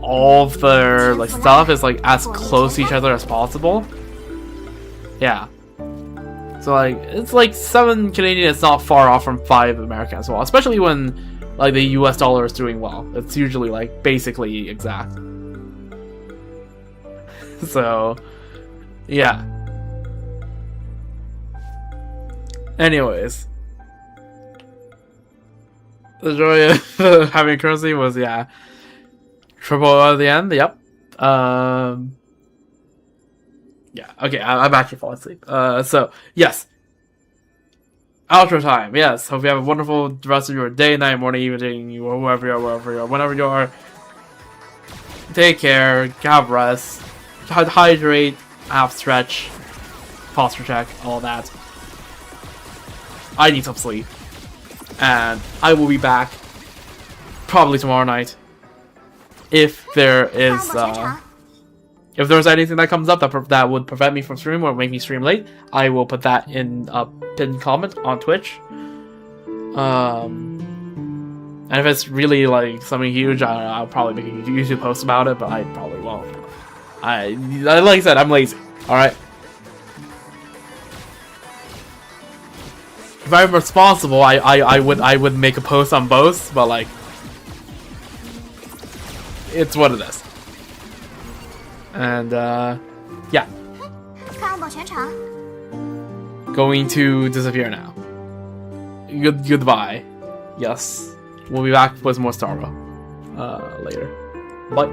Speaker 1: all of their like stuff is like as close to each other as possible. Yeah. So like it's like 7 Canadian is not far off from 5 American as well, especially when like the US dollar is doing well. It's usually like basically exact. So yeah. Anyways. The joy of having currency was yeah. Triple at the end, yep. Yeah, okay, I'm actually falling asleep. So, yes. Outro time, yes. Hope you have a wonderful rest of your day, night, morning, evening, wherever you are, whenever you are. Take care, have rest, hydrate, have stretch, posture check, all that. I need some sleep. And I will be back probably tomorrow night. If there is, if there's anything that comes up that would prevent me from streaming or make me stream late, I will put that in a pinned comment on Twitch. And if it's really like something huge, I'll probably make a YouTube post about it, but I probably won't. Like I said, I'm lazy. All right. If I'm responsible, I would make a post on both, but like. It's what it is. And, yeah. Going to disappear now. Goodbye. Yes. We'll be back with more Starro. Later. Bye.